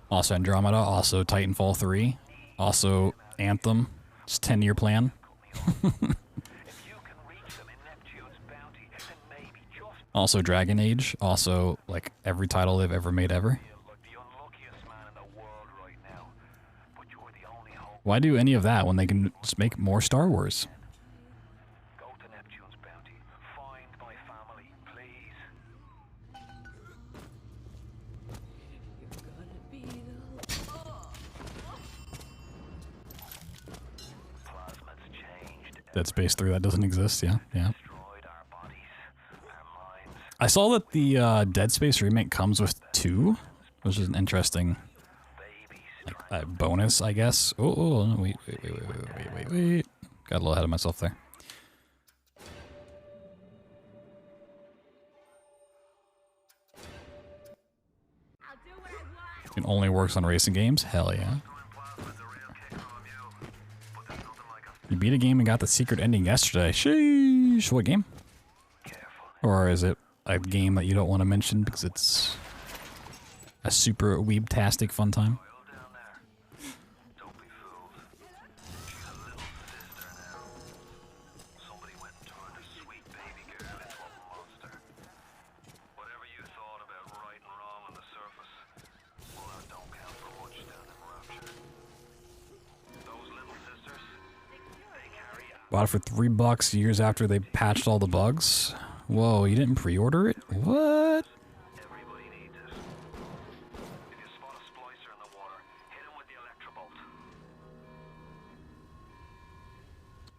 Also Andromeda, also Titanfall 3, also Anthem. It's 10-year plan. Also Dragon Age, also like every title they've ever made ever. Why do any of that when they can just make more Star Wars? Dead Space 3, that doesn't exist, yeah. I saw that the Dead Space remake comes with 2, which is an interesting like, bonus, I guess. Oh, wait. Got a little ahead of myself there. It only works on racing games? Hell yeah. You beat a game and got the secret ending yesterday. Sheesh. What game? Or is it a game that you don't want to mention because it's a super weeb-tastic fun time? Bought it for $3 years after they patched all the bugs. Whoa, you didn't pre-order it? What?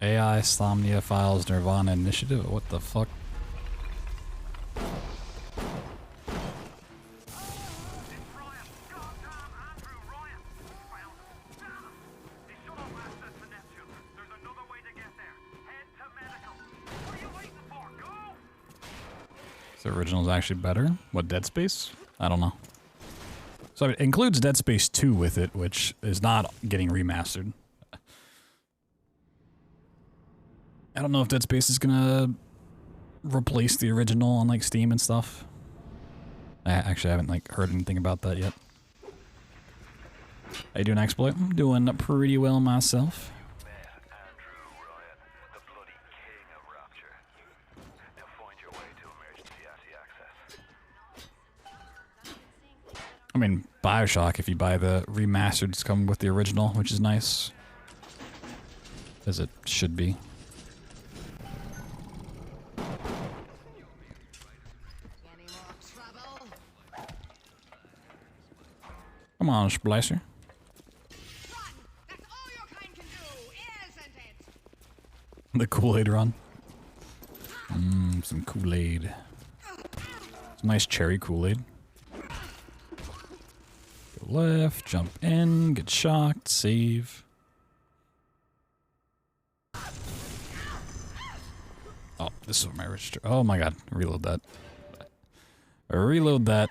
AI, Slomnia Files, Nirvana Initiative? What the fuck? The original is actually better. What, Dead Space? I don't know. So it includes Dead Space 2 with it, which is not getting remastered. I don't know if Dead Space is gonna replace the original on like Steam and stuff. I actually haven't like heard anything about that yet. How you doing, Exploit? I'm doing pretty well myself. I mean, BioShock, if you buy the remastered, it's coming with the original, which is nice. As it should be. Come on, Splicer. The Kool-Aid run. Some Kool-Aid. Some nice cherry Kool-Aid. Go left, jump in, get shocked, save. Oh, this is my register. Oh my god, reload that. Reload that.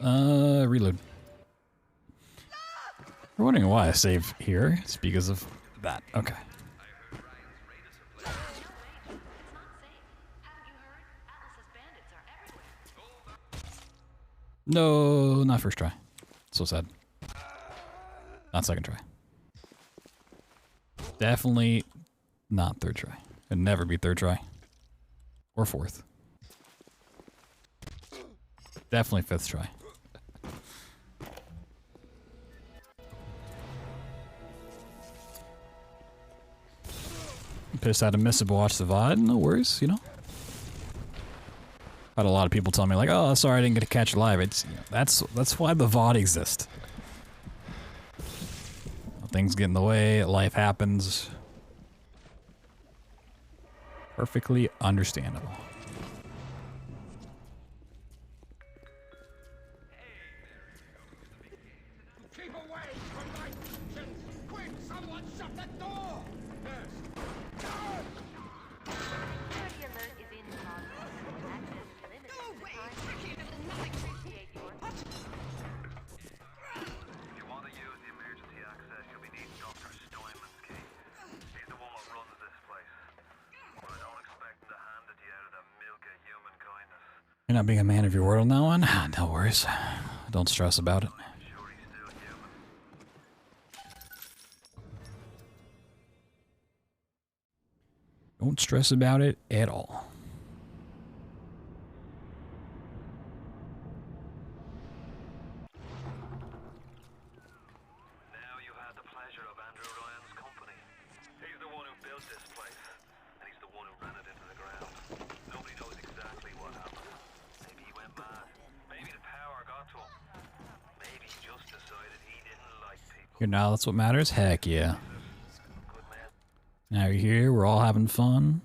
Reload. We're wondering why I save here. It's because of that. Okay. No, not first try. So sad. Not second try. Definitely not third try. It'd never be third try. Or fourth. Definitely fifth try. I'm pissed I had to miss it, but watch the VOD. No worries, you know. I had a lot of people tell me like, "Oh, sorry, I didn't get to catch it live." It's that's why the VOD exists. Things get in the way. Life happens. Perfectly understandable. Keep away from my kitchen! Quick, someone shut the door! Security alert is in progress. Access limited. Go away, tricky little nothing. Appreciate your If you want to use the emergency access, you'll be needing Dr. Steinman's key. He's the one that runs this place. But I don't expect him to hand it to you out of the milk of human kindness. You're not being a man of your word on that one? No worries. Don't stress about it. I'm sure he's still human. Don't stress about it at all. Now you had the pleasure of Andrew Ryan's company. He's the one who built this place, and he's the one who ran it into the ground. Nobody knows exactly what happened. Maybe he went mad. Maybe the power got to him. Maybe he just decided he didn't like people. Here now, that's what matters? Heck yeah. Good man Now you're here, we're all having fun.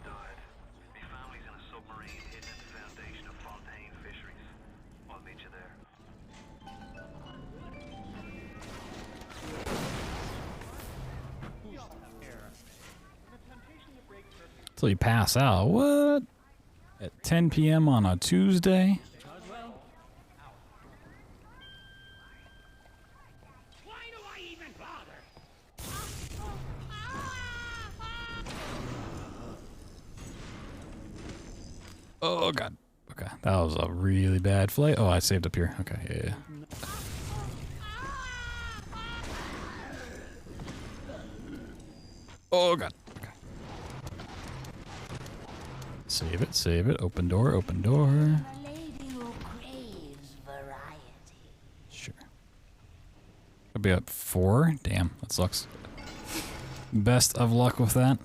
died. My family's in a submarine hidden at the foundation of Fontaine Fisheries. I'll meet you there. Till you pass out. What? At 10 p.m. on a Tuesday? Why do I even bother? Oh god. Okay, that was a really bad flight. Oh, I saved up here. Okay, yeah. Oh god. Okay. Save it, save it. Open door, open door. A lady who craves variety. Sure. I'll be at 4. Damn, that sucks. Best of luck with that.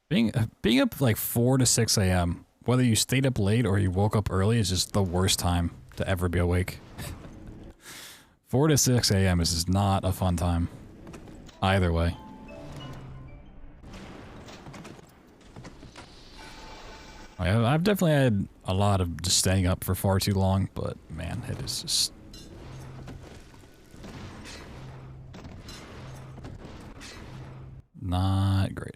Being up like 4 to 6 a.m., whether you stayed up late or you woke up early, is just the worst time to ever be awake. 4 to 6 a.m. is just not a fun time. Either way. I've definitely had a lot of just staying up for far too long, but man, it is just... Not great.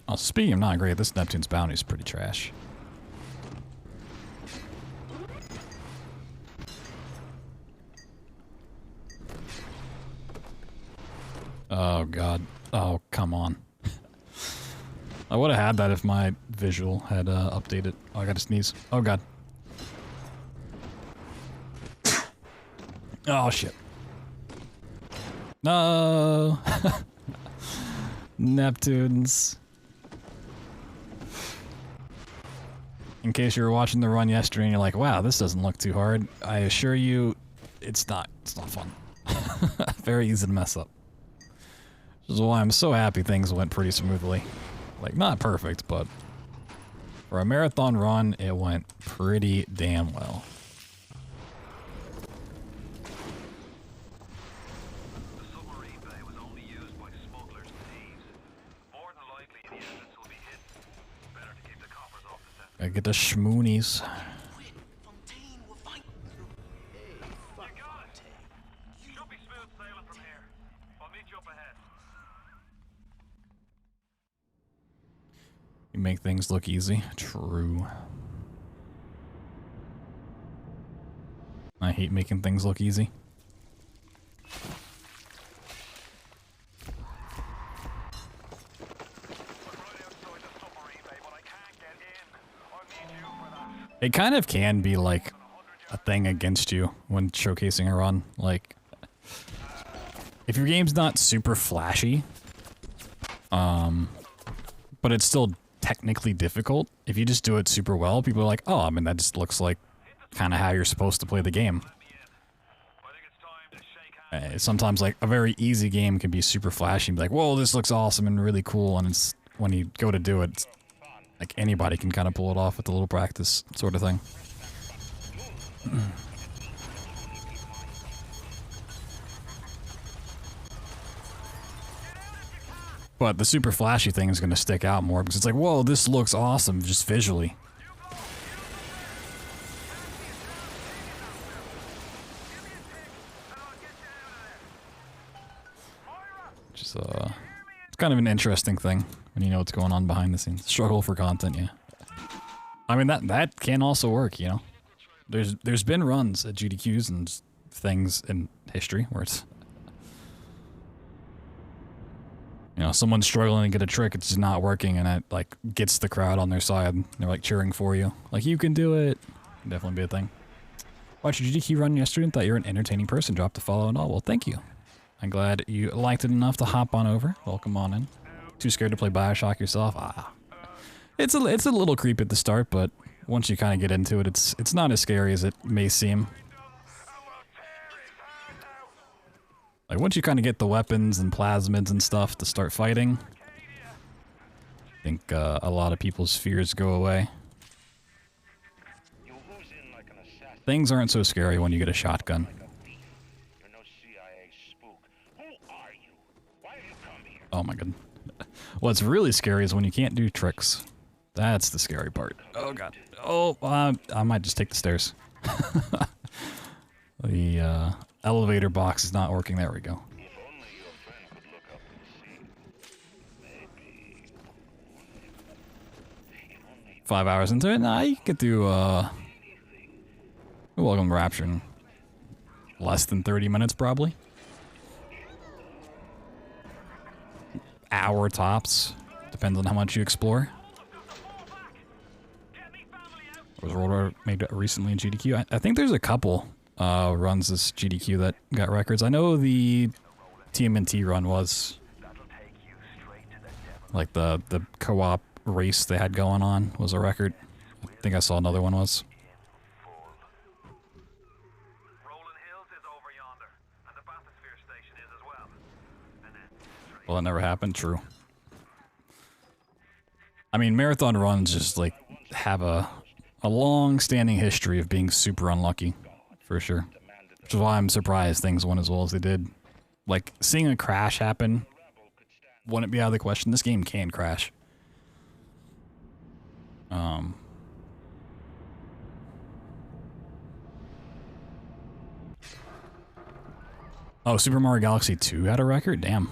Oh, speaking of not great, this Neptune's bounty is pretty trash. Oh god. Oh, come on. I would have had that if my visual had updated. Oh, I gotta sneeze. Oh god. Oh shit. No. Neptunes. In case you were watching the run yesterday and you're like, wow, this doesn't look too hard. I assure you, it's not fun. Very easy to mess up. Which is why I'm so happy things went pretty smoothly. Like, not perfect, but for a marathon run, it went pretty damn well. The submarine bay was only used by smugglers and thieves. More than likely, the entrance will be hidden. Better to keep the coppers off the set. Gotta get the schmoonies. You got it! Should be smooth sailing from here. I'll meet you up ahead. You make things look easy. True. I hate making things look easy. It kind of can be like a thing against you when showcasing a run. Like, if your game's not super flashy, but it's still technically difficult, if you just do it super well, people are like, oh, I mean, that just looks like kind of how you're supposed to play the game. Sometimes, like, a very easy game can be super flashy and be like, whoa, this looks awesome and really cool, and it's, when you go to do it, it's, like, anybody can kind of pull it off with a little practice sort of thing. But the super flashy thing is going to stick out more because it's like, whoa, this looks awesome just visually. Which is, it's kind of an interesting thing when you know what's going on behind the scenes. Struggle for content, yeah. I mean, that can also work, you know? There's been runs at GDQs and things in history where it's, you know, someone's struggling to get a trick, it's just not working, and it, like, gets the crowd on their side. They're, like, cheering for you. Like, you can do it. Can definitely be a thing. Watched your GDQ run yesterday and thought you were an entertaining person. Dropped a follow and all. Well, thank you. I'm glad you liked it enough to hop on over. Welcome on in. Too scared to play BioShock yourself? Ah. It's a little creepy at the start, but once you kind of get into it, it's not as scary as it may seem. Like, once you kind of get the weapons and plasmids and stuff to start fighting, I think a lot of people's fears go away. Things aren't so scary when you get a shotgun. Oh my god. What's really scary is when you can't do tricks. That's the scary part. Oh god. Oh, I might just take the stairs. The elevator box is not working. There we go. 5 hours into it? Nah, you could do, Welcome Rapture in less than 30 minutes, probably. Hour tops. Depends on how much you explore. Was Roller made recently in GDQ? I think there's a couple runs this GDQ that got records. I know the TMNT run was like the co-op race they had going on was a record. I think I saw another one was. Well, that never happened. True. I mean, marathon runs just like have a long-standing history of being super unlucky, for sure. Which is why I'm surprised things went as well as they did. Like, seeing a crash happen wouldn't be out of the question. This game can crash. Oh, Super Mario Galaxy 2 had a record? Damn.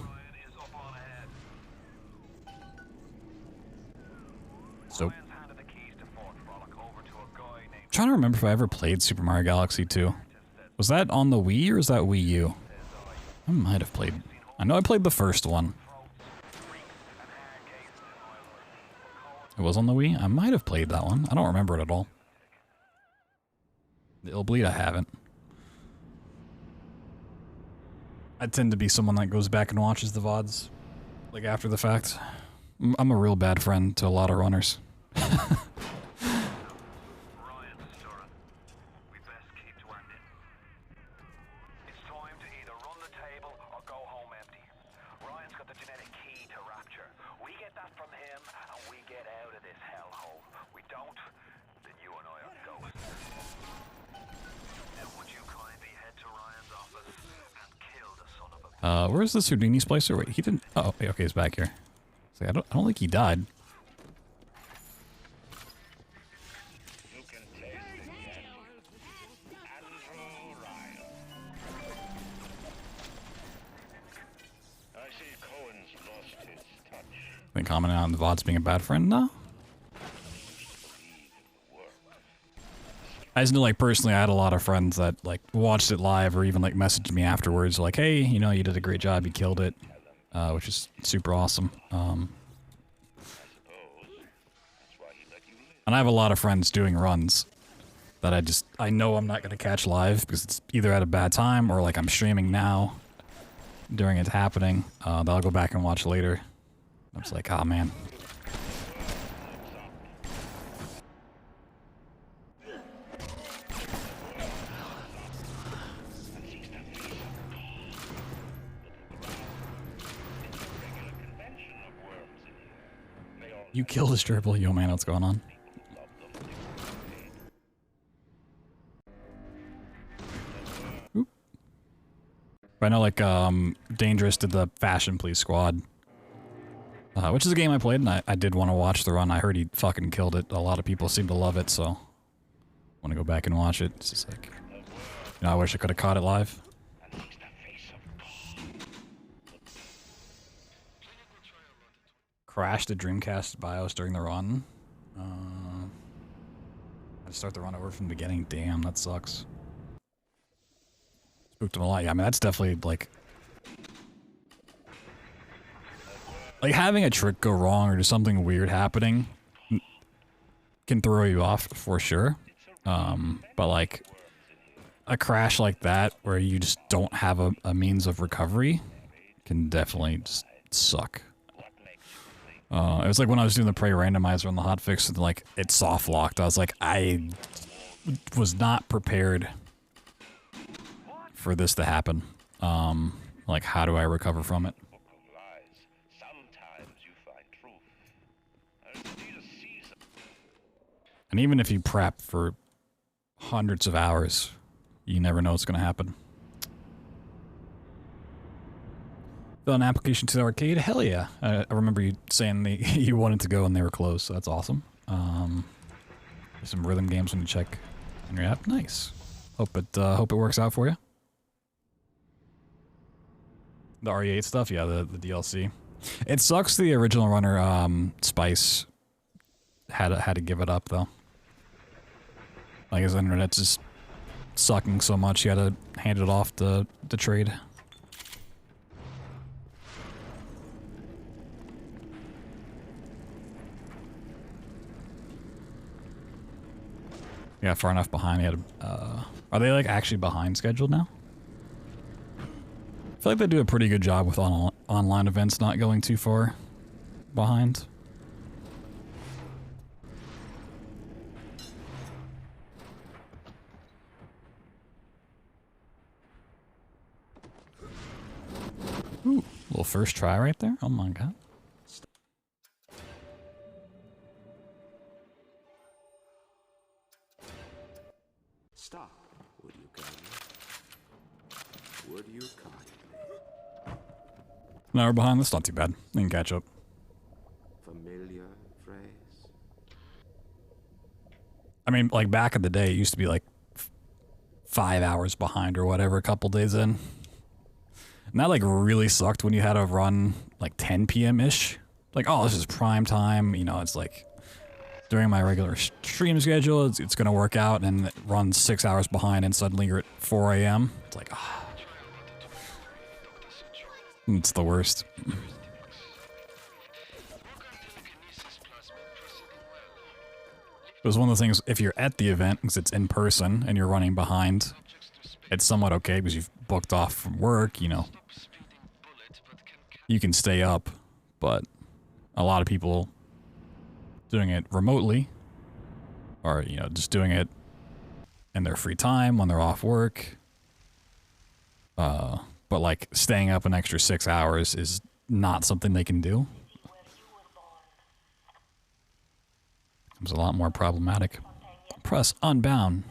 So, trying to remember if I ever played Super Mario Galaxy 2. Was that on the Wii or was that Wii U? I might have played. I know I played the first one. It was on the Wii? I might have played that one. I don't remember it at all. The Illbleed, I haven't. I tend to be someone that goes back and watches the VODs, like after the fact. I'm a real bad friend to a lot of runners. Where's this Houdini splicer? Wait, he didn't. Oh, okay, he's back here. See, I don't think he died. You can taste it yet. Andrew Ryan. I see Cohen's lost his touch. Been commenting on the VODs being a bad friend? No. I just know, like, personally, I had a lot of friends that, like, watched it live or even, like, messaged me afterwards, like, hey, you know, you did a great job, you killed it, which is super awesome. And I have a lot of friends doing runs that I know I'm not going to catch live because it's either at a bad time or, like, I'm streaming now during it's happening, that I'll go back and watch later. I'm just like, oh, man. You killed this triple. Yo, man, what's going on? Oop. I know, like, Dangerous did the Fashion Police Squad, which is a game I played, and I did want to watch the run. I heard he fucking killed it. A lot of people seem to love it, so I want to go back and watch it. It's just like, you know, I wish I could have caught it live. Crashed the Dreamcast BIOS during the run. I had to start the run over from the beginning. Damn, that sucks. Spooked him a lot. Yeah, I mean, that's definitely, like having a trick go wrong or just something weird happening can throw you off for sure. But, like, a crash like that where you just don't have a means of recovery can definitely just suck. It was like when I was doing the Prey randomizer on the hotfix and, like, it soft locked. I was like, I was not prepared for this to happen. Like, how do I recover from it? And even if you prep for hundreds of hours, you never know what's going to happen. Fill an application to the arcade? Hell yeah. I remember you saying you wanted to go and they were closed, so that's awesome. There's some rhythm games when you check on your app. Nice. Hope it works out for you. The RE8 stuff? Yeah, the DLC. It sucks the original runner, Spice, had to give it up, though. Like, his internet's just sucking so much, he had to hand it off to trade. Yeah, far enough behind. He had are they, like, actually behind schedule now? I feel like they do a pretty good job with online events not going too far behind. Ooh, little first try right there. Oh my god. Stop, would you kindly? Would you kindly? An hour behind, that's not too bad. They can catch up. Familiar phrase? I mean, like, back in the day, it used to be like 5 hours behind or whatever, a couple days in. And that, like, really sucked when you had to run, like, 10 p.m.-ish. Like, oh, this is prime time, you know, it's like during my regular stream schedule, it's going to work out, and it runs 6 hours behind, and suddenly you're at 4 a.m. It's like, ah. It's the worst. It was one of the things, if you're at the event, because it's in person, and you're running behind, it's somewhat okay, because you've booked off from work, you know. You can stay up, but a lot of people doing it remotely, or, you know, just doing it in their free time when they're off work. But like staying up an extra 6 hours is not something they can do. It's a lot more problematic. Press unbound.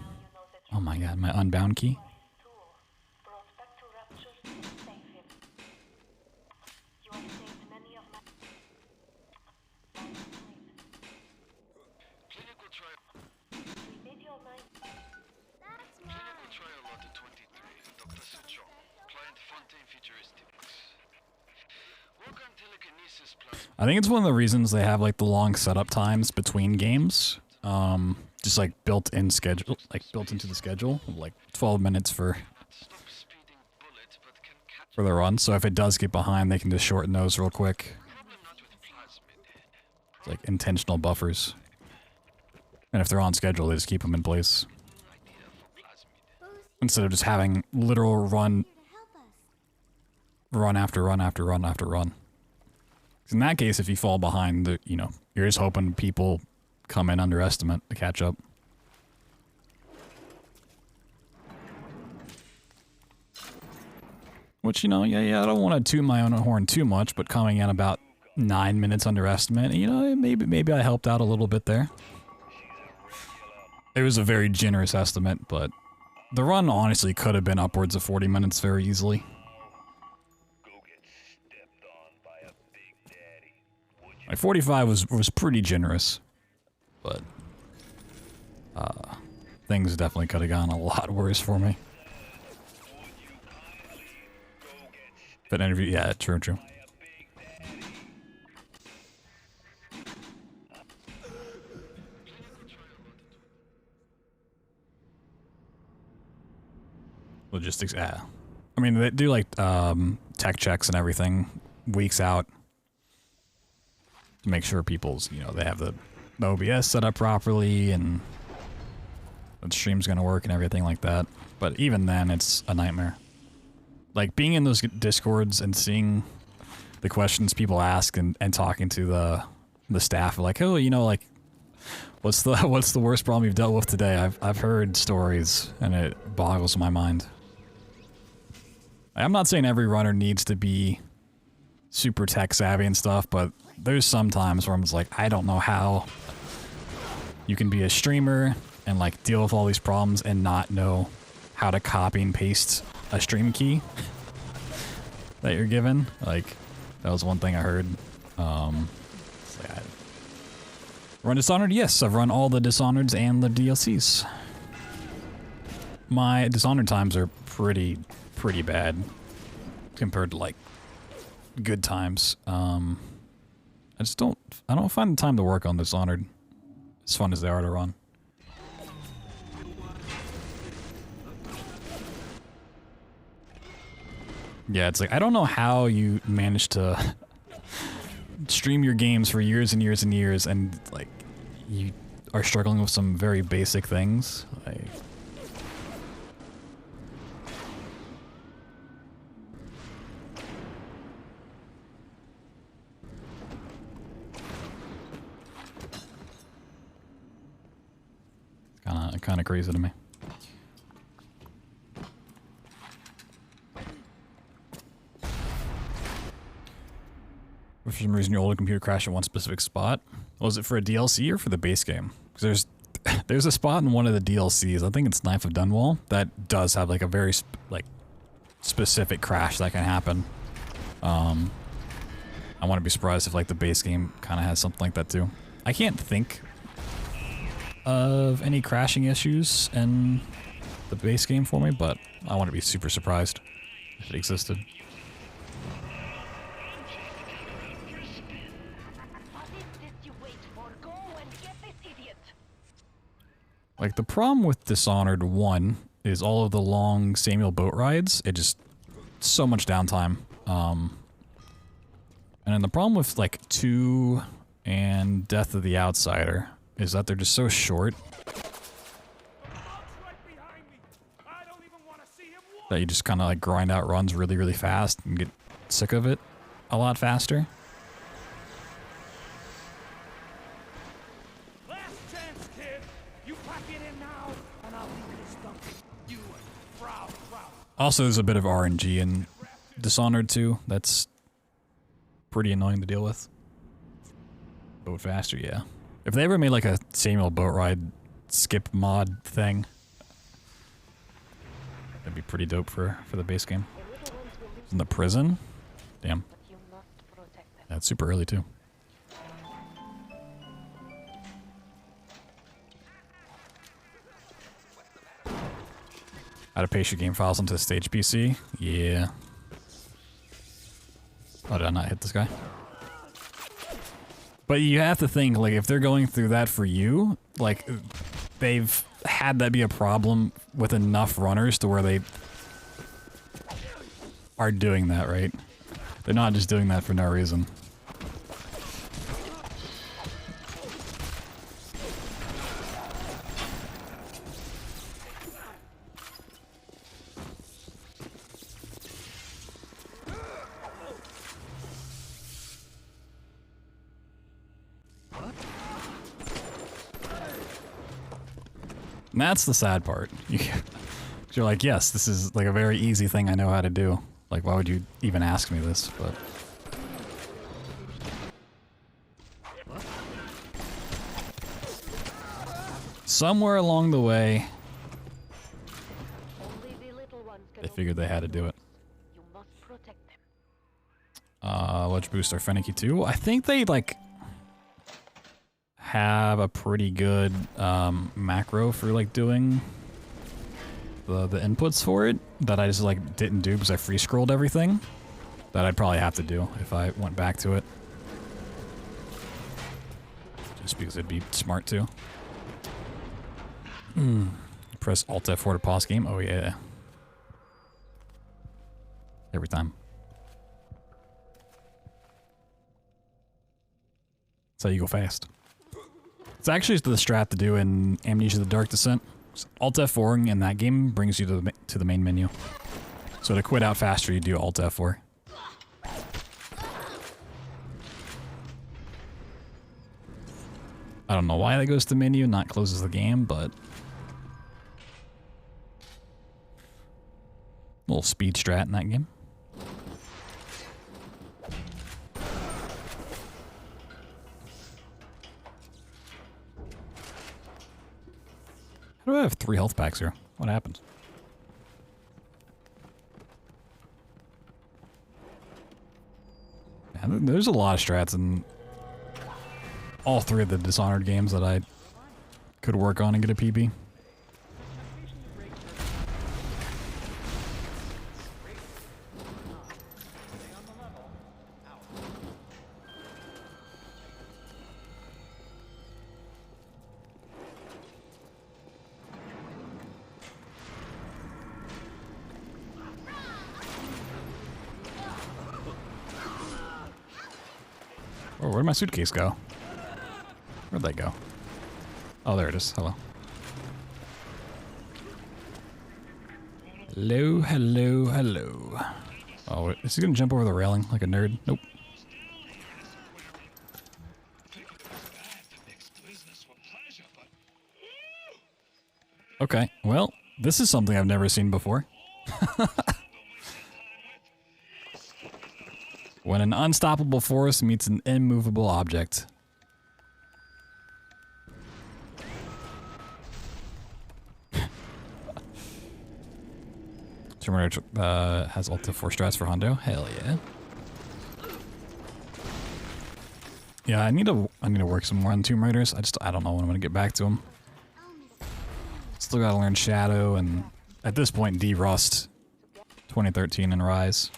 Oh my god, my unbound key. I think it's one of the reasons they have like the long setup times between games. Just like built-in schedule, like built into the schedule, like 12 minutes for the run. So if it does get behind, they can just shorten those real quick. It's like intentional buffers. And if they're on schedule, they just keep them in place. Instead of just having literal run after run after run after run. In that case, if you fall behind, you know, you're just hoping people come in underestimate to catch up. Which, you know, yeah, I don't want to toot my own horn too much, but coming in about 9 minutes underestimate, you know, maybe I helped out a little bit there. It was a very generous estimate, but the run honestly could have been upwards of 40 minutes very easily. Like 45 was pretty generous, but things definitely could have gone a lot worse for me. But interview, yeah, true. Logistics, yeah. I mean, they do like tech checks and everything weeks out. To make sure people's, you know, they have the OBS set up properly and the stream's gonna work and everything like that. But even then, it's a nightmare. Like being in those discords and seeing the questions people ask and talking to the staff, like, oh, you know, like, what's the worst problem you've dealt with today? I've heard stories and it boggles my mind. I'm not saying every runner needs to be super tech savvy and stuff, but there's some times where I'm just like, I don't know how you can be a streamer and like deal with all these problems and not know how to copy and paste a stream key that you're given. Like, that was one thing I heard. Run Dishonored? Yes, I've run all the Dishonoreds and the DLCs. My Dishonored times are pretty bad compared to like good times. I don't find the time to work on Dishonored as fun as they are to run. Yeah, it's like, I don't know how you manage to stream your games for years and years and years and like you are struggling with some very basic things. Like, kind of crazy to me. For some reason, your older computer crashed at one specific spot. Was it for a DLC or for the base game? Because there's a spot in one of the DLCs. I think it's Knife of Dunwall that does have like a very specific crash that can happen. I wouldn't be surprised if like the base game kind of has something like that too. I can't think of any crashing issues in the base game for me, but I wouldn't be super surprised if it existed. What is this you wait for? Go and get this idiot! Like, the problem with Dishonored 1 is all of the long Samuel boat rides. It just... so much downtime. And then the problem with, like, 2 and Death of the Outsider is that they're just so short that you just kind of, like, grind out runs really, really fast and get sick of it a lot faster. Also, there's a bit of RNG in Dishonored 2. That's pretty annoying to deal with. Boat faster, yeah. If they ever made like a Samuel boat ride skip mod thing, that'd be pretty dope for the base game. In the prison? Damn. That's super early too. How to paste your game files onto the stage PC? Yeah. Oh, did I not hit this guy? But you have to think, like, if they're going through that for you, like, they've had that be a problem with enough runners to where they are doing that, right? They're not just doing that for no reason. And that's the sad part. You're like, yes, this is like a very easy thing I know how to do. Like, why would you even ask me this? But somewhere along the way, they figured they had to do it. Ledge booster Fenicky 2. I think they like have a pretty good macro for like doing the inputs for it that I just like didn't do because I free scrolled everything. That I'd probably have to do if I went back to it. Just because it'd be smart to. Press Alt F4 to pause game. Oh yeah. Every time. That's how you go fast. It's actually the strat to do in Amnesia: The Dark Descent. Alt F4 in that game brings you to the main menu. So to quit out faster, you do Alt F4. I don't know why that goes to menu, not closes the game, but a little speed strat in that game. How do I have 3 health packs here? What happened? Man, there's a lot of strats in all 3 of the Dishonored games that I could work on and get a PB. Oh, where'd my suitcase go? Where'd that go? Oh, there it is. Hello. Hello, hello, hello. Oh, is he gonna jump over the railing like a nerd? Nope. Okay, well, this is something I've never seen before. When an unstoppable force meets an immovable object. Terminator has Alt F4 strats for Hondo. Hell yeah. Yeah, I need to work some more on Tomb Raiders. I don't know when I'm gonna get back to them. Still gotta learn Shadow and at this point D-Rust 2013 and Rise.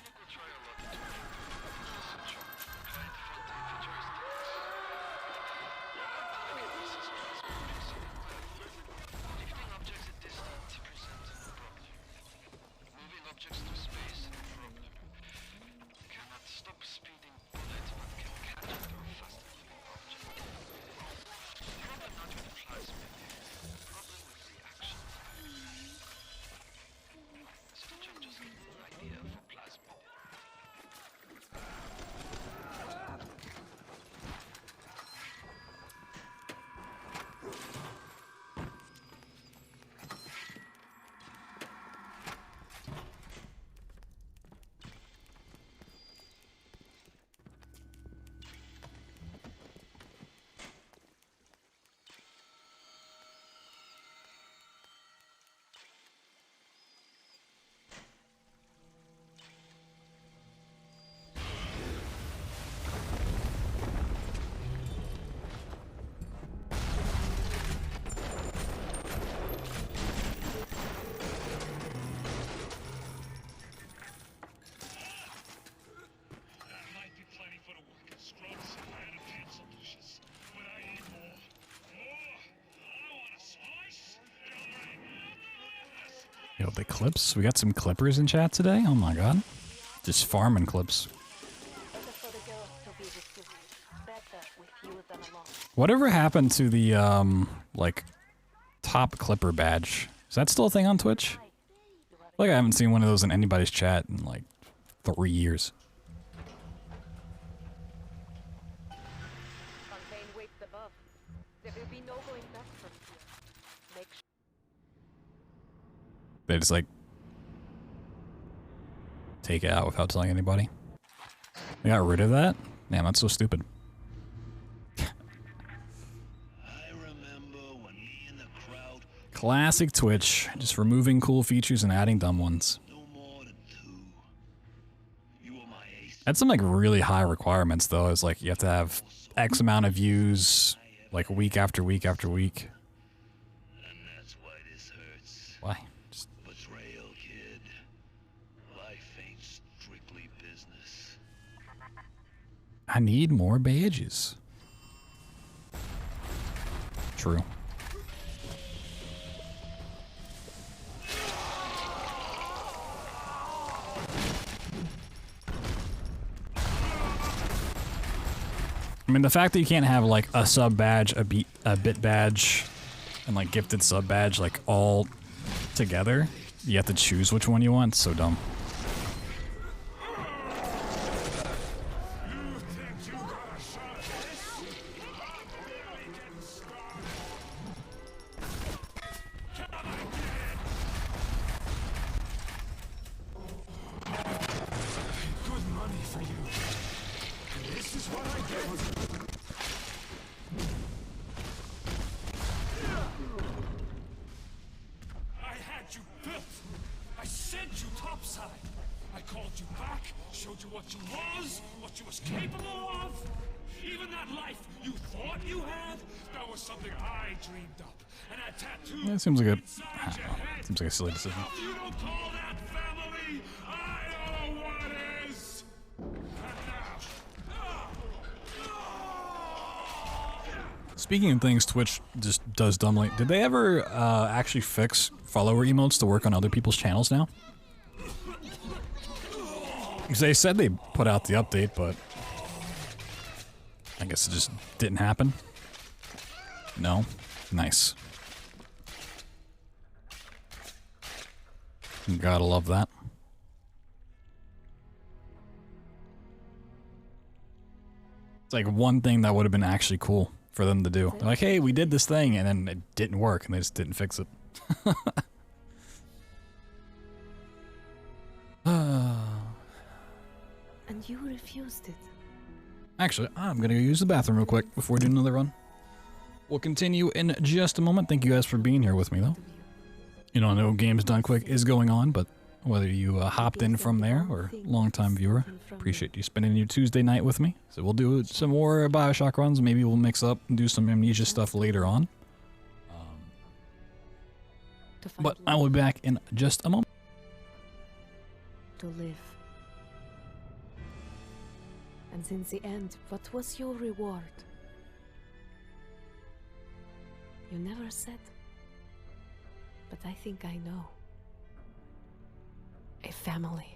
Yo, the clips. We got some clippers in chat today. Oh my god. Just farming clips. Better for the girls to be with you. Better with you than alone. Whatever happened to the like top clipper badge? Is that still a thing on Twitch? Like I haven't seen one of those in anybody's chat in like 3 years. Contain waits above. There will be no going back from here. Make sure. They just like take it out without telling anybody. They got rid of that? Damn, that's so stupid. Classic Twitch, just removing cool features and adding dumb ones. That's some like really high requirements though. It's like you have to have X amount of views, like week after week after week. And that's why this hurts. Why? Just Betrayal, kid. Life ain't strictly business. I need more badges. True. I mean, the fact that you can't have like a sub badge, a bit badge, and like gifted sub badge like all together, you have to choose which one you want. It's so dumb. Good money for you. This is what I get. I had you built. I sent you topside. I called you back, showed you what you was, what you was capable of. Even that life you thought you had, that was something I dreamed up. And I tattooed Yeah, it seems like a inside your head. seems like a silly decision. If you don't call that family, I don't know what is. Speaking of things Twitch just does dumbly, did they ever actually fix follower emotes to work on other people's channels now? Because they said they put out the update, but I guess it just didn't happen. No? Nice. Gotta love that. It's like one thing that would have been actually cool for them to do. They're like, hey, we did this thing, and then it didn't work, and they just didn't fix it. And you refused it. Actually, I'm gonna go use the bathroom real quick before we do another run. We'll continue in just a moment. Thank you guys for being here with me, though. You know, I know Games Done Quick is going on, but whether you hopped in from there or longtime viewer, appreciate you spending your Tuesday night with me. So we'll do some more BioShock runs. Maybe we'll mix up and do some Amnesia stuff later on. But I will be back in just a moment. To live. And since the end, what was your reward? You never said. But I think I know. A family.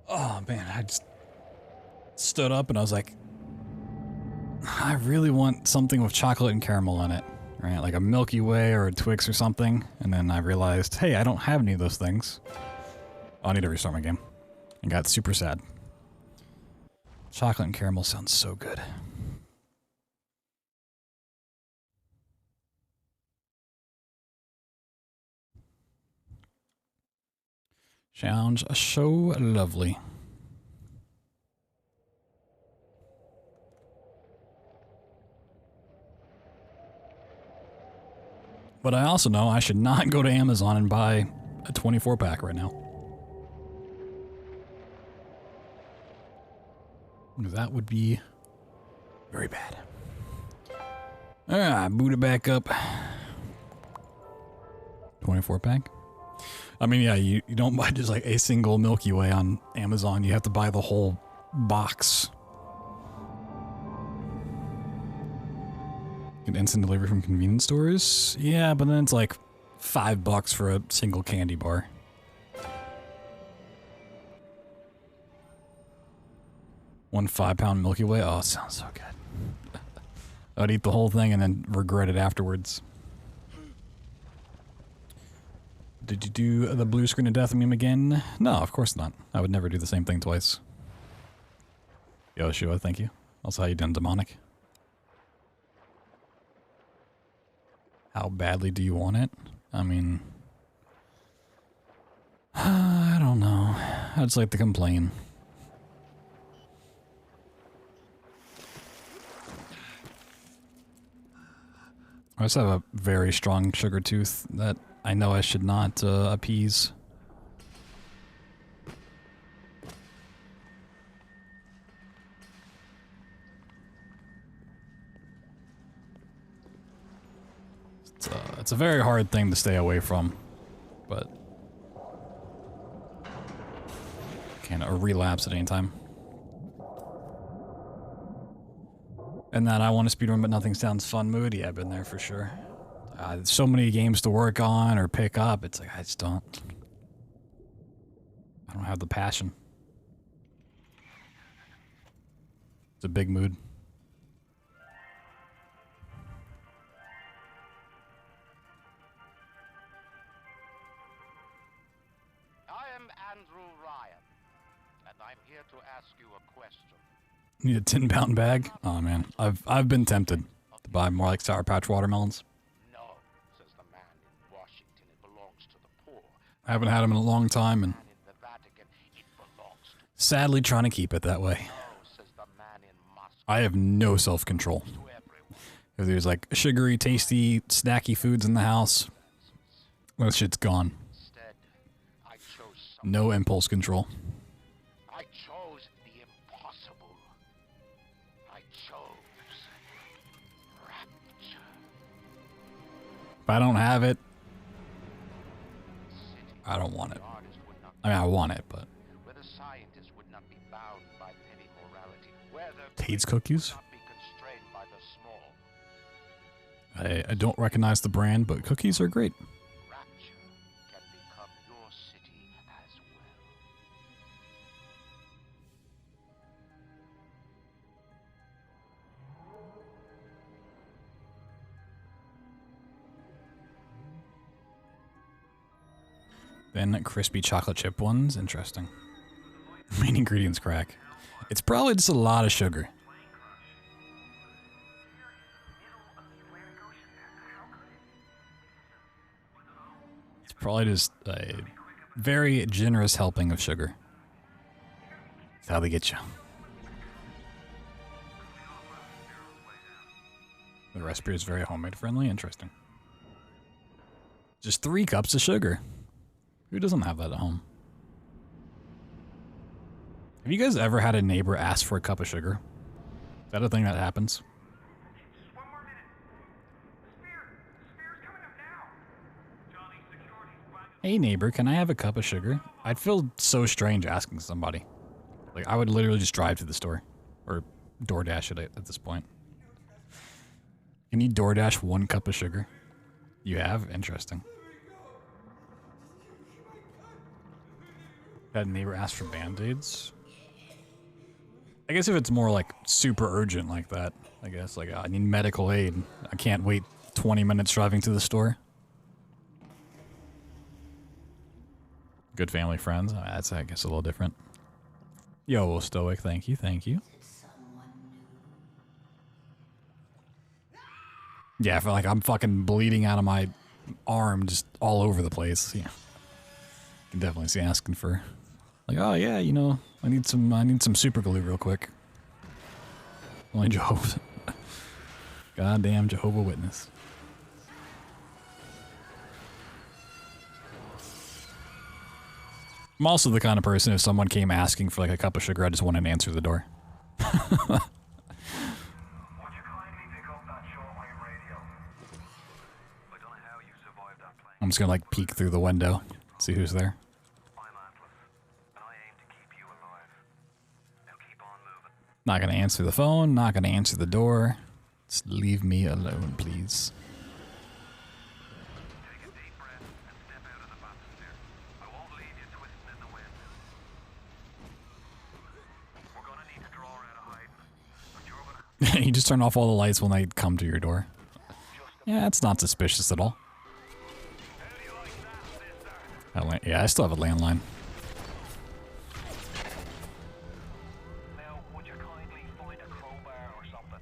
Oh man, I just stood up and I was like, I really want something with chocolate and caramel in it, right? Like a Milky Way or a Twix or something. And then I realized, hey, I don't have any of those things. Oh, I need to restart my game. And got super sad. Chocolate and caramel sounds so good. Sounds so lovely. But I also know I should not go to Amazon and buy a 24-pack right now. That would be very bad. Alright, boot it back up. 24-pack? I mean, yeah, you don't buy just like a single Milky Way on Amazon. You have to buy the whole box. Get instant delivery from convenience stores? Yeah, but then it's like $5 for a single candy bar. One 5-pound Milky Way? Oh, it sounds so good. I'd eat the whole thing and then regret it afterwards. Did you do the blue screen of death meme again? No, of course not. I would never do the same thing twice. Yoshua, thank you. Also, how you done, demonic? How badly do you want it? I mean... I don't know. I just like to complain. I just have a very strong sugar tooth that I know I should not appease. It's a very hard thing to stay away from, but can't relapse at any time. And that I want to speedrun but nothing sounds fun mood. Yeah, I've been there for sure. So many games to work on or pick up. It's like, I just don't. I don't have the passion. It's a big mood. I am Andrew Ryan, and I'm here to ask you a question. Need a 10-pound bag? Oh man, I've been tempted to buy more like Sour Patch watermelons. No, says the man in Washington, it belongs to the poor. I haven't had them in a long time, and Man in the Vatican, it belongs to sadly trying to keep it that way. no, says the man in Moscow. I have no self-control. To everyone. If there's like sugary, tasty, snacky foods in the house, that shit's gone. Instead, I chose something. No impulse control. I chose the impossible. I chose rapture. If I don't have it, City I don't want it. the artist would not I mean, I want it, but... where the scientist would not be bound by petty morality, where the Tate's great cookies? would not be constrained by the small. I don't recognize the brand, but cookies are great. Rapture can become your city as well. Then crispy chocolate chip ones, interesting. Main ingredients crack. It's probably just a lot of sugar. It's probably just a very generous helping of sugar. That's how they get you. The recipe is very homemade friendly, interesting. Just 3 cups of sugar. Who doesn't have that at home? Have you guys ever had a neighbor ask for a cup of sugar? Is that a thing that happens? One more minute. Spear's coming up now. Johnny, security's blinded. Hey neighbor, can I have a cup of sugar? I'd feel so strange asking somebody. Like, I would literally just drive to the store. Or DoorDash it at this point. Can you DoorDash 1 cup of sugar? You have? Interesting. That neighbor asked for band-aids. I guess if it's more like super urgent like that, I guess like I need medical aid. I can't wait 20 minutes driving to the store. Good family friends. That's I guess a little different. Yo, Stoic, thank you, thank you. Yeah, I feel like I'm fucking bleeding out of my arm just all over the place. Yeah. You can definitely see asking for like, oh yeah, you know, I need some super glue real quick. Only Jehovah. Goddamn Jehovah Witness. I'm also the kind of person, if someone came asking for like a cup of sugar, I just wouldn't answer the door. I'm just gonna like peek through the window, see who's there. Not gonna answer the phone, not gonna answer the door. Just leave me alone, please. Take a deep breath and step out of the bathysphere. I won't leave you twisting in the wind. We're gonna need to draw her out of hiding. But you're gonna... You just turn off all the lights when they come to your door. Yeah, it's not suspicious at all. Yeah, I still have a landline. Now, would you kindly find a crowbar or something?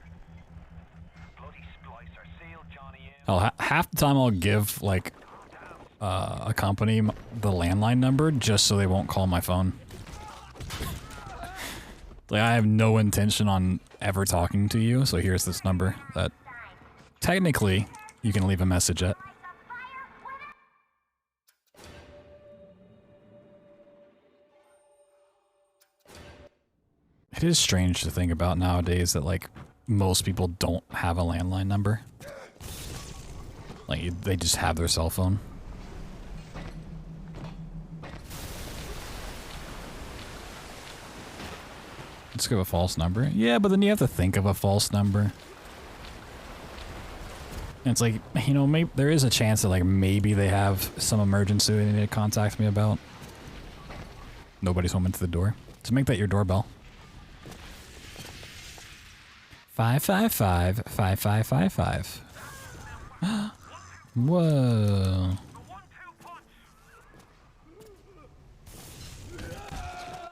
Bloody splicer, seal Johnny in. Hell, half the time I'll give like a company the landline number just so they won't call my phone. Like I have no intention on ever talking to you, so here's this number that technically you can leave a message at. It is strange to think about nowadays that like most people don't have a landline number. Like they just have their cell phone. Let's give a false number. Yeah, but then you have to think of a false number. And it's like, you know, maybe there is a chance that like maybe they have some emergency they need to contact me about. Nobody's home into the door. Just make that your doorbell. 555-5555. Whoa.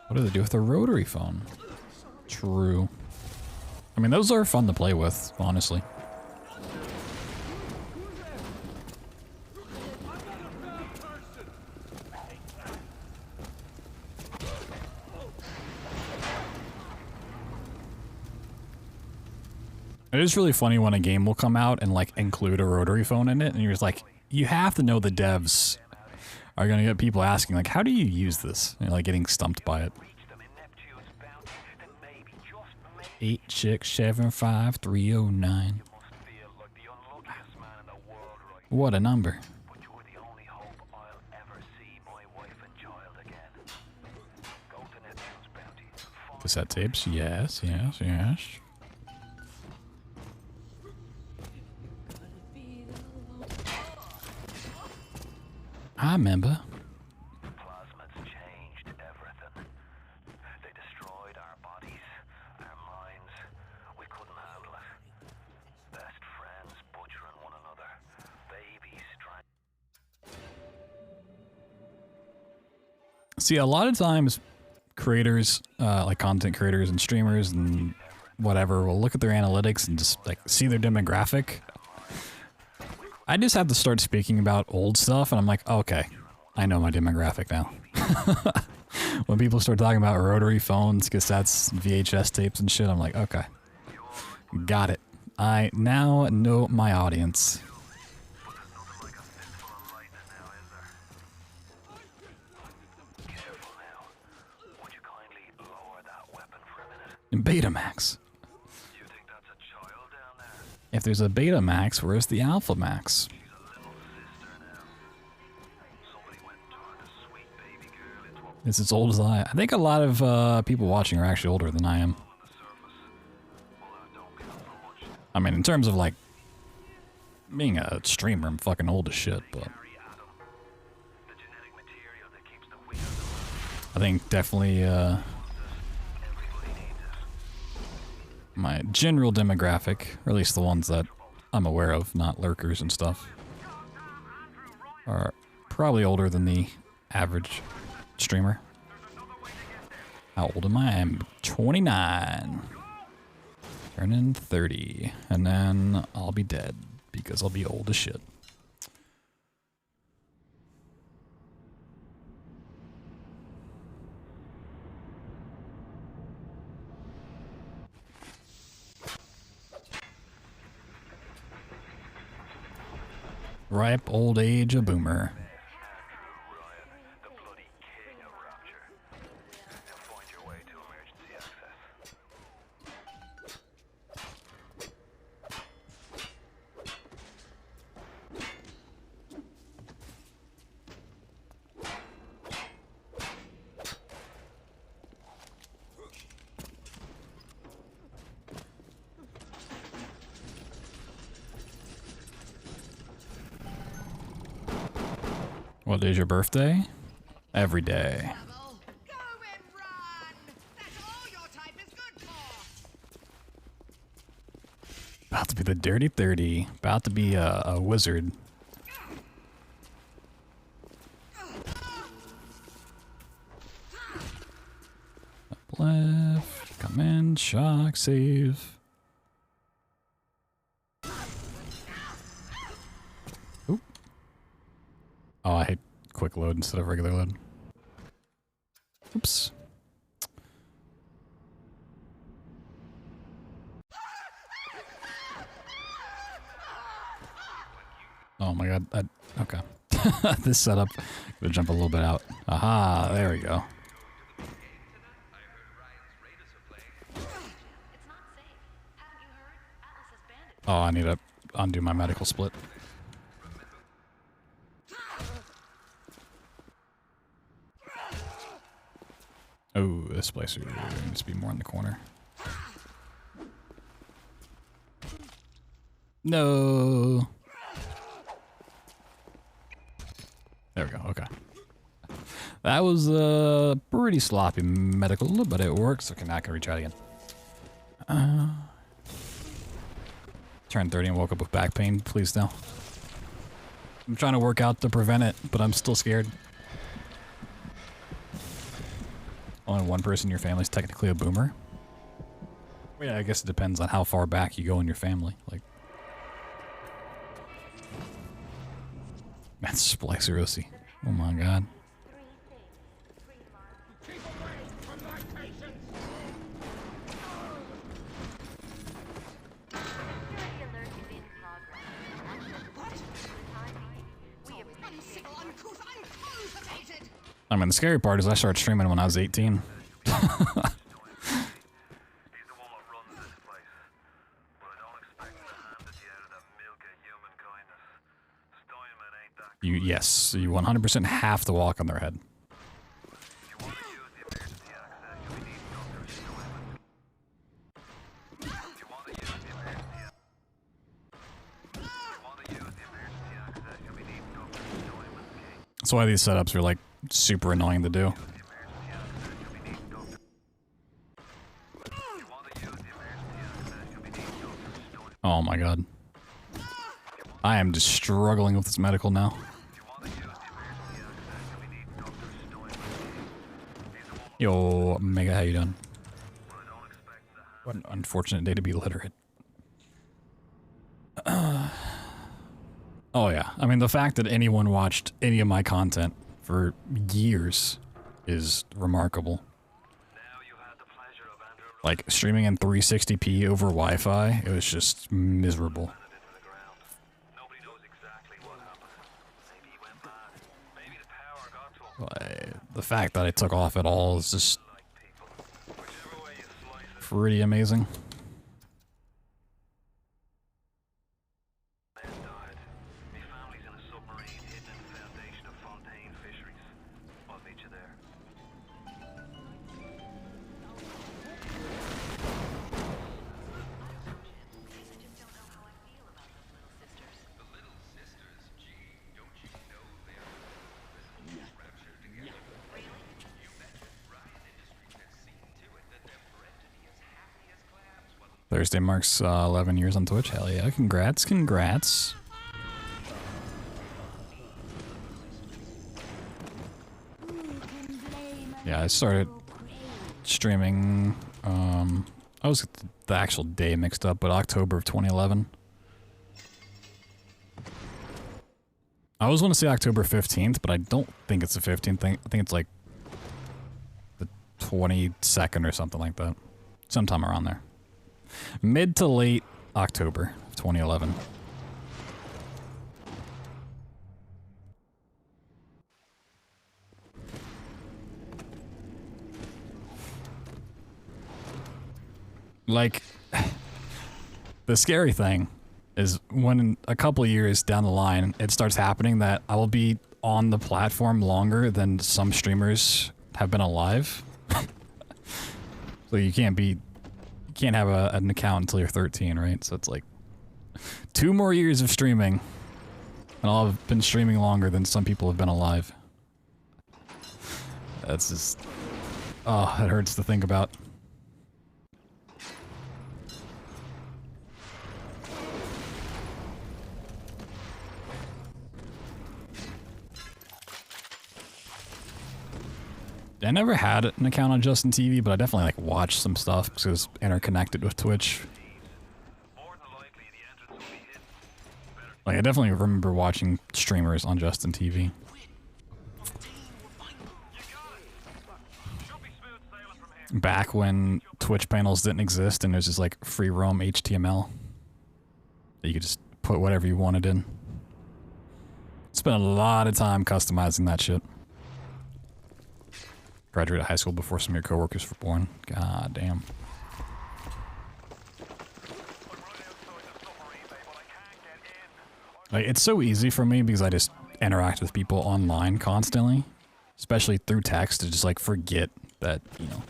What do they do with a rotary phone? True. I mean, those are fun to play with, honestly. It is really funny when a game will come out and like include a rotary phone in it, and you're just like, you have to know the devs are gonna get people asking like, how do you use this? And you're like getting stumped by it. 8675309. What a number. Cassette tapes? Yes, yes, yes. I remember. Plasmids changed everything. They destroyed our bodies, our minds. We couldn't handle it. Best friends butchering one another. Babies trying. See, a lot of times creators, like content creators and streamers and whatever, will look at their analytics and just like see their demographic. I just have to start speaking about old stuff, and I'm like, okay, I know my demographic now. When people start talking about rotary phones, cassettes, VHS tapes and shit, I'm like, okay, got it. I now know my audience. And Betamax. If there's a Betamax, where's the Alpha Max? It's as old as I think a lot of people watching are actually older than I am. I mean, in terms of like being a streamer, I'm fucking old as shit, but I think definitely my general demographic, or at least the ones that I'm aware of, not lurkers and stuff, are probably older than the average streamer. How old am I? I'm 29. Turning 30. And then I'll be dead because I'll be old as shit. Ripe old age, a boomer. What day is your birthday? Every day. About to be the dirty 30. About to be a wizard. Up left. Come in. Shock. Save. Oop. Oh, I hate quick load instead of regular load. Oops. Oh my god, okay. This setup, gonna jump a little bit out. Aha, there we go. Oh, I need to undo my medical split. Oh, this place needs to be more in the corner. No. There we go, okay. That was pretty sloppy medical, but it works. Okay, now I can retry it again. Turned 30 and woke up with back pain. Please no. I'm trying to work out to prevent it, but I'm still scared. Only one person in your family is technically a boomer? Well, yeah, I guess it depends on how far back you go in your family. Like, that's Splicerosi. Oh my god. I mean, the scary part is I started streaming when I was 18. Yes, you 100% have to walk on their head. That's why these setups are like super annoying to do. Oh my god. I am just struggling with this medical now. Yo, Mega, how you doing? What an unfortunate day to be literate. Oh yeah, I mean the fact that anyone watched any of my content for years is remarkable. Like streaming in 360p over Wi-Fi, it was just miserable. The fact that I took off at all is just pretty amazing. Thursday marks 11 years on Twitch. Hell yeah. Congrats, congrats. Yeah, I started streaming, I was the actual day mixed up, but October of 2011. I always want to say October 15th, but I don't think it's the 15th. I think it's like the 22nd or something like that. Sometime around there. Mid to late October of 2011. Like, the scary thing is when a couple of years down the line, it starts happening that I will be on the platform longer than some streamers have been alive. So you can't have an account until you're 13, right? So it's like 2 more years of streaming, and I'll have been streaming longer than some people have been alive. That's just, oh, it hurts to think about. I never had an account on Justin TV, but I definitely like watched some stuff because it was interconnected with Twitch. Like I definitely remember watching streamers on Justin TV. Back when Twitch panels didn't exist and it was just like free roam HTML. You could just put whatever you wanted in. Spent a lot of time customizing that shit. Graduated high school before some of your coworkers were born. God damn. Like, it's so easy for me because I just interact with people online constantly, especially through text, to just like forget that, you know.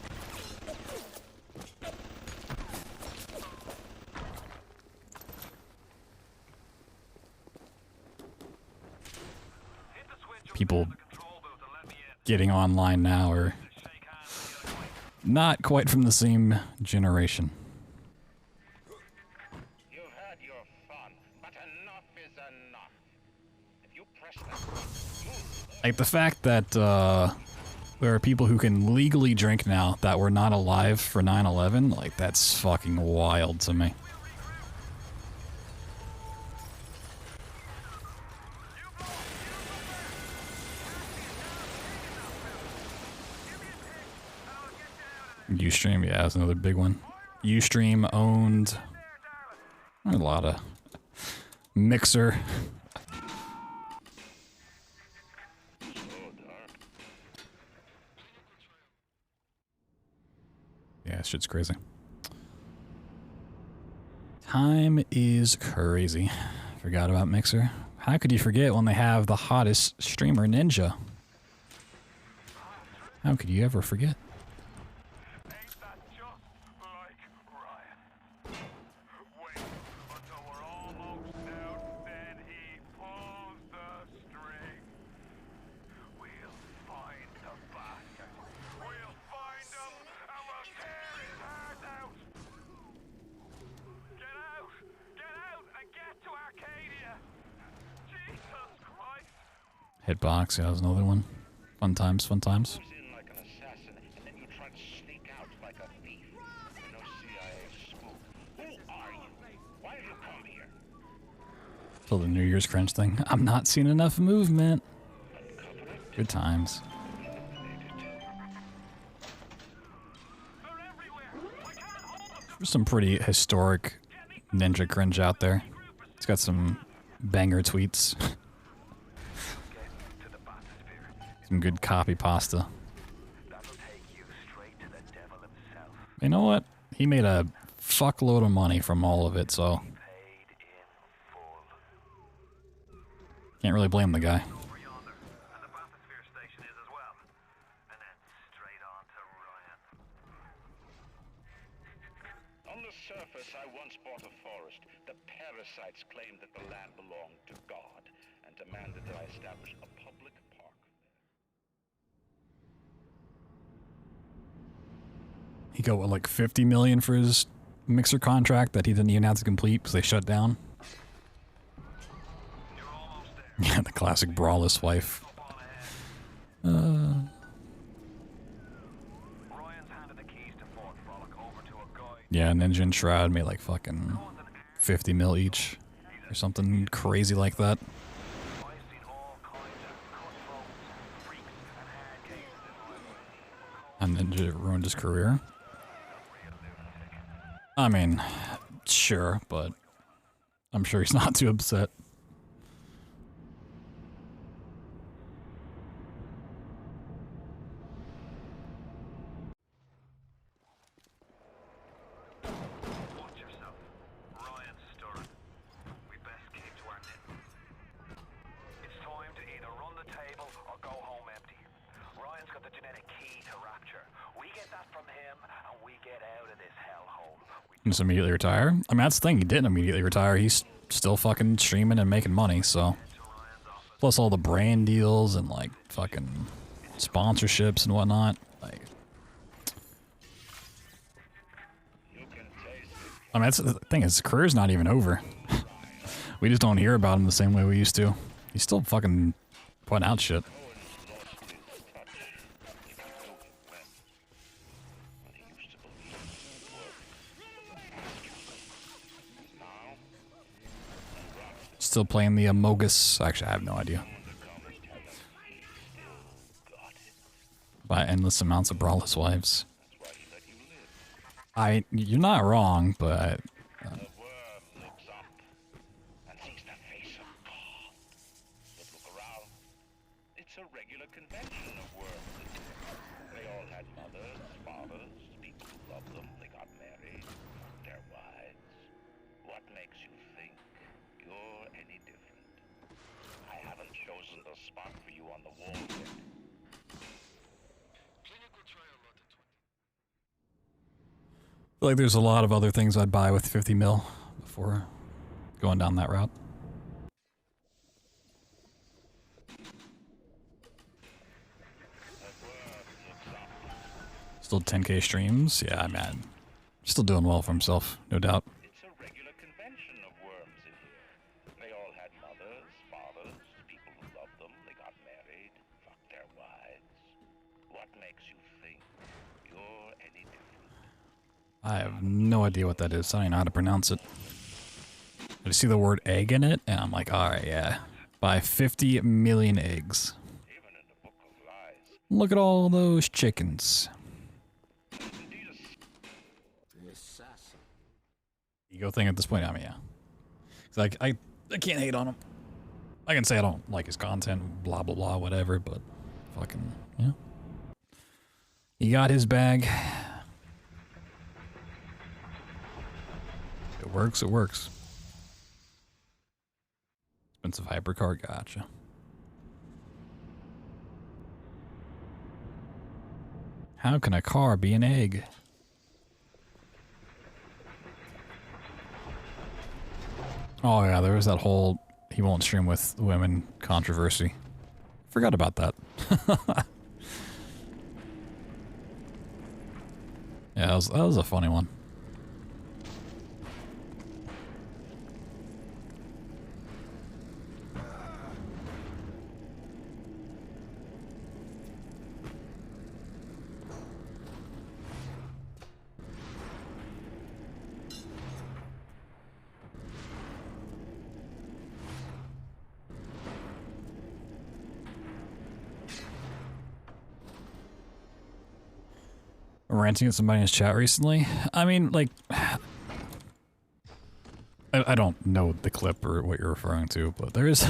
People getting online now are not quite from the same generation. You've had your fun, but enough is enough. If you press that, Like the fact that there are people who can legally drink now that were not alive for 9/11, like that's fucking wild to me. Ustream, yeah, is another big one. Ustream owned a lot of Mixer. Yeah, shit's crazy. Time is crazy. Forgot about Mixer. How could you forget when they have the hottest streamer, Ninja? How could you ever forget? Hitbox, yeah, that was another one. Fun times, fun times. goes in like an assassin, and then you try to sneak out like a thief. No CIA spook. Who are you? Why have you come here? Till the New Year's crunch thing. I'm not seeing enough movement. Good times. There's some pretty historic Ninja cringe out there. It's got some banger tweets. Some good copy pasta. You know what? He made a fuckload of money from all of it, so can't really blame the guy. On the surface, I once bought a forest. The parasites claimed that the land belonged to God and demanded that I establish a public park. He got what, like 50 million for his mixer contract that he didn't even have to complete because they shut down. Yeah, the classic brawless wife. Yeah, Ninja and Shroud made like fucking 50 mil each or something crazy like that. And Ninja ruined his career. I mean, sure, but I'm sure he's not too upset. Just immediately retire? I mean, that's the thing, he didn't immediately retire. He's still fucking streaming and making money, so. Plus all the brand deals and, like, fucking sponsorships and whatnot. Like, I mean, that's the thing, his career's not even over. We just don't hear about him the same way we used to. He's still fucking putting out shit. Still playing the Amogus. Actually, I have no idea. By endless amounts of brawless wives. You're not wrong, but It's a regular convention of worms. They all had mothers, fathers, people who loved them. They got married, their wives. What makes you think you're any different? I haven't chosen the spot for you on the wall yet. I feel like there's a lot of other things I'd buy with 50 mil before going down that route. Still 10k streams? Yeah, man. Still doing well for himself, no doubt. It's a regular convention of worms in here. They all had mothers, fathers, people who loved them. They got married, fucked their wives. What makes you think you're any different? I have no idea what that is. I don't even know how to pronounce it. I just see the word egg in it, and I'm like, alright, yeah. Buy 50 million eggs. Even in the book of lies. Look at all those chickens. Ego thing at this point, I mean, yeah. It's like, I can't hate on him. I can say I don't like his content, blah, blah, blah, whatever, but fucking, yeah. He got his bag. It works, it works. Expensive hypercar, gotcha. How can a car be an egg? Oh yeah, there was that whole he won't stream with women controversy. Forgot about that. Yeah, that was a funny one. Ranting at somebody in his chat recently. I mean, like, I don't know the clip or what you're referring to, but there is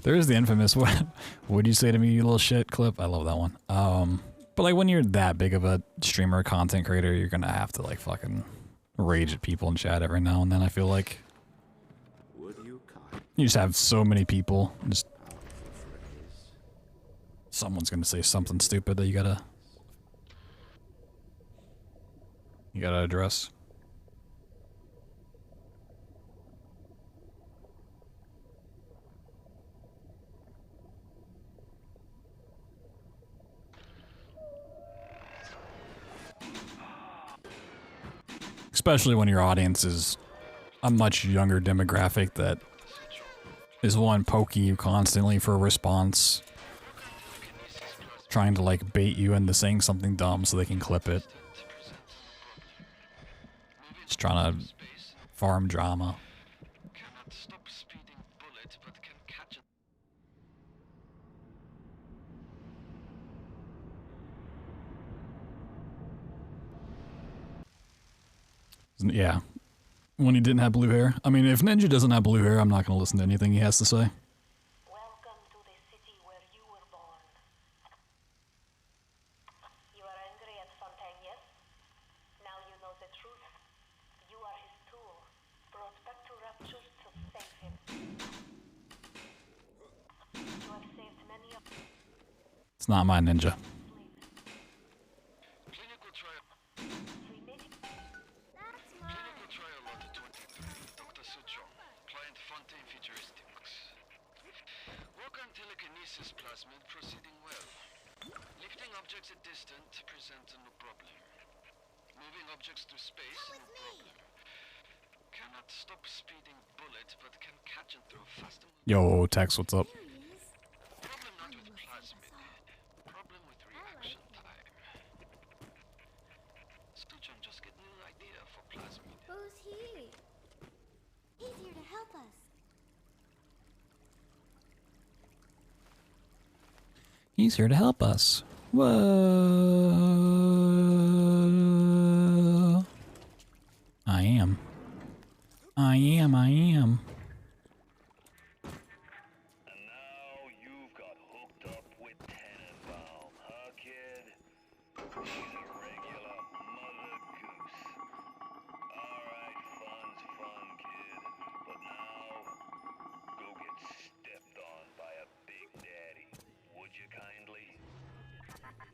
the infamous what would you say to me, you little shit clip. I love that one. But like when you're that big of a streamer, content creator, you're gonna have to like fucking rage at people in chat every now and then. I feel like you just have so many people. Just someone's gonna say something stupid that you gotta address. Especially when your audience is a much younger demographic that is one poking you constantly for a response. Trying to like bait you into saying something dumb so they can clip it. Just trying to farm drama. Yeah. When he didn't have blue hair. I mean, if Ninja doesn't have blue hair, I'm not going to listen to anything he has to say. Welcome to the city where you were born. You are angry at Fontaine, yes? Now you know the truth. You are his tool, brought back to Rapture to save him. You have saved many of... It's not my Ninja. Plasmid proceeding well. Lifting objects at distance presents no problem. Moving objects through space, no problem. Cannot stop speeding bullets, but can catch and throw faster. Yo, Tex, what's up? Problem not with plasmid. Problem with reaction time. Suchon just get new idea for plasmid. Who's he? He's here to help us. He's here to help us. Whoa. I am. And now you've got hooked up with Tenenbaum, huh, kid? She's a regular mother goose. Alright, fun's fun, kid. But now, go get stepped on by a big daddy. Would you kindly? Huh?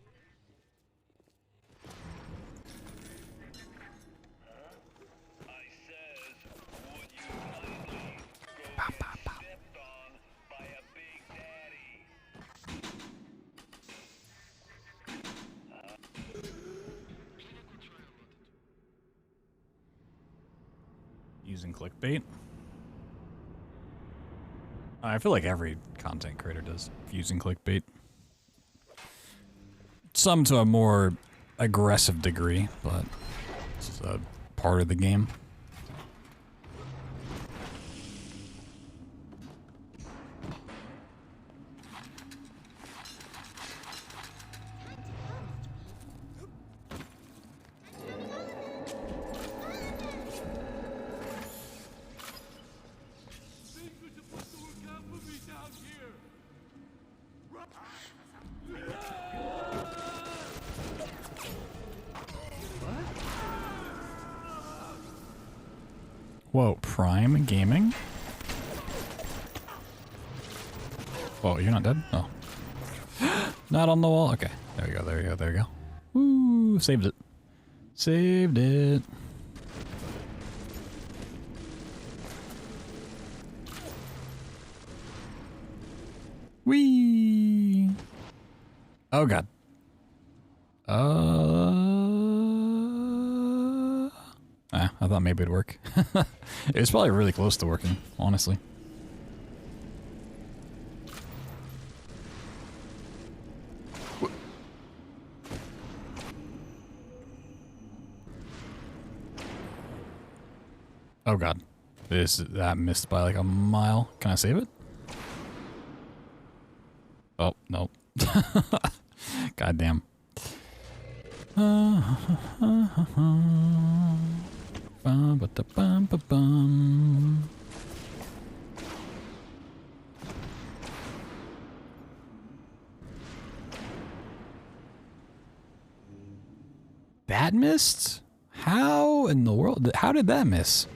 I says, would you kindly go get stepped on by a big daddy? Using clickbait. I feel like every content creator does using clickbait. Some to a more aggressive degree, but it's a part of the game. Whoa, Prime Gaming? Whoa, you're not dead? Oh. Not on the wall? Okay. There we go, there we go, there we go. Woo, saved it. Saved it. Whee! Oh god. I thought maybe it'd work. It was probably really close to working, honestly. Oh god. That missed by like a mile. Can I save it? Oh, no. God damn. That missed? How in the world? How did that miss?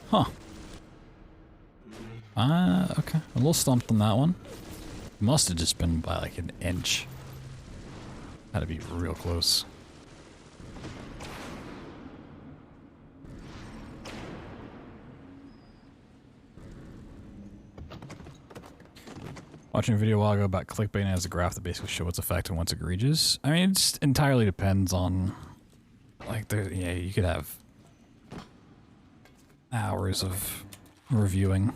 Huh. Okay. A little stumped on that one. Must have just been by like an inch. Had to be real close. Watching a video a while ago about clickbait as a graph that basically shows its effect and what's egregious. I mean, it just entirely depends on Like, there, yeah, you could have hours of reviewing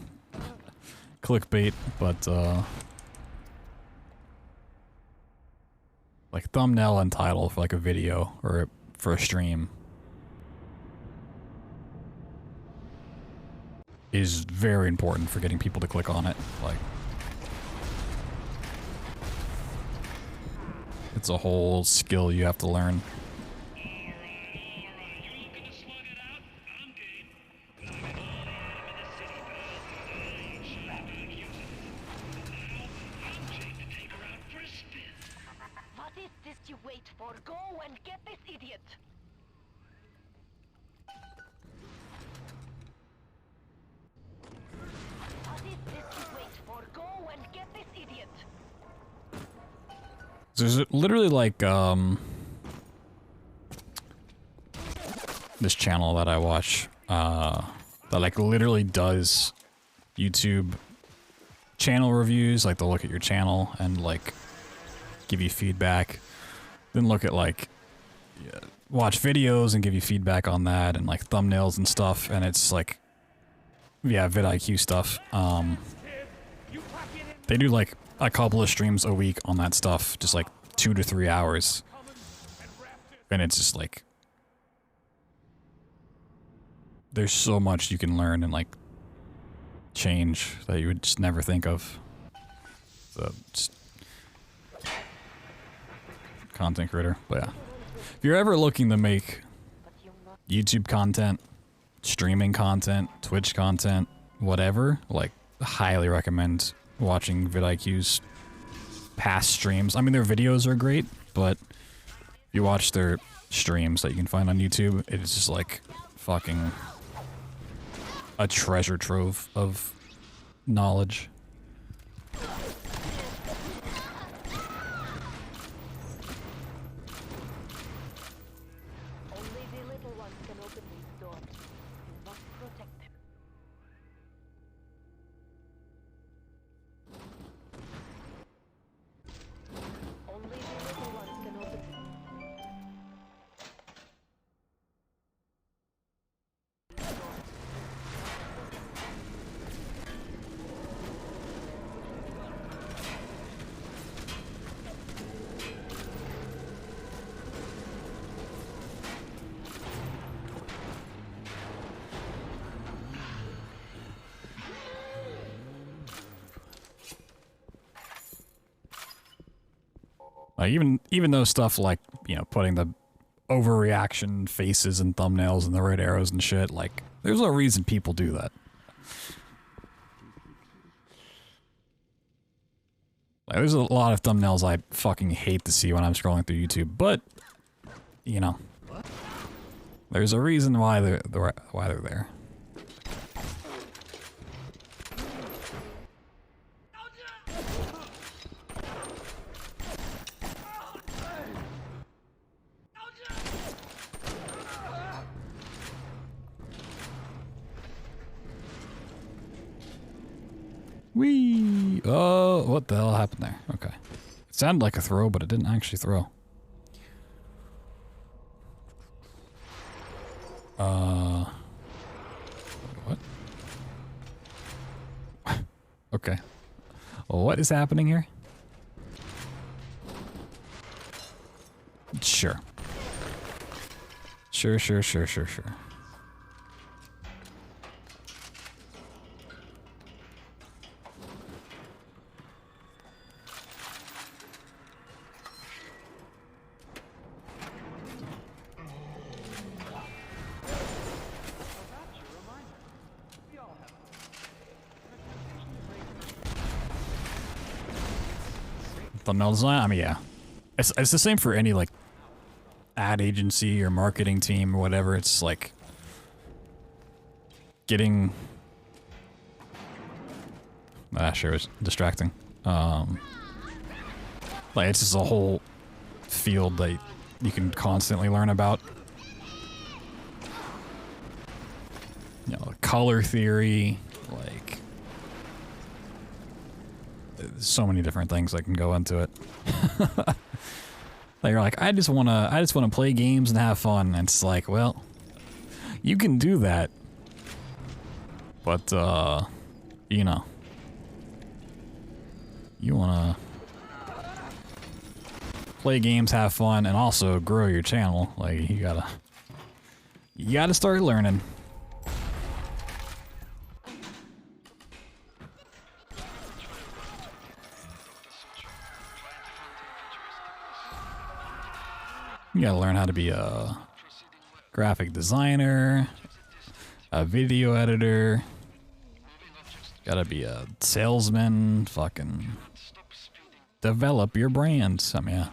clickbait, but like thumbnail and title for like a video or for a stream is very important for getting people to click on it. Like, it's a whole skill you have to learn. What is this you wait for? Go and get this idiot! What is this you wait for? Go and get this idiot! There's literally like this channel that I watch that like literally does YouTube channel reviews. Like they'll look at your channel and like give you feedback, then look at like watch videos and give you feedback on that, and like thumbnails and stuff. And it's like, yeah, vidIQ stuff. They do like a couple of streams a week on that stuff, just like 2 to 3 hours, and it's just like there's so much you can learn and like change that you would just never think of. So just content creator. But yeah, if you're ever looking to make YouTube content, streaming content, Twitch content, whatever, like highly recommend watching vidIQ's past streams. I mean, their videos are great, but if you watch their streams that you can find on YouTube, it is just like fucking a treasure trove of knowledge. Only the little ones can open these doors. You must protect them. Only the little ones can open them. Like even though stuff like, you know, putting the overreaction faces and thumbnails and the red arrows and shit, like there's no reason people do that. Like, there's a lot of thumbnails I fucking hate to see when I'm scrolling through YouTube, but you know, there's a reason why they're there. Whee! Oh, what the hell happened there? Okay. It sounded like a throw, but it didn't actually throw. What? Okay. Well, what is happening here? Sure. Sure. Thumbnail design? I mean, yeah. It's the same for any, like, ad agency or marketing team or whatever. It's like getting... sure, it was distracting. Like, it's just a whole field that you can constantly learn about. You know, color theory, like... There's so many different things that can go into it. You're like, I just wanna play games and have fun. And it's like, well, you can do that, but you know, you wanna play games, have fun, and also grow your channel. Like, you gotta start learning. You gotta learn how to be a graphic designer, a video editor, gotta be a salesman, fucking develop your brand. I mean, yeah.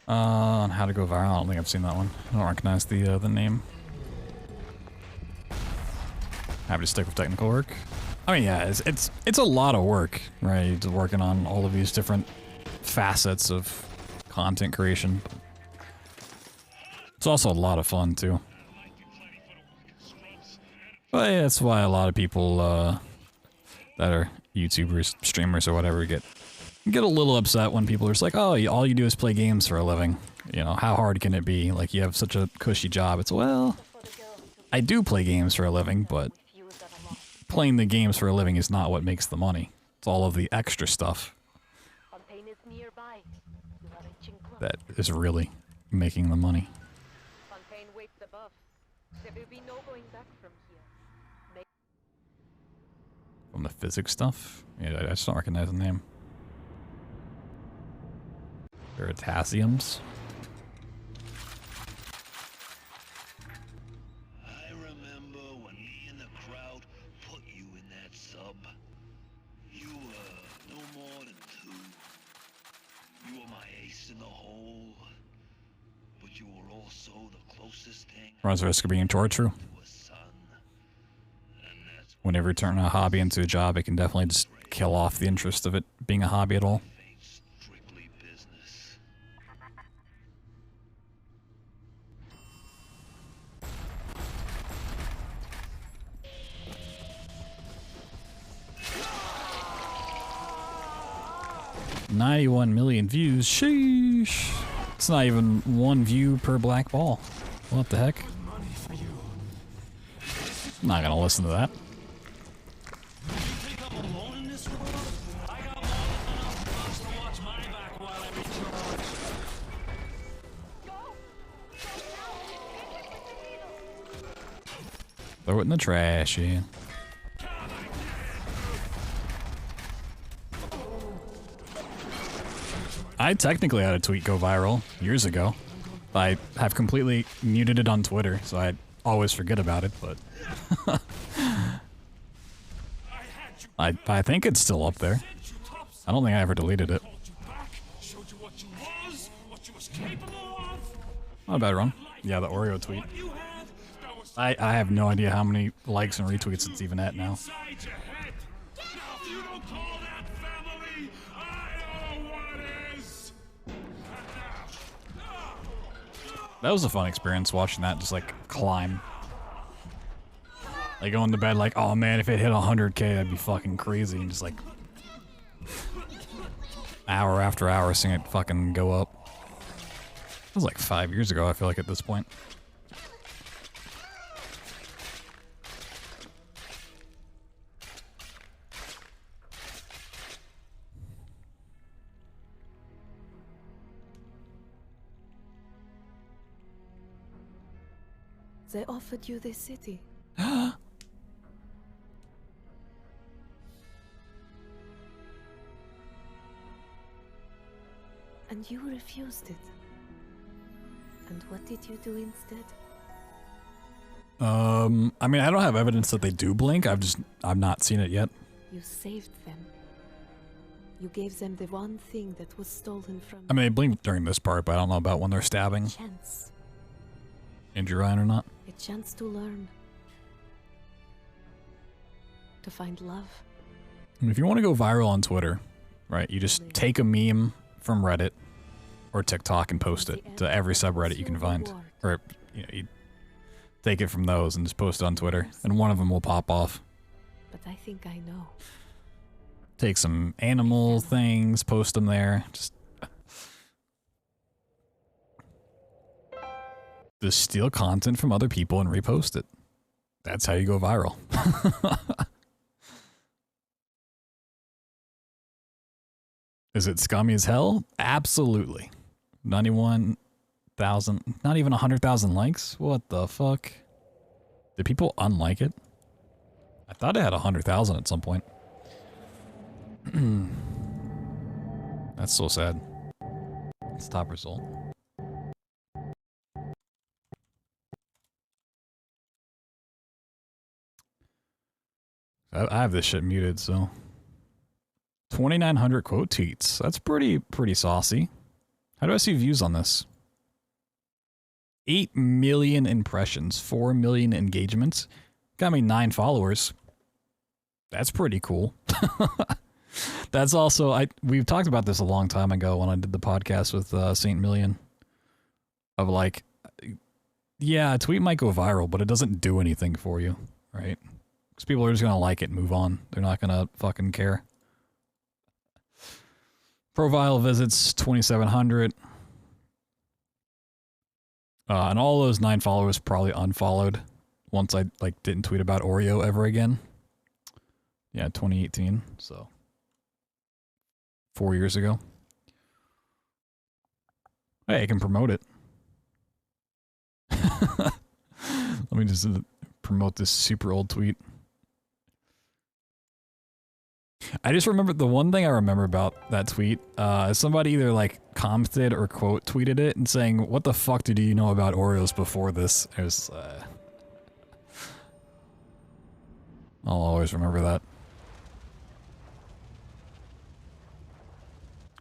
On how to go viral. I don't think I've seen that one. I don't recognize the name. Happy to stick with technical work. I mean, yeah, it's a lot of work, right? Just working on all of these different facets of content creation. It's also a lot of fun too. But yeah, that's why a lot of people that are YouTubers, streamers, or whatever get a little upset when people are just like, oh, all you do is play games for a living. You know, how hard can it be? Like, you have such a cushy job. It's, well, I do play games for a living, but playing the games for a living is not what makes the money. It's all of the extra stuff that is really making the money. From the physics stuff? Yeah, I just don't recognize the name. Veritasiums. I remember when me and the crowd put you in that sub. You were no more than 2. You were my ace in the hole, but you were also the closest thing. Runs the risk of being torture. Whenever you turn a hobby into a job, it can definitely just kill off the interest of it being a hobby at all. $91 million views. Sheesh. It's not even 1 view per black ball. What the heck? I'm not gonna listen to that. Throw it in the trash, yeah. I technically had a tweet go viral years ago. I have completely muted it on Twitter, so I always forget about it, but I think it's still up there. I don't think I ever deleted it. Not a bad run. Yeah, the Oreo tweet. I have no idea how many likes and retweets it's even at now. That was a fun experience watching that just like climb. Like going to bed like, oh man, if it hit 100K, that'd be fucking crazy. And just like hour after hour seeing it fucking go up. It was like 5 years ago, I feel like, at this point. They offered you this city. And you refused it. And what did you do instead? I mean, I don't have evidence that they do blink. I've not seen it yet. You saved them. You gave them the one thing that was stolen from I mean, they blink during this part, but I don't know about when they're stabbing. chance. Andrew Ryan or not. A chance to learn. To find love. I mean, if you want to go viral on Twitter, right, you just take a meme from Reddit or TikTok and post it to every subreddit you can find. Or, you know, you take it from those and just post it on Twitter, and one of them will pop off. But I think I know. Take some animal things, post them there. Just steal content from other people and repost it. That's how you go viral. Is it scummy as hell? Absolutely. 91,000, not even 100,000 likes? What the fuck? Did people unlike it? I thought it had 100,000 at some point. That's so sad. It's top result. I have this shit muted, so 2,900 quote tweets. That's pretty saucy. How do I see views on this? 8 million impressions, 4 million engagements. Got me 9 followers. That's pretty cool. That's also, we've talked about this a long time ago when I did the podcast with Saint Million. Of like, yeah, a tweet might go viral, but it doesn't do anything for you, right? Because people are just going to like it and move on. They're not going to fucking care. Profile visits, 2,700. And all those 9 followers probably unfollowed once I like didn't tweet about Oreo ever again. Yeah, 2018, so 4 years ago. Hey, I can promote it. Let me just promote this super old tweet. I just remember the one thing I remember about that tweet, somebody either like commented or quote tweeted it and saying, "What the fuck did you know about Oreos before this?" It was, I'll always remember that.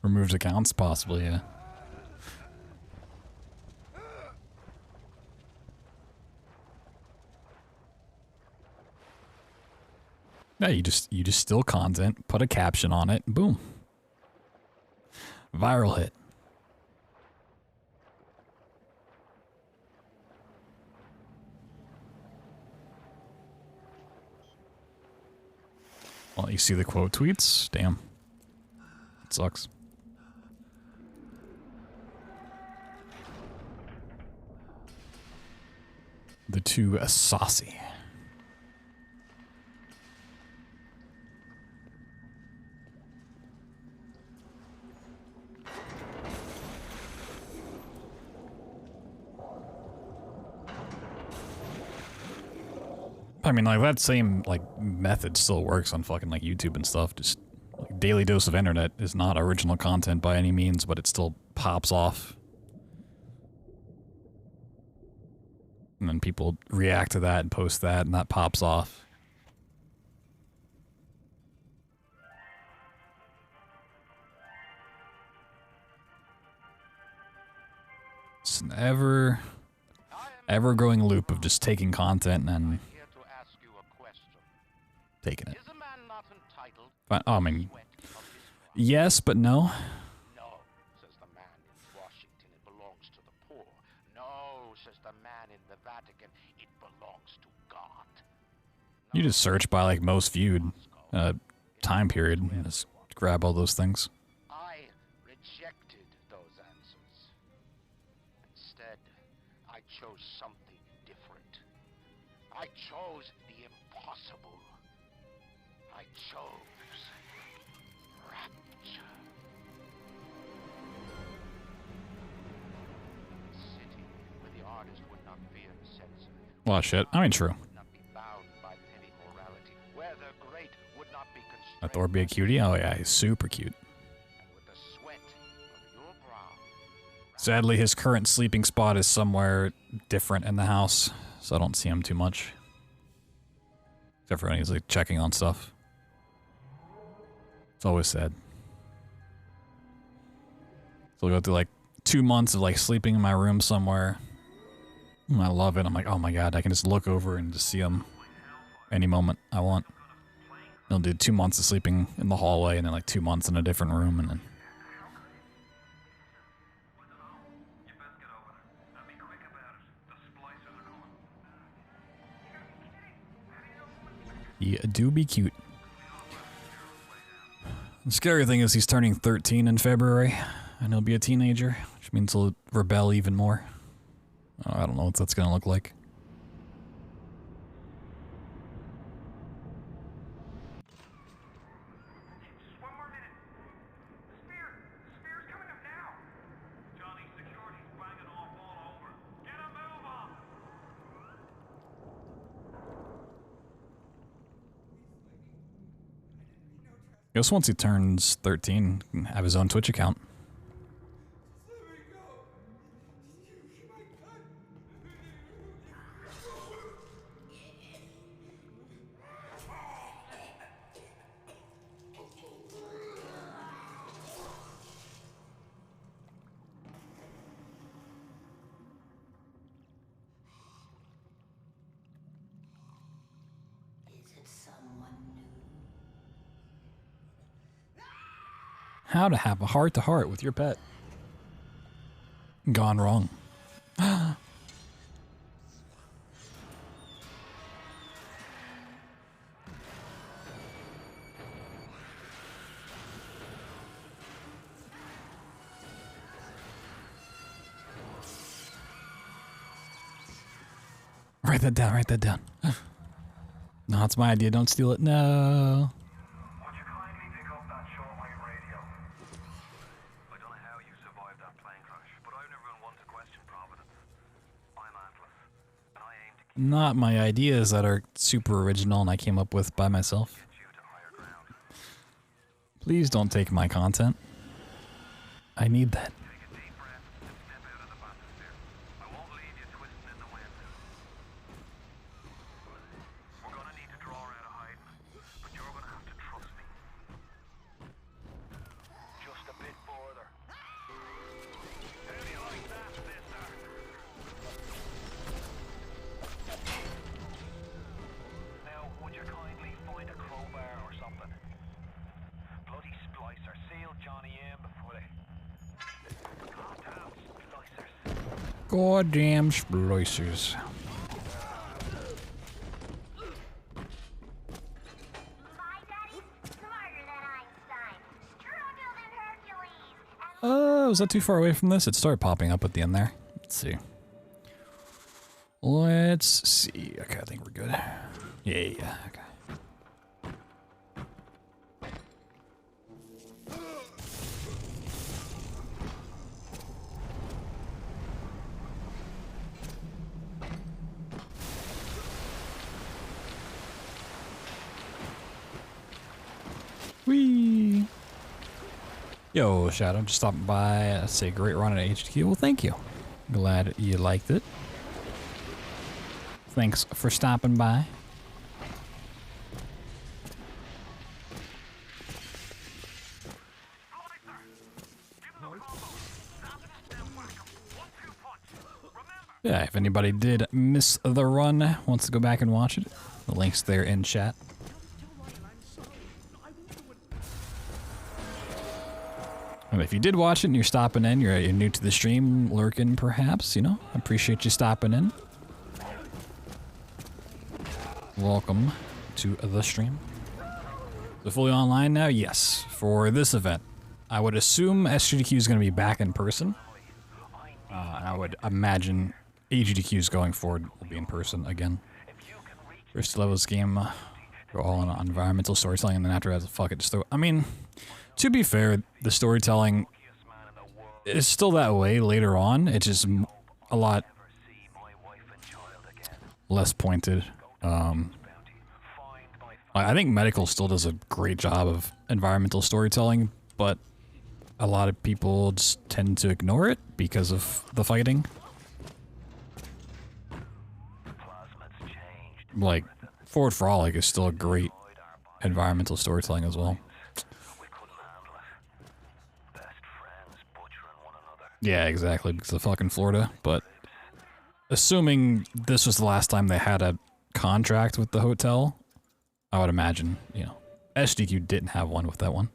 Removed accounts, possibly, yeah. Yeah, you just steal content, put a caption on it, boom. Viral hit. Well, you see the quote tweets? Damn. It sucks. The two saucy. I mean, like, that same, like, method still works on fucking, like, YouTube and stuff. Just, like, Daily Dose of Internet is not original content by any means, but it still pops off. And then people react to that and post that, and that pops off. It's an ever-growing loop of just taking content and taking it. Fine. Oh, I mean, yes, but no. No, says the man in Washington, it belongs to the poor. No, says the man in the Vatican, it belongs to God. You just search by, like, most viewed time period and just grab all those things. I rejected those answers. Instead, I chose something different. I chose the impossible. I chose rapture. A city where the artist would not fear the censor. Well, shit. I mean, true. Would not be bound by petty morality. Where the great would not be constrained. That Thor be a cutie? Oh, yeah, he's super cute. And with the sweat of your brow. Sadly, his current sleeping spot is somewhere different in the house. so I don't see him too much. Except for when he's like checking on stuff. It's always sad. So I'll go through like 2 months of like sleeping in my room somewhere. I love it. I'm like, oh my god, I can just look over and just see him any moment I want. I'll do 2 months of sleeping in the hallway and then like 2 months in a different room and then... He do be cute. The scary thing is he's turning 13 in February, and he'll be a teenager, which means he'll rebel even more. I don't know what that's gonna look like. I guess once he turns 13, he can have his own Twitch account. How to have a heart-to-heart with your pet. Gone wrong. Write that down, write that down. No, it's my idea, don't steal it. No. Not my ideas that are super original and I came up with by myself. Please don't take my content. I need that. Goddamn splicers. Was that too far away from this? It started popping up at the end there. Let's see. Let's see. Okay, I think we're good. Yeah, okay. Whee! Yo, Shadow, just stopping by. Say great run at AGDQ. Well, thank you. Glad you liked it. Thanks for stopping by. Yeah, if anybody did miss the run, wants to go back and watch it, the link's there in chat. And if you did watch it and you're stopping in, you're new to the stream, lurking perhaps, you know, I appreciate you stopping in. Welcome to the stream. The fully online now? Yes, for this event. I would assume SGDQ is going to be back in person. And I would imagine AGDQs going forward will be in person again. First levels game, go all on environmental storytelling, and then after that, fuck it, just throw. I mean, to be fair, the storytelling is still that way later on. It's just a lot less pointed. I think medical still does a great job of environmental storytelling, but a lot of people just tend to ignore it because of the fighting. like, Forward Frolic is still a great environmental storytelling as well. Yeah, exactly, because of fucking Florida, but assuming this was the last time they had a contract with the hotel, I would imagine, you know, SGDQ didn't have one with that one.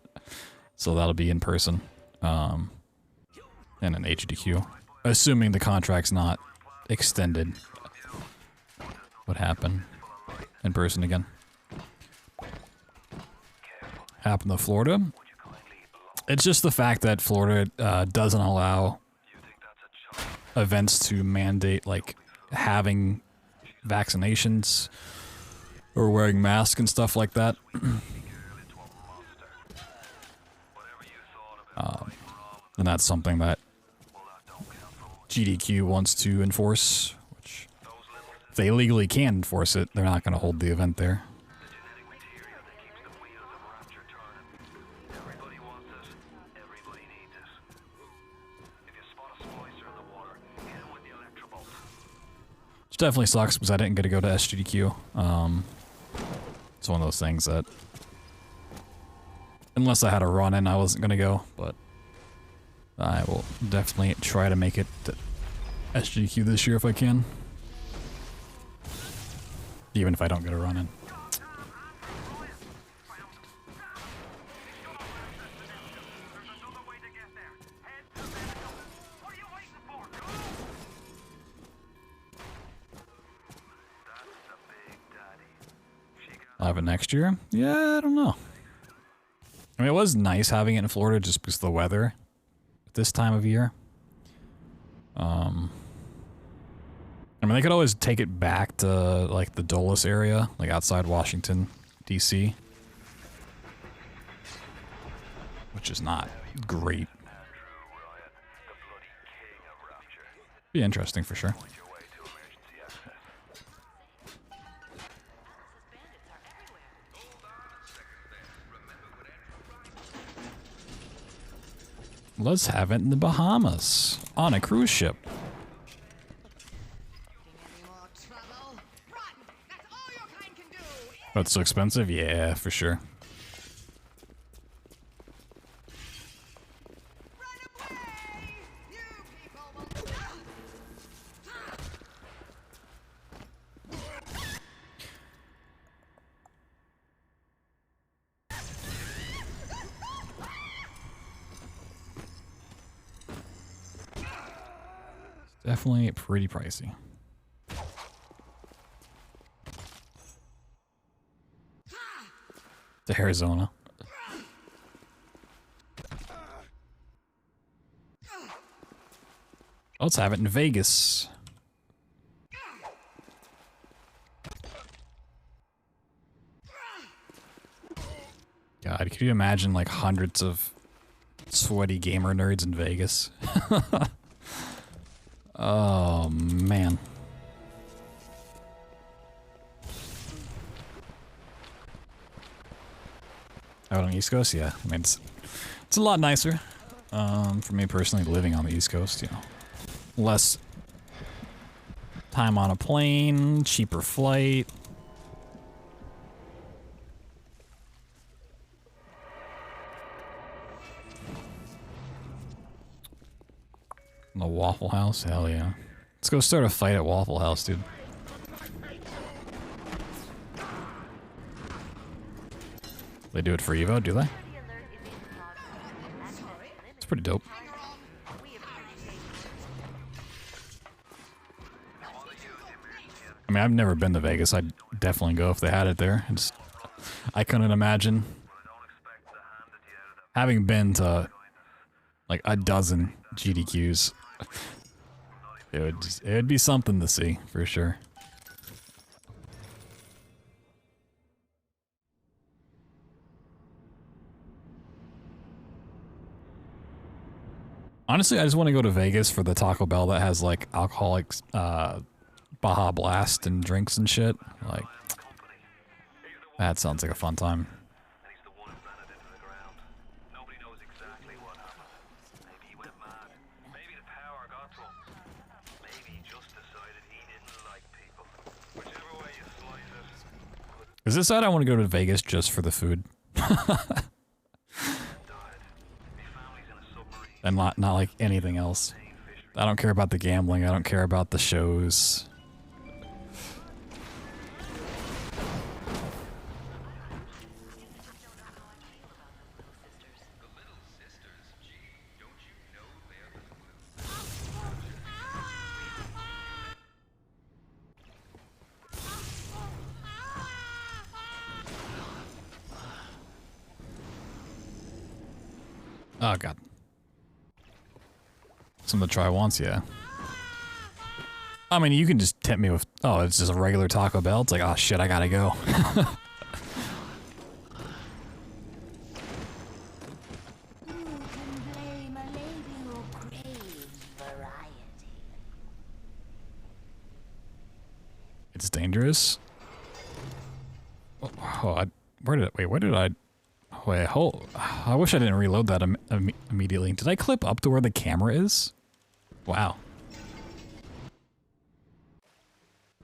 So that'll be in person. And an AGDQ. Assuming the contract's not extended. Would happen in person again. Happened to Florida. It's just the fact that Florida doesn't allow events to mandate, like, having vaccinations or wearing masks and stuff like that. And that's something that GDQ wants to enforce, which if they legally can enforce it, they're not going to hold the event there. Which definitely sucks because I didn't get to go to SGDQ. It's one of those things that, unless I had a run-in, I wasn't going to go, but I will definitely try to make it to SGDQ this year if I can. Even if I don't get a run-in. I'll have it next year? Yeah, I don't know. I mean, it was nice having it in Florida just because of the weather at this time of year. I mean, they could always take it back to, like, the Dulles area, like outside Washington, D.C. Which is not great. Be interesting for sure. Let's have it in the Bahamas on a cruise ship. That's so expensive? Yeah, for sure. Definitely pretty pricey. To Arizona. Let's have it in Vegas. God, could you imagine like hundreds of sweaty gamer nerds in Vegas? Oh, man. Out on the East Coast? Yeah. I mean, it's a lot nicer. For me personally, living on the East Coast, you know. Less time on a plane, cheaper flight. The Waffle House? Hell yeah. Let's go start a fight at Waffle House, dude. They do it for Evo, do they? It's pretty dope. I mean, I've never been to Vegas. I'd definitely go if they had it there. I couldn't imagine having been to like a dozen GDQs. It would be something to see for sure. Honestly, I just want to go to Vegas for the Taco Bell that has like alcoholic Baja Blast and drinks and shit. Like, that sounds like a fun time. Whichever way you slice it, Is this sad? I want to go to Vegas just for the food. And not like anything else. I don't care about the gambling. I don't care about the shows. Oh god. Something to try once, yeah. I mean, you can just tempt me with, oh, it's just a regular Taco Bell. It's like, oh shit, I gotta go. It's dangerous. Oh, wait, hold. I wish I didn't reload that immediately. Did I clip up to where the camera is? Wow.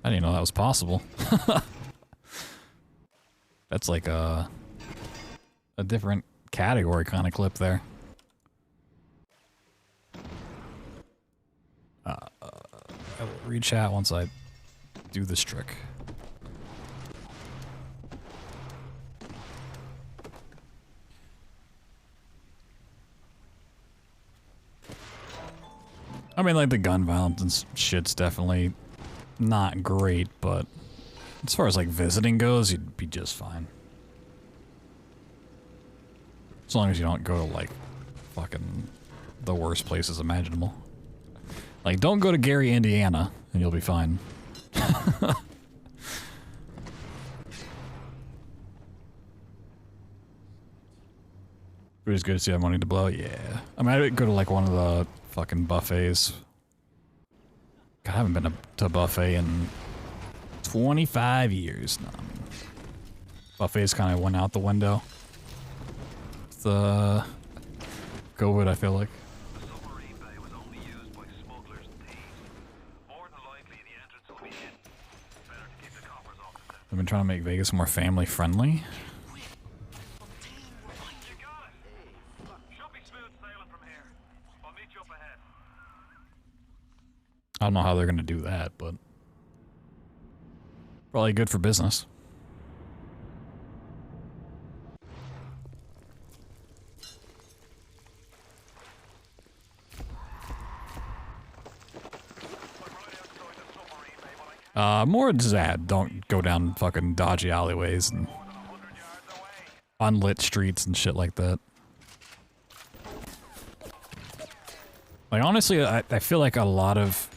I didn't know that was possible. That's like a different category kind of clip there. I will read chat once I do this trick. I mean, like, the gun violence and shit's definitely not great, but as far as, like, visiting goes, you'd be just fine. As long as you don't go to, like, fucking the worst places imaginable. Like, don't go to Gary, Indiana, and you'll be fine. It was good to see I have money to blow. Yeah. I mean, I'd go to, like, one of the fucking buffets. God, I haven't been to a buffet in 25 years now. I mean, buffets kind of went out the window. The COVID, I feel like. I've been trying to make Vegas more family friendly. I don't know how they're gonna do that, but probably good for business. More just that. Don't go down fucking dodgy alleyways and unlit streets and shit like that. Like, honestly, I feel like a lot of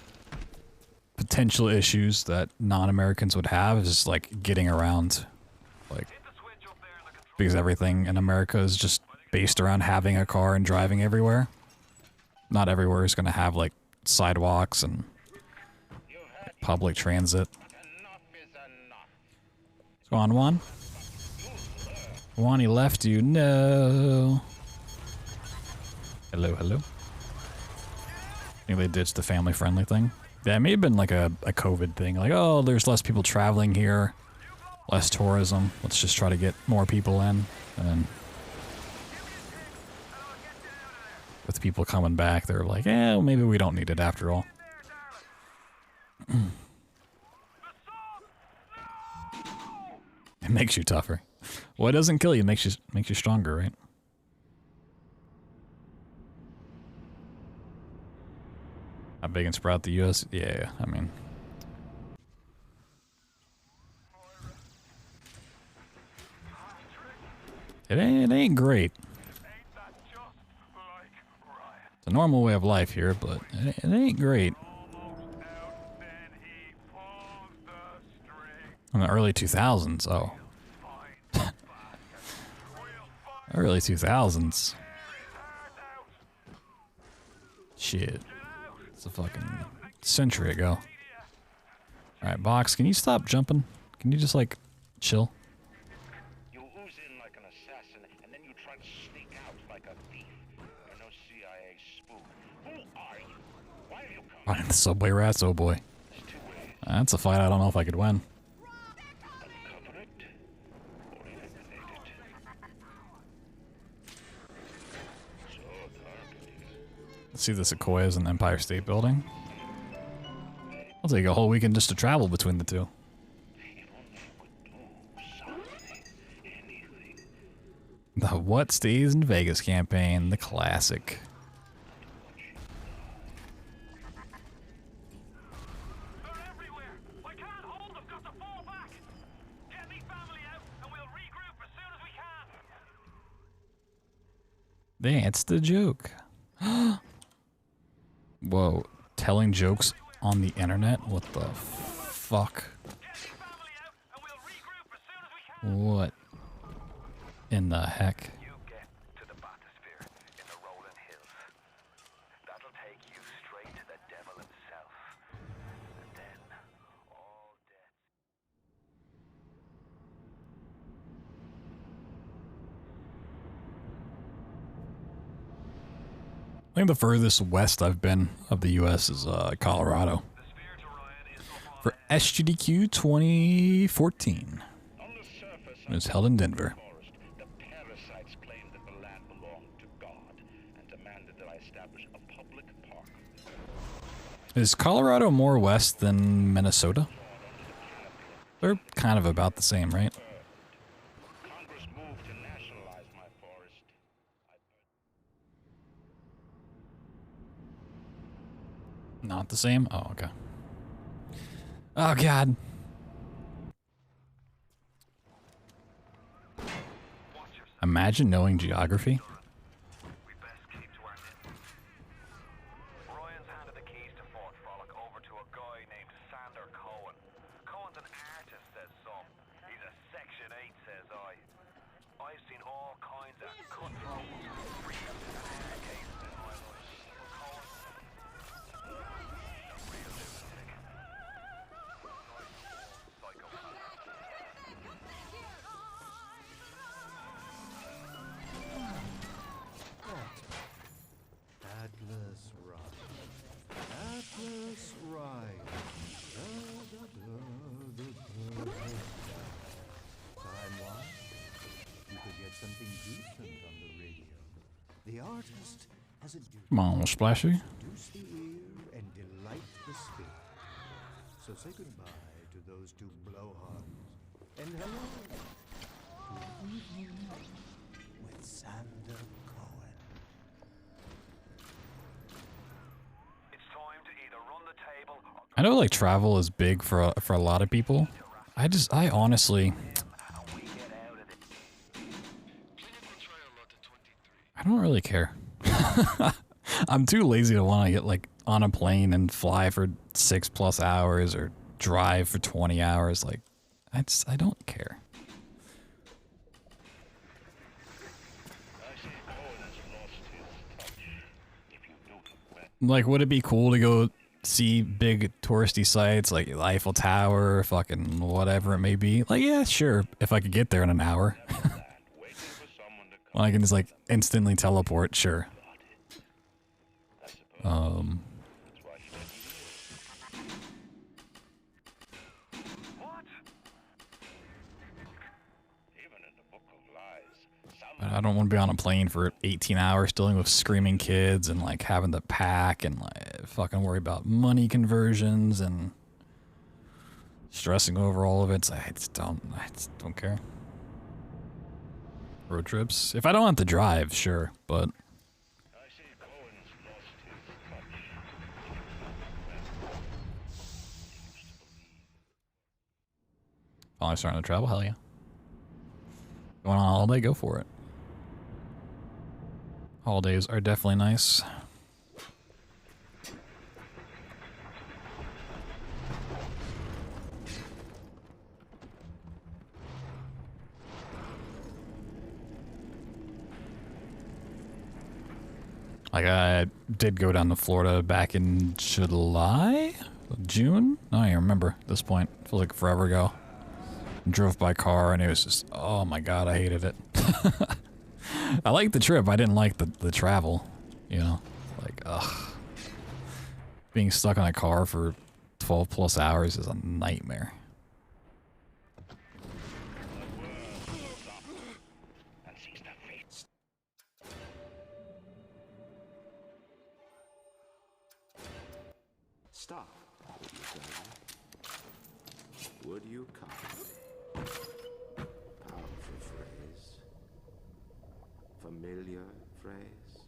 potential issues that non-Americans would have is just, like, getting around. Like, because everything in America is just based around having a car and driving everywhere. Not everywhere is going to have, like, sidewalks and public transit. What's going on, Juan? Juan, he left you. No. Hello, hello. I think they ditched the family-friendly thing. Yeah, it may have been like a COVID thing. Like, oh, there's less people traveling here. Less tourism. Let's just try to get more people in. And then with people coming back, they're like, yeah, well, maybe we don't need it after all. It makes you tougher. Well, it doesn't kill you. It makes you stronger, right? How big and sprout the U.S.? Yeah, I mean. It ain't great. It's a normal way of life here, but it ain't great. In the early 2000s, oh. Early 2000s. Shit. It's a fucking century ago. Alright, Box, can you stop jumping? Can you just, like, chill? You ooze in like an assassin, and then you try to sneak out like a thief. You're no CIA spook. Who are you? Why have you come? Finding the subway rats, oh boy. That's a fight I don't know if I could win. Uncover it, see the Sequoias and the Empire State Building. I'll take a whole weekend just to travel between the two. The What Stays in Vegas campaign, the classic. That's the joke. Whoa, telling jokes on the internet? What the fuck? What in the heck? You get to the bathysphere in the rolling hills. That'll take you straight to the devil himself. And then all death. I think the furthest west I've been of the U.S. is Colorado. For SGDQ 2014. It was held in Denver. The parasites claimed that the land belonged to God and demanded that I establish a public park. Is Colorado more west than Minnesota? They're kind of about the same, right? Congress moved to nationalize my forest. Not the same? Oh, okay. Oh, God. Imagine knowing geography. We best keep to our knitting. Ryan's handed the keys to Fort Frolic over to a guy named Sander Cohen. Cohen's an artist, says some. He's a Section 8, says I. I've seen all kinds of cutthroat, freaks, and hard cases in my life. But Cohen, a real lunatic. Psychopath. Atlas Ride. Atlas Ride. Time-wise, you could get something decent on the radio. The artist has a duty Come on, Splashy. to seduce the ear and delight the spirit. So say goodbye to those two blowhards. And hello to Evening with Sander Cohen. It's time to either run the table or I know like travel is big for a lot of people. I honestly, I don't really care. I'm too lazy to want to get like on a plane and fly for 6+ hours or drive for 20 hours. Like, I don't care. Like, would it be cool to go see big touristy sites like the Eiffel Tower, fucking whatever it may be? Like, yeah, sure, if I could get there in an hour. Well, I can just like instantly teleport, sure. But I don't want to be on a plane for 18 hours dealing with screaming kids and like having to pack and like fucking worry about money conversions and stressing over all of it. So I just don't care. Road trips. If I don't have to drive, sure, but finally starting to travel, hell yeah. Going on a holiday, go for it. Holidays are definitely nice. Like, I did go down to Florida back in July? June? I don't even remember at this point. Feels like forever ago. Drove by car and it was just, oh my god, I hated it. I liked the trip, I didn't like the travel, you know? Like, ugh. Being stuck on a car for 12+ hours is a nightmare. Stop, would you tell me? Would you copy? Powerful phrase. Familiar phrase.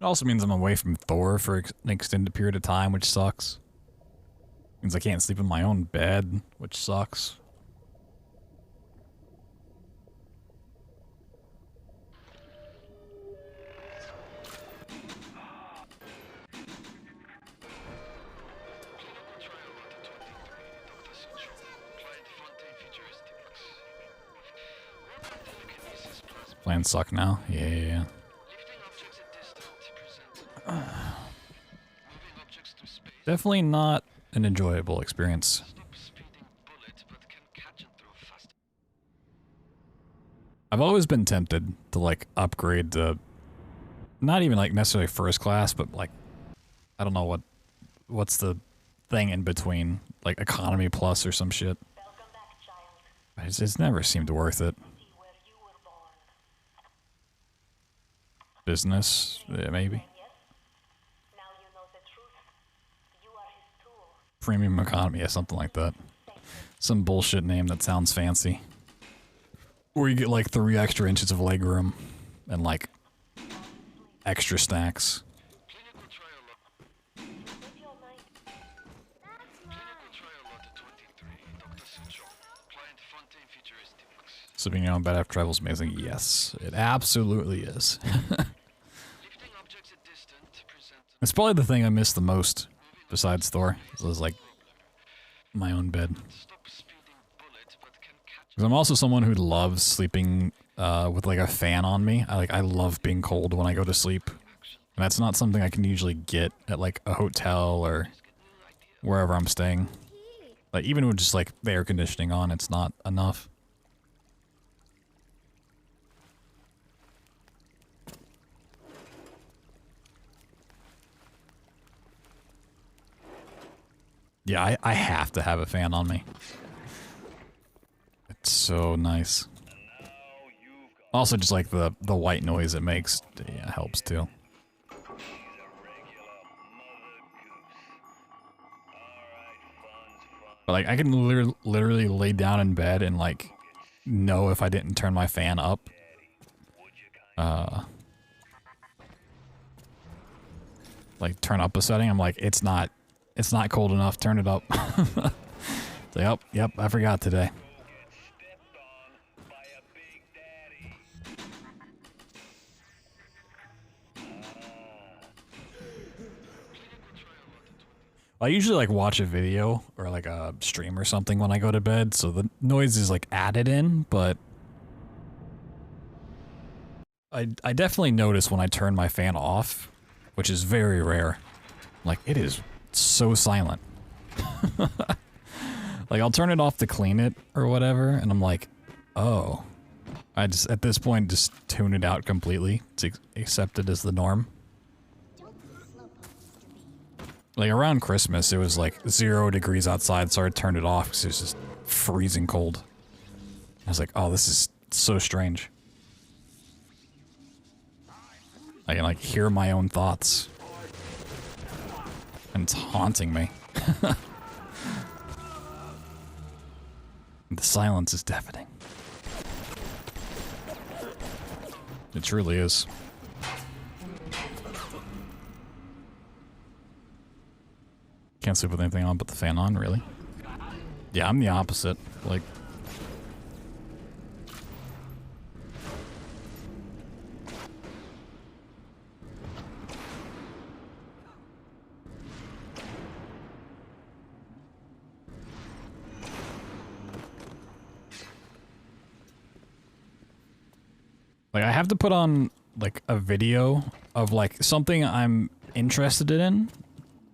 It also means I'm away from Thor for an extended period of time, which sucks. Means I can't sleep in my own bed, which sucks. Plans suck now? Yeah. Definitely not an enjoyable experience. I've always been tempted to like upgrade to not even like necessarily first class, but like I don't know what's the thing in between, like economy plus or some shit. It's never seemed worth it. Business, yeah, maybe. Premium economy, yeah, something like that. Some bullshit name that sounds fancy. Or you get like 3 extra inches of legroom and like extra stacks. Sleeping in your own bed after travel is amazing. Yes, it absolutely is. It's probably the thing I miss the most, besides Thor. Is like my own bed. Because I'm also someone who loves sleeping with like a fan on me. I love being cold when I go to sleep. And that's not something I can usually get at like a hotel or wherever I'm staying. Like even with just like the air conditioning on, it's not enough. Yeah, I have to have a fan on me. It's so nice. Also, just like the white noise it makes, yeah, helps too. But like, I can literally lay down in bed and like know if I didn't turn my fan up. Like turn up a setting. I'm like, it's not cold enough. Turn it up. Yep, I forgot today. I usually like watch a video or like a stream or something when I go to bed, so the noise is like added in, but I definitely notice when I turn my fan off, which is very rare. Like it is so silent. Like I'll turn it off to clean it or whatever, and I'm like, oh. I just at this point just tune it out completely to accept it as the norm. Like around Christmas, it was like 0 degrees outside, so I turned it off because it was just freezing cold. I was like, oh, this is so strange. I can like hear my own thoughts. And it's haunting me. The silence is deafening. It truly is. Can't sleep with anything on but the fan on, really? Yeah, I'm the opposite. Like... Like, I have to put on, like, a video of, like, something I'm interested in,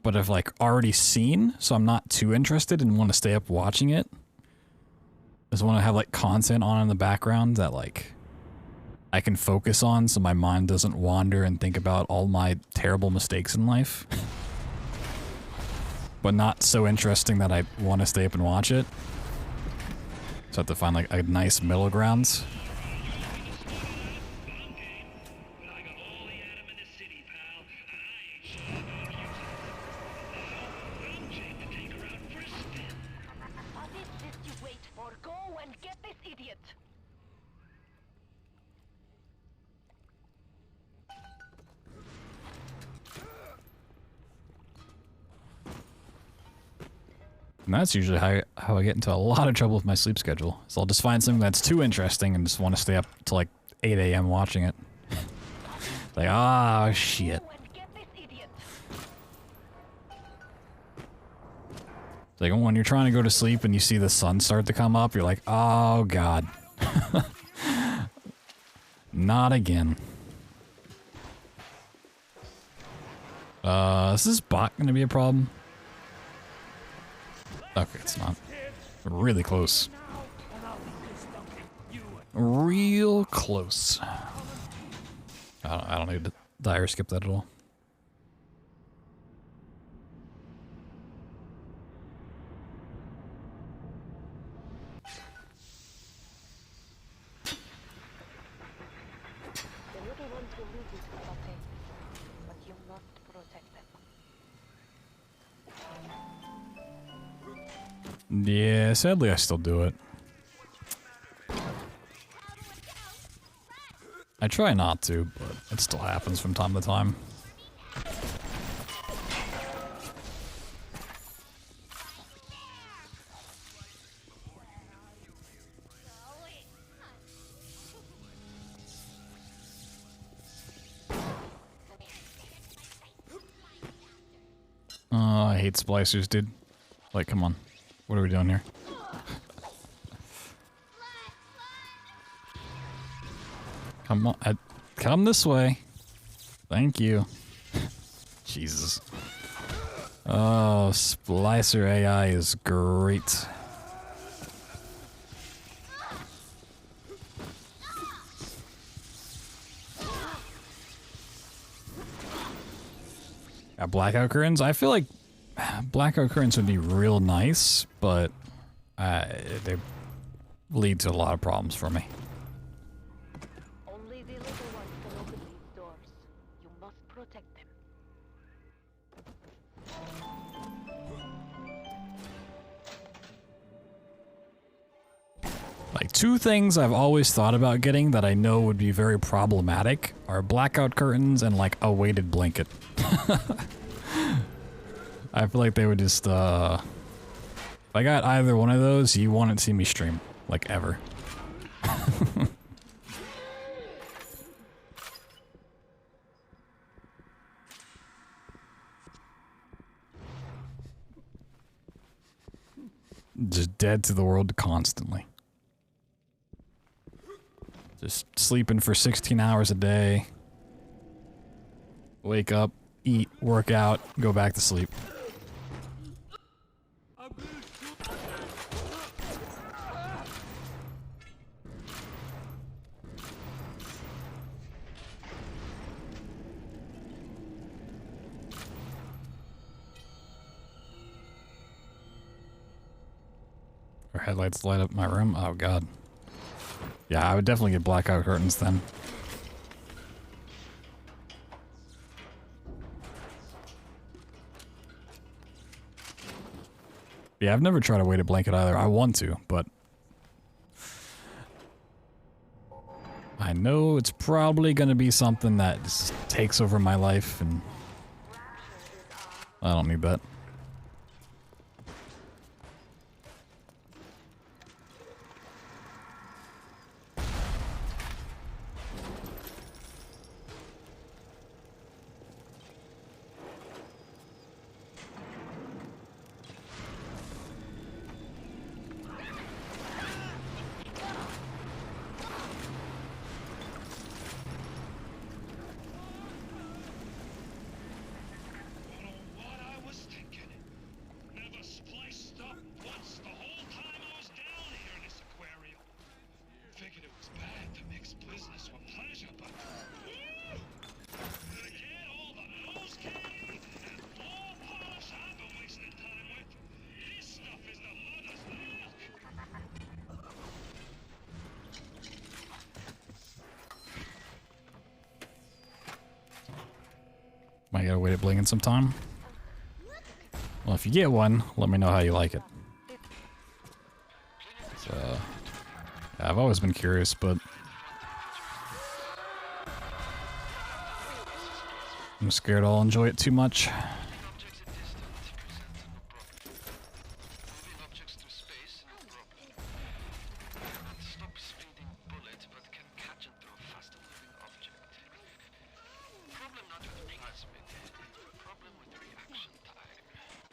but I've, like, already seen, so I'm not too interested and want to stay up watching it. I just want to have, like, content on in the background that, like, I can focus on so my mind doesn't wander and think about all my terrible mistakes in life. But not so interesting that I want to stay up and watch it. So I have to find, like, a nice middle ground. And that's usually how I get into a lot of trouble with my sleep schedule. So I'll just find something that's too interesting and just want to stay up till like 8 a.m. watching it. Like, ah, shit. It's like when you're trying to go to sleep and you see the sun start to come up, you're like, oh god. Not again. Is this bot gonna be a problem? Okay, it's not. Really close. Real close. I don't need to die or skip that at all. The little ones will leave you to something, but you must protect them. Yeah, sadly I still do it. I try not to, but it still happens from time to time. I hate splicers, dude. Like, come on. What are we doing here? Come on, come this way. Thank you. Jesus. Oh, Splicer AI is great. Blackout curtains? I feel like blackout curtains would be real nice, but they lead to a lot of problems for me. Only the little ones can open these doors. You must protect them. Like, two things I've always thought about getting that I know would be very problematic are blackout curtains and, like, a weighted blanket. I feel like they would just, if I got either one of those, you wouldn't see me stream, like, ever. Just dead to the world constantly. Just sleeping for 16 hours a day. Wake up, eat, work out, go back to sleep. Our headlights light up my room? Oh god. Yeah, I would definitely get blackout curtains then. Yeah, I've never tried a weighted blanket either. I want to, but I know it's probably going to be something that just takes over my life, and I don't need that. Might get a weighted blanket sometime. Well, if you get one, let me know how you like it. So, yeah, I've always been curious, but I'm scared I'll enjoy it too much.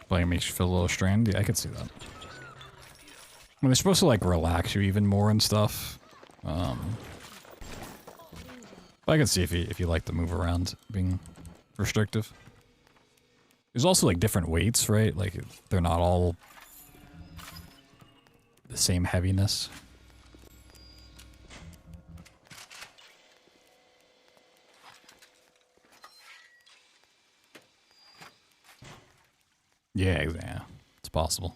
Like, it makes you feel a little strained. Yeah, I could see that. I mean, they're supposed to, like, relax you even more and stuff. But I can see if you like to move around being restrictive. There's also, like, different weights, right? Like, they're not all the same heaviness. Yeah, it's possible.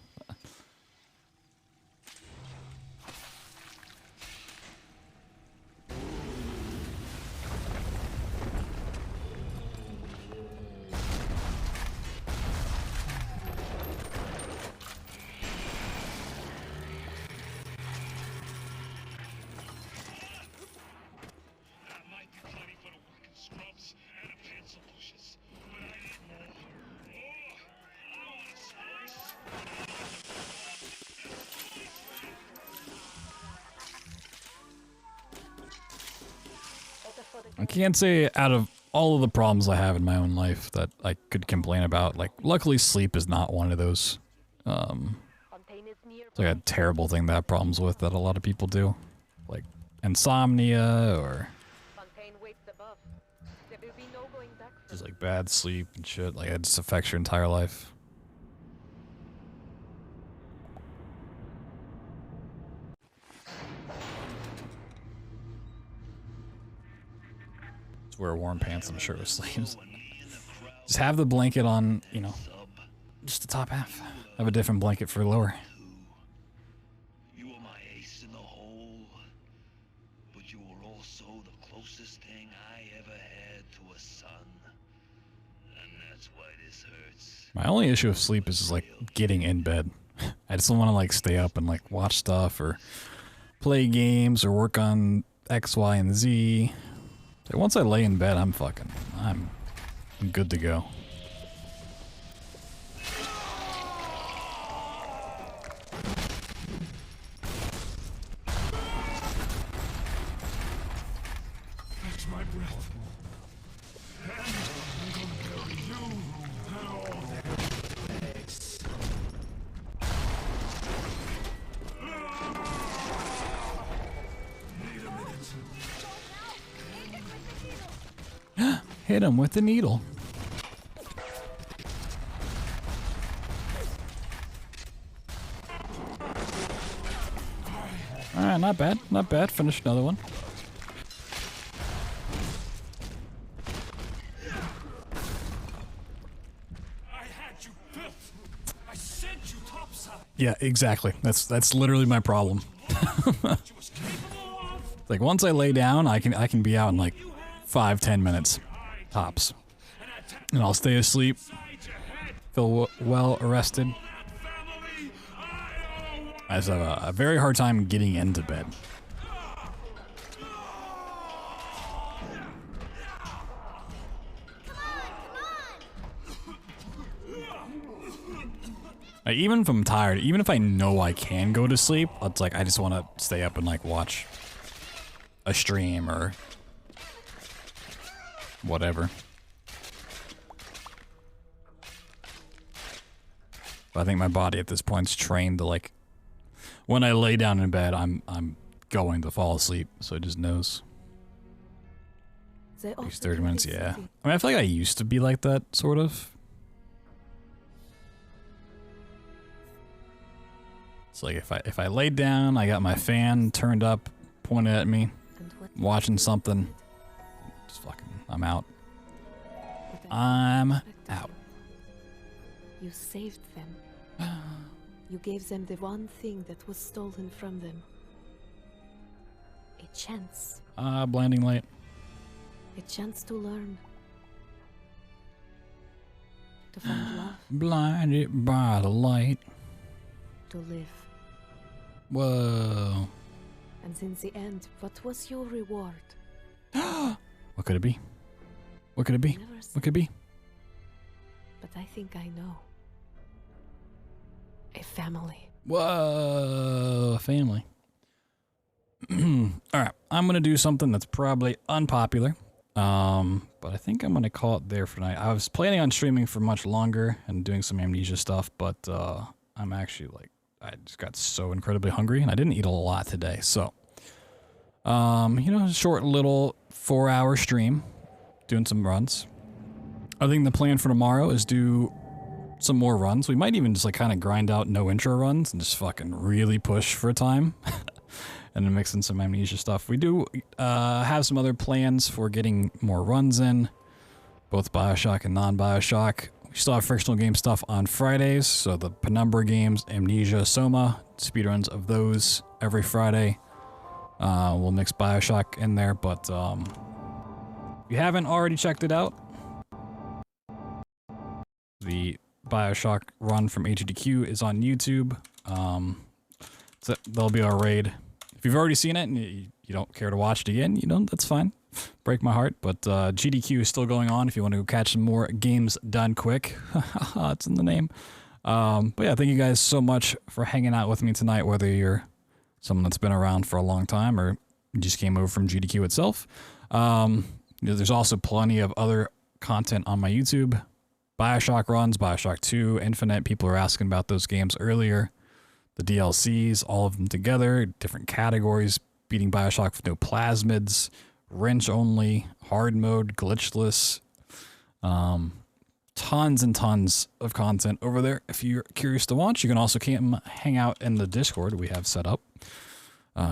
I can't say out of all of the problems I have in my own life that I could complain about. Like, luckily sleep is not one of those. It's like a terrible thing to have problems with that a lot of people do. Like, insomnia or just like bad sleep and shit. Like, it just affects your entire life. Wear warm pants and a shirt with sleeves. Just have the blanket on, you know, just the top half. Have a different blanket for lower. You were my ace in the hole, but you were also the closest thing I ever had to a son. And that's why this hurts. My only issue with sleep is just like getting in bed. I just don't want to like stay up and like watch stuff or play games or work on X, Y, and Z. Like, once I lay in bed, I'm good to go. Catch my breath. And I'm gonna carry you and all their legs. Need a minute. Hit him with the needle. Alright, not bad, not bad. Finish another one. I had you built. I sent you topside. Yeah, exactly. That's literally my problem. Like, once I lay down, I can be out in like 5-10 minutes tops, and I'll stay asleep, feel well rested. I just have a very hard time getting into bed. Like, even if I'm tired, even if I know I can go to sleep, it's like I just want to stay up and like watch a stream or whatever. But I think my body at this point's trained to like, when I lay down in bed, I'm going to fall asleep, so it just knows. These 30 minutes, yeah. I mean, I feel like I used to be like that, sort of. It's like if I laid down, I got my fan turned up, pointed at me, watching something, just fucking, I'm out. I'm out. You saved them. You gave them the one thing that was stolen from them. A chance. Blinding light. A chance to learn. To find love. Blinded by the light. To live. Whoa. And in the end, what was your reward? What could it be? What could it be? What could it be? But I think I know. A family. Whoa, family. Alright, I'm gonna do something that's probably unpopular. But I think I'm gonna call it there for tonight. I was planning on streaming for much longer and doing some Amnesia stuff, but I'm actually like, I just got so incredibly hungry and I didn't eat a lot today. So, you know, short little 4-hour stream, doing some runs. I think the plan for tomorrow is do some more runs. We might even just like kind of grind out no intro runs and just fucking really push for a time. And then mix in some Amnesia stuff. We do have some other plans for getting more runs in, both BioShock and non-BioShock. We still have frictional game stuff on Fridays, so the Penumbra games, Amnesia, Soma, speedruns of those every Friday. We'll mix BioShock in there, but if you haven't already checked it out, the BioShock run from AGDQ is on YouTube. So that'll be our raid. If you've already seen it and you don't care to watch it again, you know, that's fine. Break my heart, but GDQ is still going on if you want to catch some more games done quick. It's in the name. But yeah, thank you guys so much for hanging out with me tonight, whether you're someone that's been around for a long time or you just came over from GDQ itself. You know, there's also plenty of other content on my YouTube. BioShock runs, BioShock 2, Infinite. People were asking about those games earlier. The DLCs, all of them together, different categories, beating BioShock with no plasmids, wrench only, hard mode, glitchless. Tons and tons of content over there. If you're curious to watch, you can also hang out in the Discord we have set up.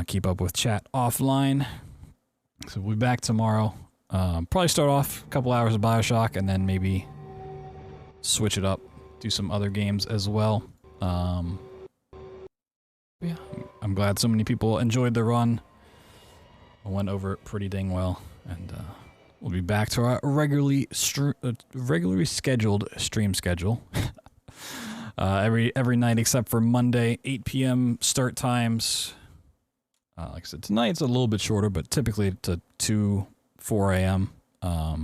Keep up with chat offline. So we'll be back tomorrow. Probably start off a couple hours of BioShock and then maybe switch it up, do some other games as well. Yeah, I'm glad so many people enjoyed the run. I went over it pretty dang well, and we'll be back to our regularly scheduled stream schedule. Every night except for Monday, 8 p.m. start times. Like I said, tonight's a little bit shorter, but typically to 4 a.m. Yeah,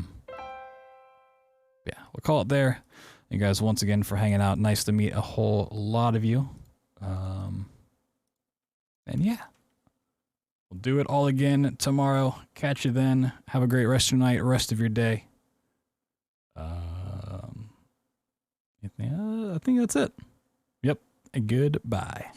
we'll call it there. Thank you guys once again for hanging out. Nice to meet a whole lot of you. And yeah, we'll do it all again tomorrow. Catch you then. Have a great rest of your night, rest of your day. I think that's it. Yep. Goodbye.